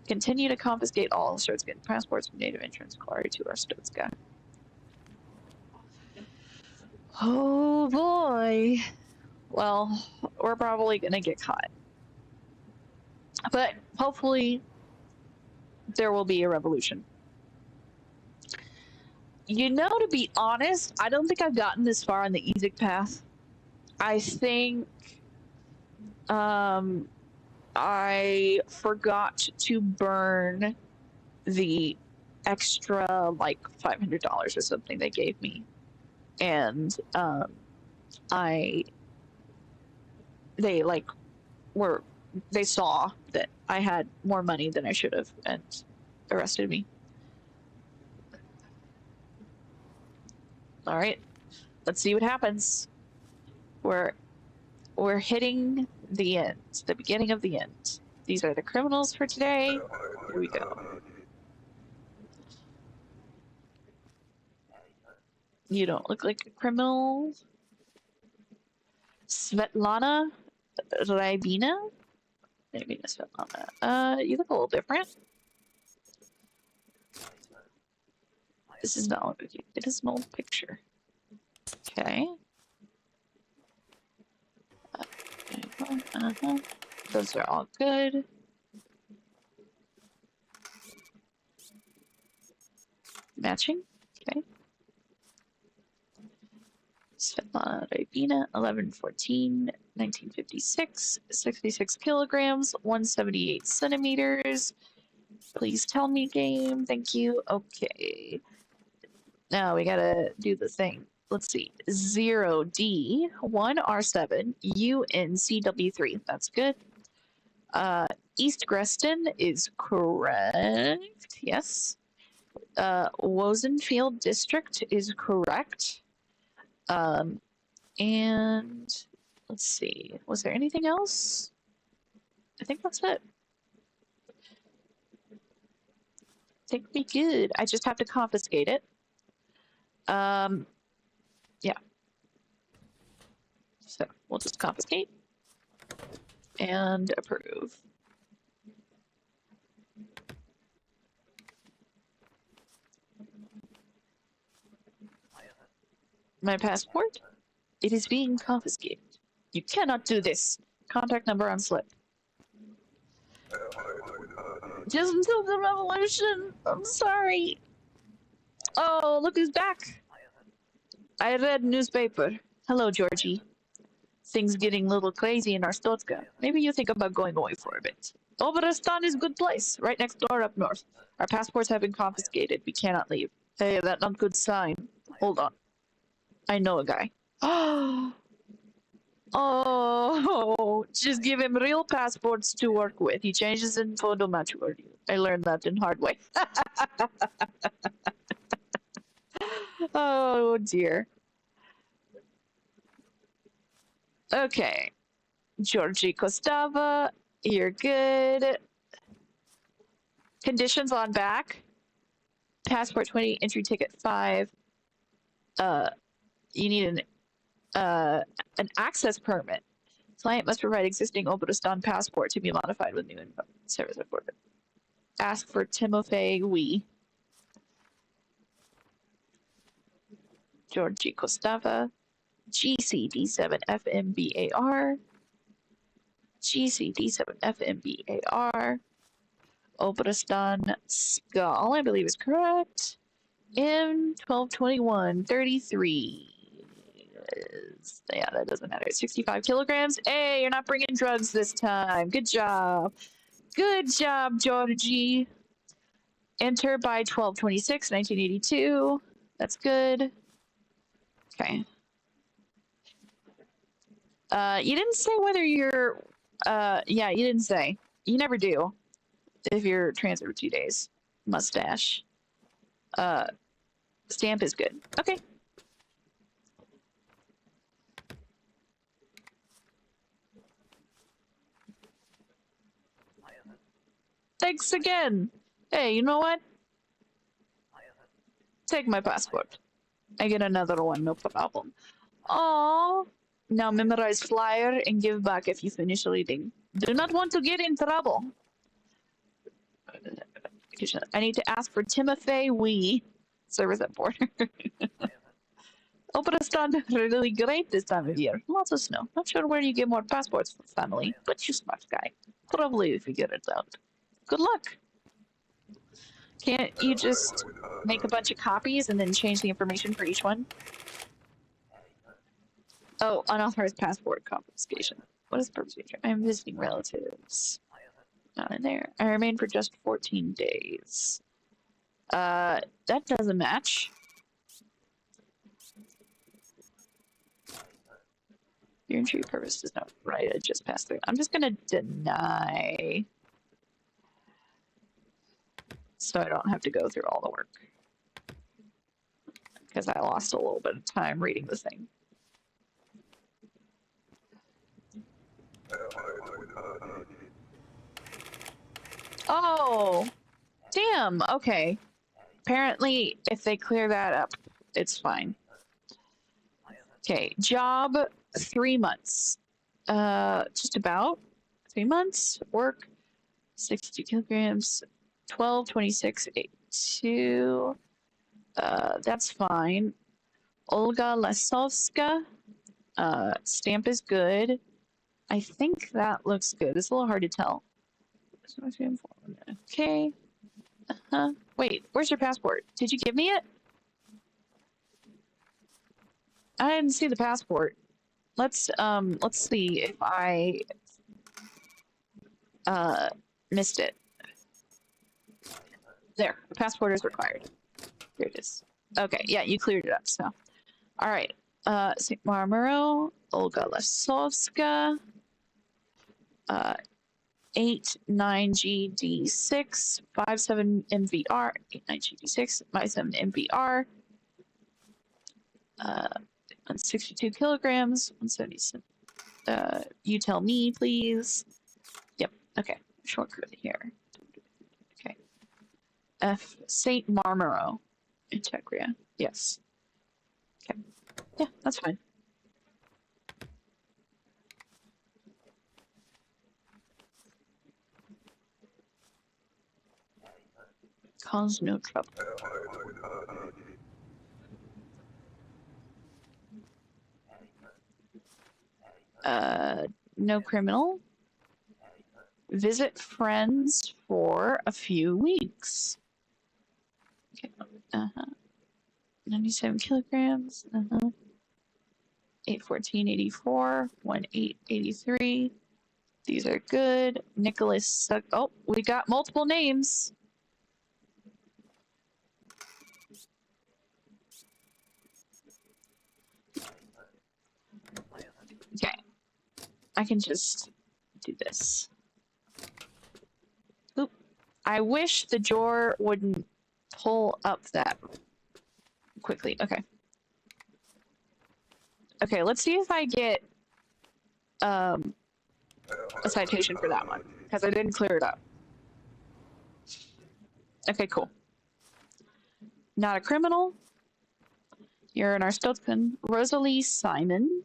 Continue to confiscate all Arstotzkan passports from native entrance acquired to Arstotzka. Oh boy. Well, we're probably gonna get caught. But hopefully there will be a revolution. You know, to be honest, I don't think I've gotten this far on the easic path. I think I forgot to burn the extra like $500 or something they gave me. And they saw that I had more money than I should have and arrested me. All right, let's see what happens. We're hitting the end, the beginning of the end. These are the criminals for today. Here we go. You don't look like a criminal. Svetlana Rybina? Maybe not Svetlana. You look a little different. This is not look cute. It is an old picture. Okay. Those are all good. Matching. Okay. Svetlana Rybina, 11/14, 1956, 66 kilograms, 178 centimeters. Please tell me, game. Thank you. Okay. Now we gotta do the thing. Let's see. 0D, 1R7, UNCW3. That's good. East Greston is correct. Yes. Wozenfield District is correct. And let's see. Was there anything else? I think that's it. I think we good. I just have to confiscate it. Yeah. So we'll just confiscate and approve. My passport? It is being confiscated. You cannot do this. Contact number on slip. Just until the revolution. I'm sorry. Oh, look who's back. I read newspaper. Hello, Georgie. Things getting a little crazy in Arstotzka. Maybe you think about going away for a bit. Oberestan is a good place, right next door up north. Our passports have been confiscated. We cannot leave. Hey, that's not a good sign. Hold on. I know a guy. Oh, just give him real passports to work with. He changes info no matter what. I learned that in hard way. Oh dear. Okay. Georgie Kostava, you're good. Conditions on back. Passport 20, entry ticket 5. You need an access permit. Client must provide existing Oberestan passport to be modified with new info. Service reported. Ask for Timofey Wee. Georgie Kostava. GCD7FMBAR. GCD7FMBAR. Oberestan Skull, I believe is correct. M1221 33. Yeah, that doesn't matter. 65 kilograms. Hey, you're not bringing drugs this time. Good job. Good job, Georgie. Enter by 12/26, 1982. That's good. Okay. You didn't say whether you're. Yeah, you didn't say. You never do. If you're transferred 2 days. Mustache. Stamp is good. Okay. Thanks again. Hey, you know what? Take my passport. I get another one, no problem. Oh, now memorize flyer and give back if you finish reading. Do not want to get in trouble. I need to ask for Timothy Wee, service at border. Opera stand really great this time of year. Lots of snow. Not sure where you get more passports for family, but you smart guy. Probably figure it out. Good luck. Can't you just make a bunch of copies and then change the information for each one? Oh, unauthorized passport confiscation. What is the procedure? I am visiting relatives. Not in there. I remain for just 14 days. That doesn't match. Your entry purpose is not right. I just passed through. I'm just gonna deny. So I don't have to go through all the work. Because I lost a little bit of time reading the thing. Oh! Damn, okay. Apparently, if they clear that up, it's fine. Okay, job 3 months. Just about 3 months. Work 62 kilograms. 12/26 82. That's fine. Olga Lesovska. Stamp is good. I think that looks good. It's a little hard to tell. Okay. Wait, where's your passport? Did you give me it? I didn't see the passport. Let's see if I missed it. There, the passport is required. Here it is. Okay, yeah, you cleared it up, so. All right, St. Marmaro, Olga Lesovska, 89GD6, 57 MVR, 89GD6, 57 MVR, 162 kilograms, 177. You tell me, please. Yep, okay, shortcut here. Okay. F. St. Marmaro, Integria, yes. Okay, yeah, that's fine. Cause no trouble. No criminal. Visit friends for a few weeks. Okay. 97 kilograms. 814 84. 18 83. These are good. Nicholas. Oh, we got multiple names. Okay. I can just do this. Oop. I wish the drawer wouldn't pull up that quickly. Okay. Okay, let's see if I get a citation for that one, because I didn't clear it up. Okay, cool. Not a criminal. You're an Arstotzkan. Rosalie Simon.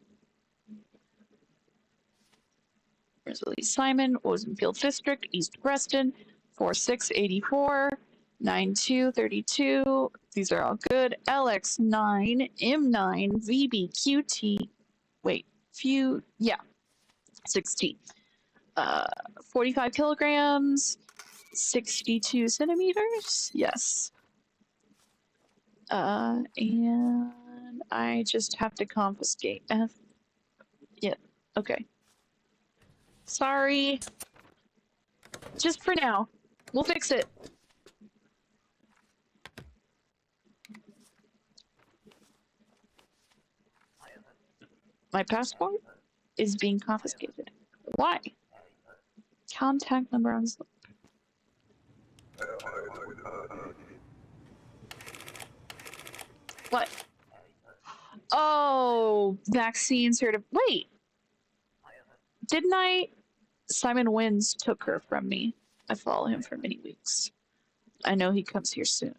Rosalie Simon, Ozenfield District, East Preston, 4684, 9232. These are all good. LX9, M9, VBQT. Wait, yeah, 16. 45 kilograms, 62 centimeters. Yes. And I just have to confiscate F. Yeah, okay. Sorry. Just for now. We'll fix it. My passport is being confiscated. Why? Contact number on slip. What? Oh, vaccine wait! Didn't I? Simon Wins took her from me. I follow him for many weeks. I know he comes here soon.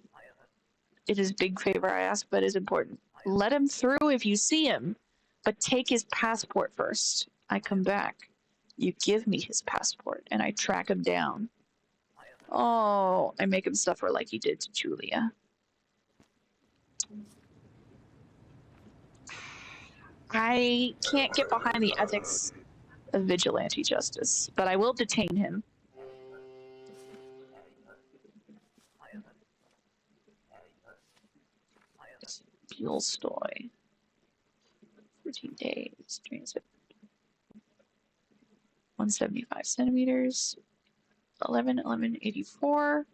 It is a big favor I ask, but is important. Let him through if you see him, but take his passport first. I come back. You give me his passport, and I track him down. Oh, I make him suffer like you did to Julia. I can't get behind the ethics of vigilante justice, but I will detain him. Tolstoy. 14 days. Transit. 175 centimeters. 1184.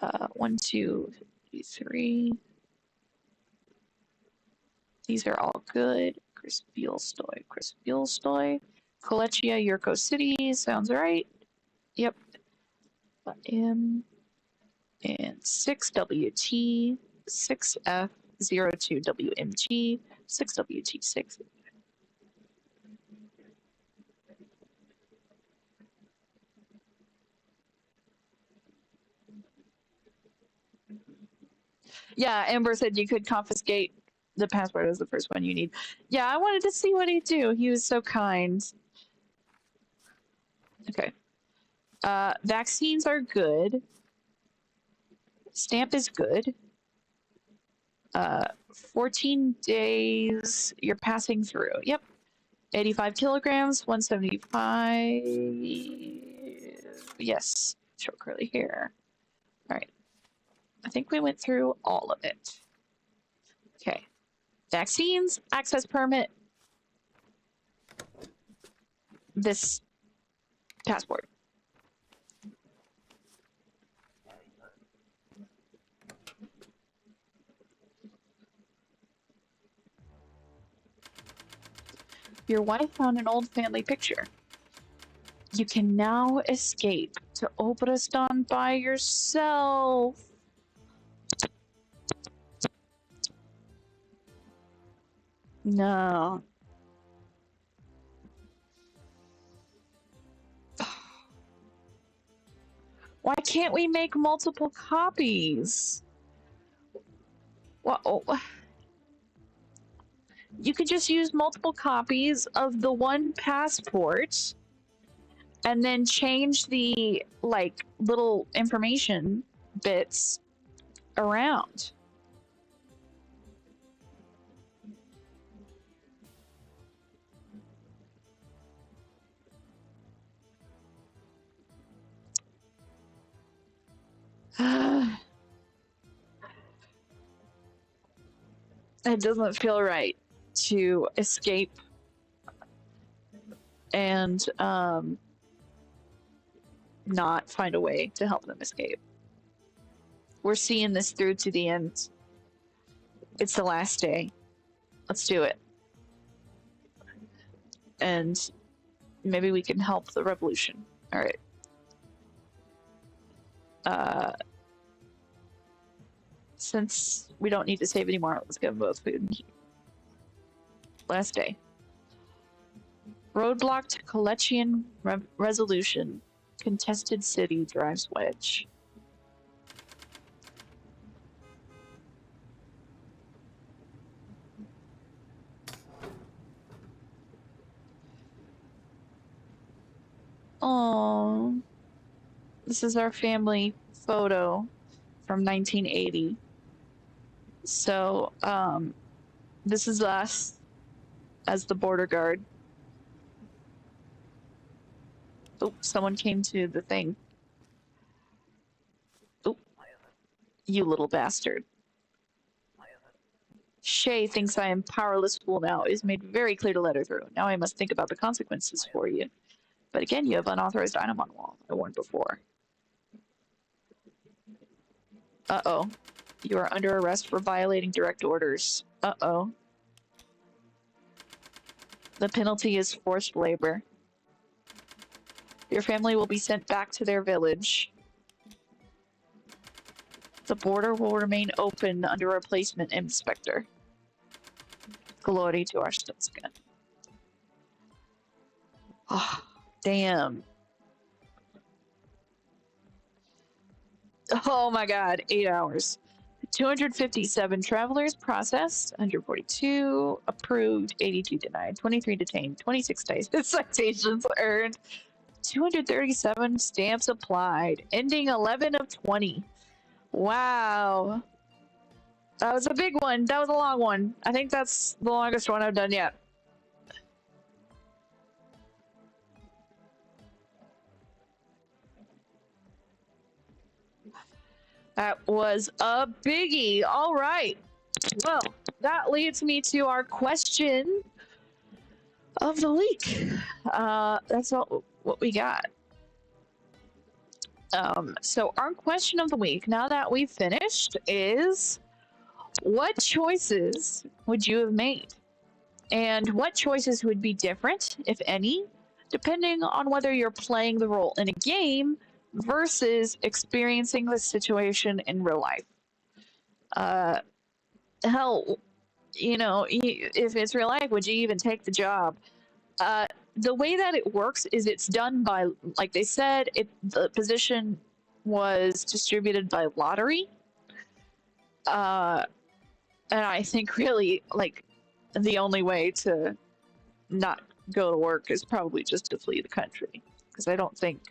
1283. These are all good. Chris Bielstoy. Kolechia, Yurko City. Sounds right. Yep. M. And 6WT. 6F02WMG. 6WT6. Yeah, Amber said you could confiscate the passport as the first one you need. Yeah, I wanted to see what he'd do. He was so kind. Okay. Vaccines are good. Stamp is good. 14 days, you're passing through. Yep. 85 kilograms, 175. Yes. Short curly hair. All right. I think we went through all of it. Okay. Vaccines, access permit. This passport. Your wife found an old family picture. You can now escape to Obrastan by yourself. No. Why can't we make multiple copies? Well, you could just use multiple copies of the one passport and then change the like little information bits around. It doesn't feel right to escape and not find a way to help them escape. We're seeing this through to the end. It's the last day. Let's do it. And maybe we can help the revolution. All right. Since we don't need to save anymore, let's give them both food and heat. Last day. Roadblock to Kolechian resolution. Contested city drives wedge. Oh, this is our family photo from 1980. So, this is us as the border guard. Oh, someone came to the thing. Oh, you little bastard. Shay thinks I am powerless fool now. It is made very clear to let her through. Now I must think about the consequences for you. But again, you have unauthorized item on wall. I warned before. Uh-oh. You are under arrest for violating direct orders. Uh-oh. The penalty is forced labor. Your family will be sent back to their village. The border will remain open under replacement inspector. Glory to Arstotzka. Oh, damn. Oh my god, 8 hours. 257 travelers processed, 142 approved, 82 denied, 23 detained, 26 citations earned, 237 stamps applied, ending 11 of 20. Wow. That was a big one. That was a long one. I think that's the longest one I've done yet. That was a biggie. All right. Well, that leads me to our question of the week. That's all what we got. So our question of the week, now that we've finished, is what choices would you have made? And what choices would be different, if any, depending on whether you're playing the role in a game versus experiencing the situation in real life. Hell, you know, if it's real life, would you even take the job? The way that it works is it's done by, like they said, the position was distributed by lottery. And I think really, like, the only way to not go to work is probably just to flee the country. Because I don't think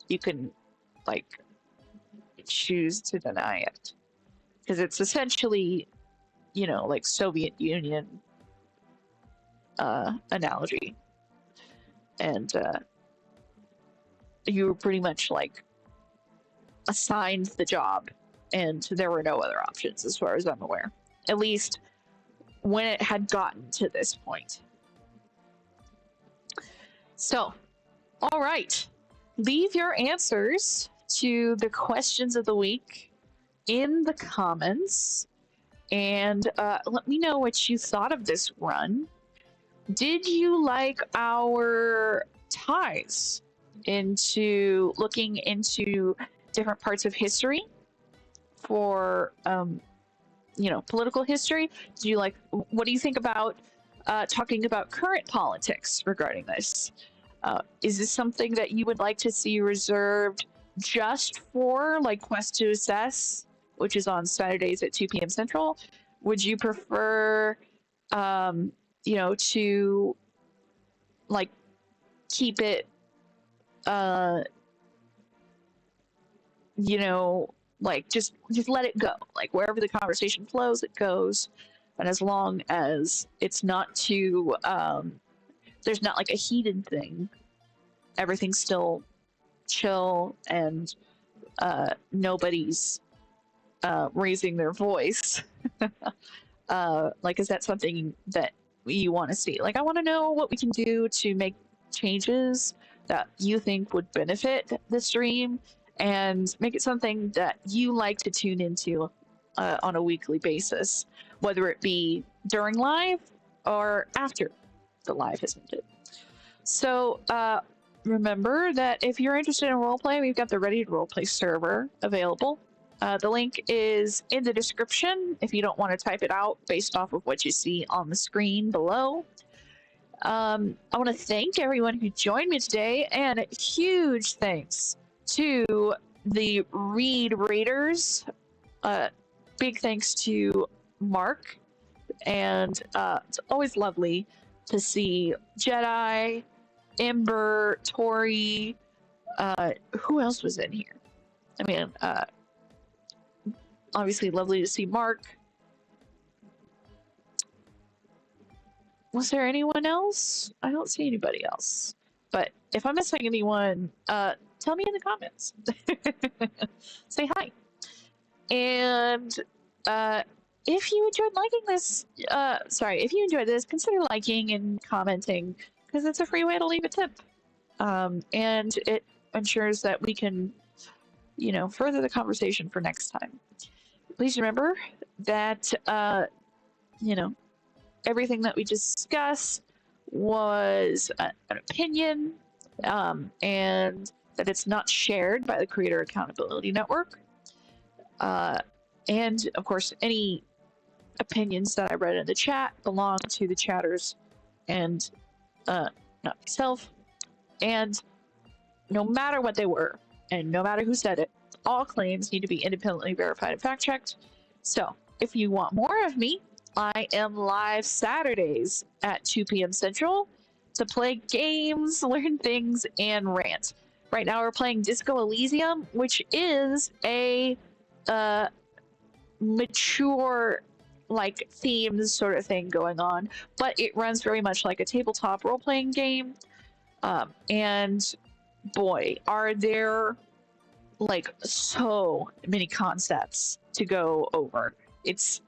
you can, like, choose to deny it. Because it's essentially, you know, like Soviet Union analogy. And you were pretty much, like, assigned the job, and there were no other options as far as I'm aware. At least when it had gotten to this point. So, all right. Leave your answers to the questions of the week in the comments, and let me know what you thought of this run. Did you like our ties into looking into different parts of history for, you know, political history? Do you like, what do you think about talking about current politics regarding this? Is this something that you would like to see reserved just for, like, Quest to Assess, which is on Saturdays at 2 p.m. Central? Would you prefer, you know, to, like, keep it, you know, like, just let it go, like, wherever the conversation flows, it goes, and as long as it's not too, there's not like a heated thing, everything's still chill, and nobody's raising their voice. Like, is that something that you want to see? Like, I want to know what we can do to make changes that you think would benefit the stream, and make it something that you like to tune into on a weekly basis, whether it be during live or after the live has ended. So remember that if you're interested in roleplay, we've got the Ready to Roleplay server available. The link is in the description if you don't want to type it out based off of what you see on the screen below. I want to thank everyone who joined me today, and huge thanks to the Read Raiders. Big thanks to Mark, and it's always lovely to see Jedi, Ember, Tori, who else was in here? I mean, obviously lovely to see Mark. Was there anyone else? I don't see anybody else. But if I'm missing anyone, tell me in the comments. Say hi. And if you enjoyed liking this, if you enjoyed this, consider liking and commenting because it's a free way to leave a tip. And it ensures that we can, further the conversation for next time. Please remember that, everything that we discussed was an opinion, and that it's not shared by the Creator Accountability Network. And of course, any opinions that I read in the chat belong to the chatters and not myself. And no matter what they were, and no matter who said it, all claims need to be independently verified and fact-checked. So, if you want more of me, I am live Saturdays at 2 p.m. Central to play games, learn things, and rant. Right now we're playing Disco Elysium, which is a mature, like, themes sort of thing going on, but it runs very much like a tabletop role-playing game. And boy, are there like so many concepts to go over. It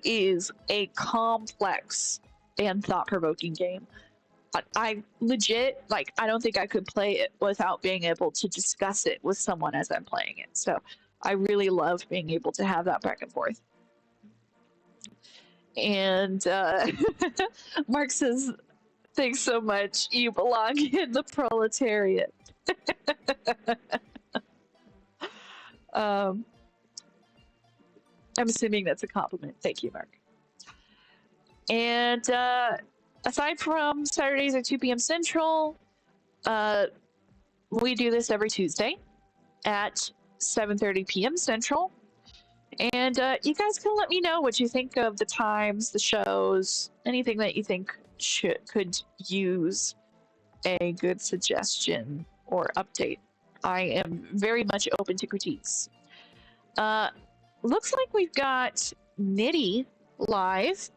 is a complex and thought-provoking game. I legit, like, I don't think I could play it without being able to discuss it with someone as I'm playing it. So I really love being able to have that back and forth. And Mark says, thanks so much. You belong in the proletariat. I'm assuming that's a compliment. Thank you, Mark. And aside from Saturdays at 2 p.m. Central, we do this every Tuesday at 7:30 p.m. Central. And you guys can let me know what you think of the times, the shows, anything that you think could use a good suggestion or update. I am very much open to critiques. Looks like we've got Nitty live.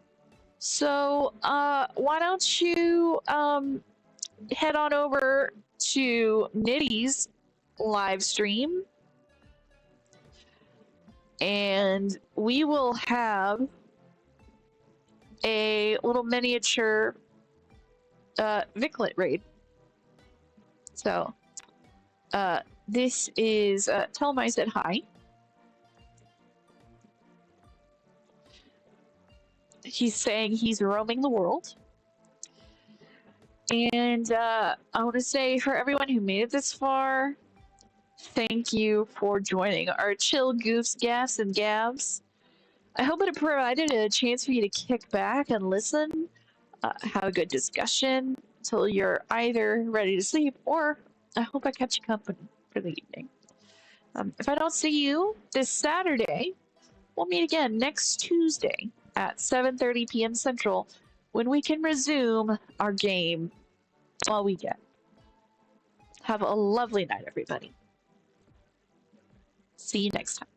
So why don't you head on over to Nitty's live stream, and we will have a little miniature Viclet raid. So this is tell him I said hi. He's saying he's roaming the world. And I want to say, for everyone who made it this far, thank you for joining our chill goofs, gaffs, and gabs. I hope it provided a chance for you to kick back and listen, have a good discussion until you're either ready to sleep, or I hope I kept you company for the evening. If I don't see you this Saturday, we'll meet again next Tuesday at 7:30 p.m. Central, when we can resume our game all weekend. Have a lovely night, everybody. See you next time.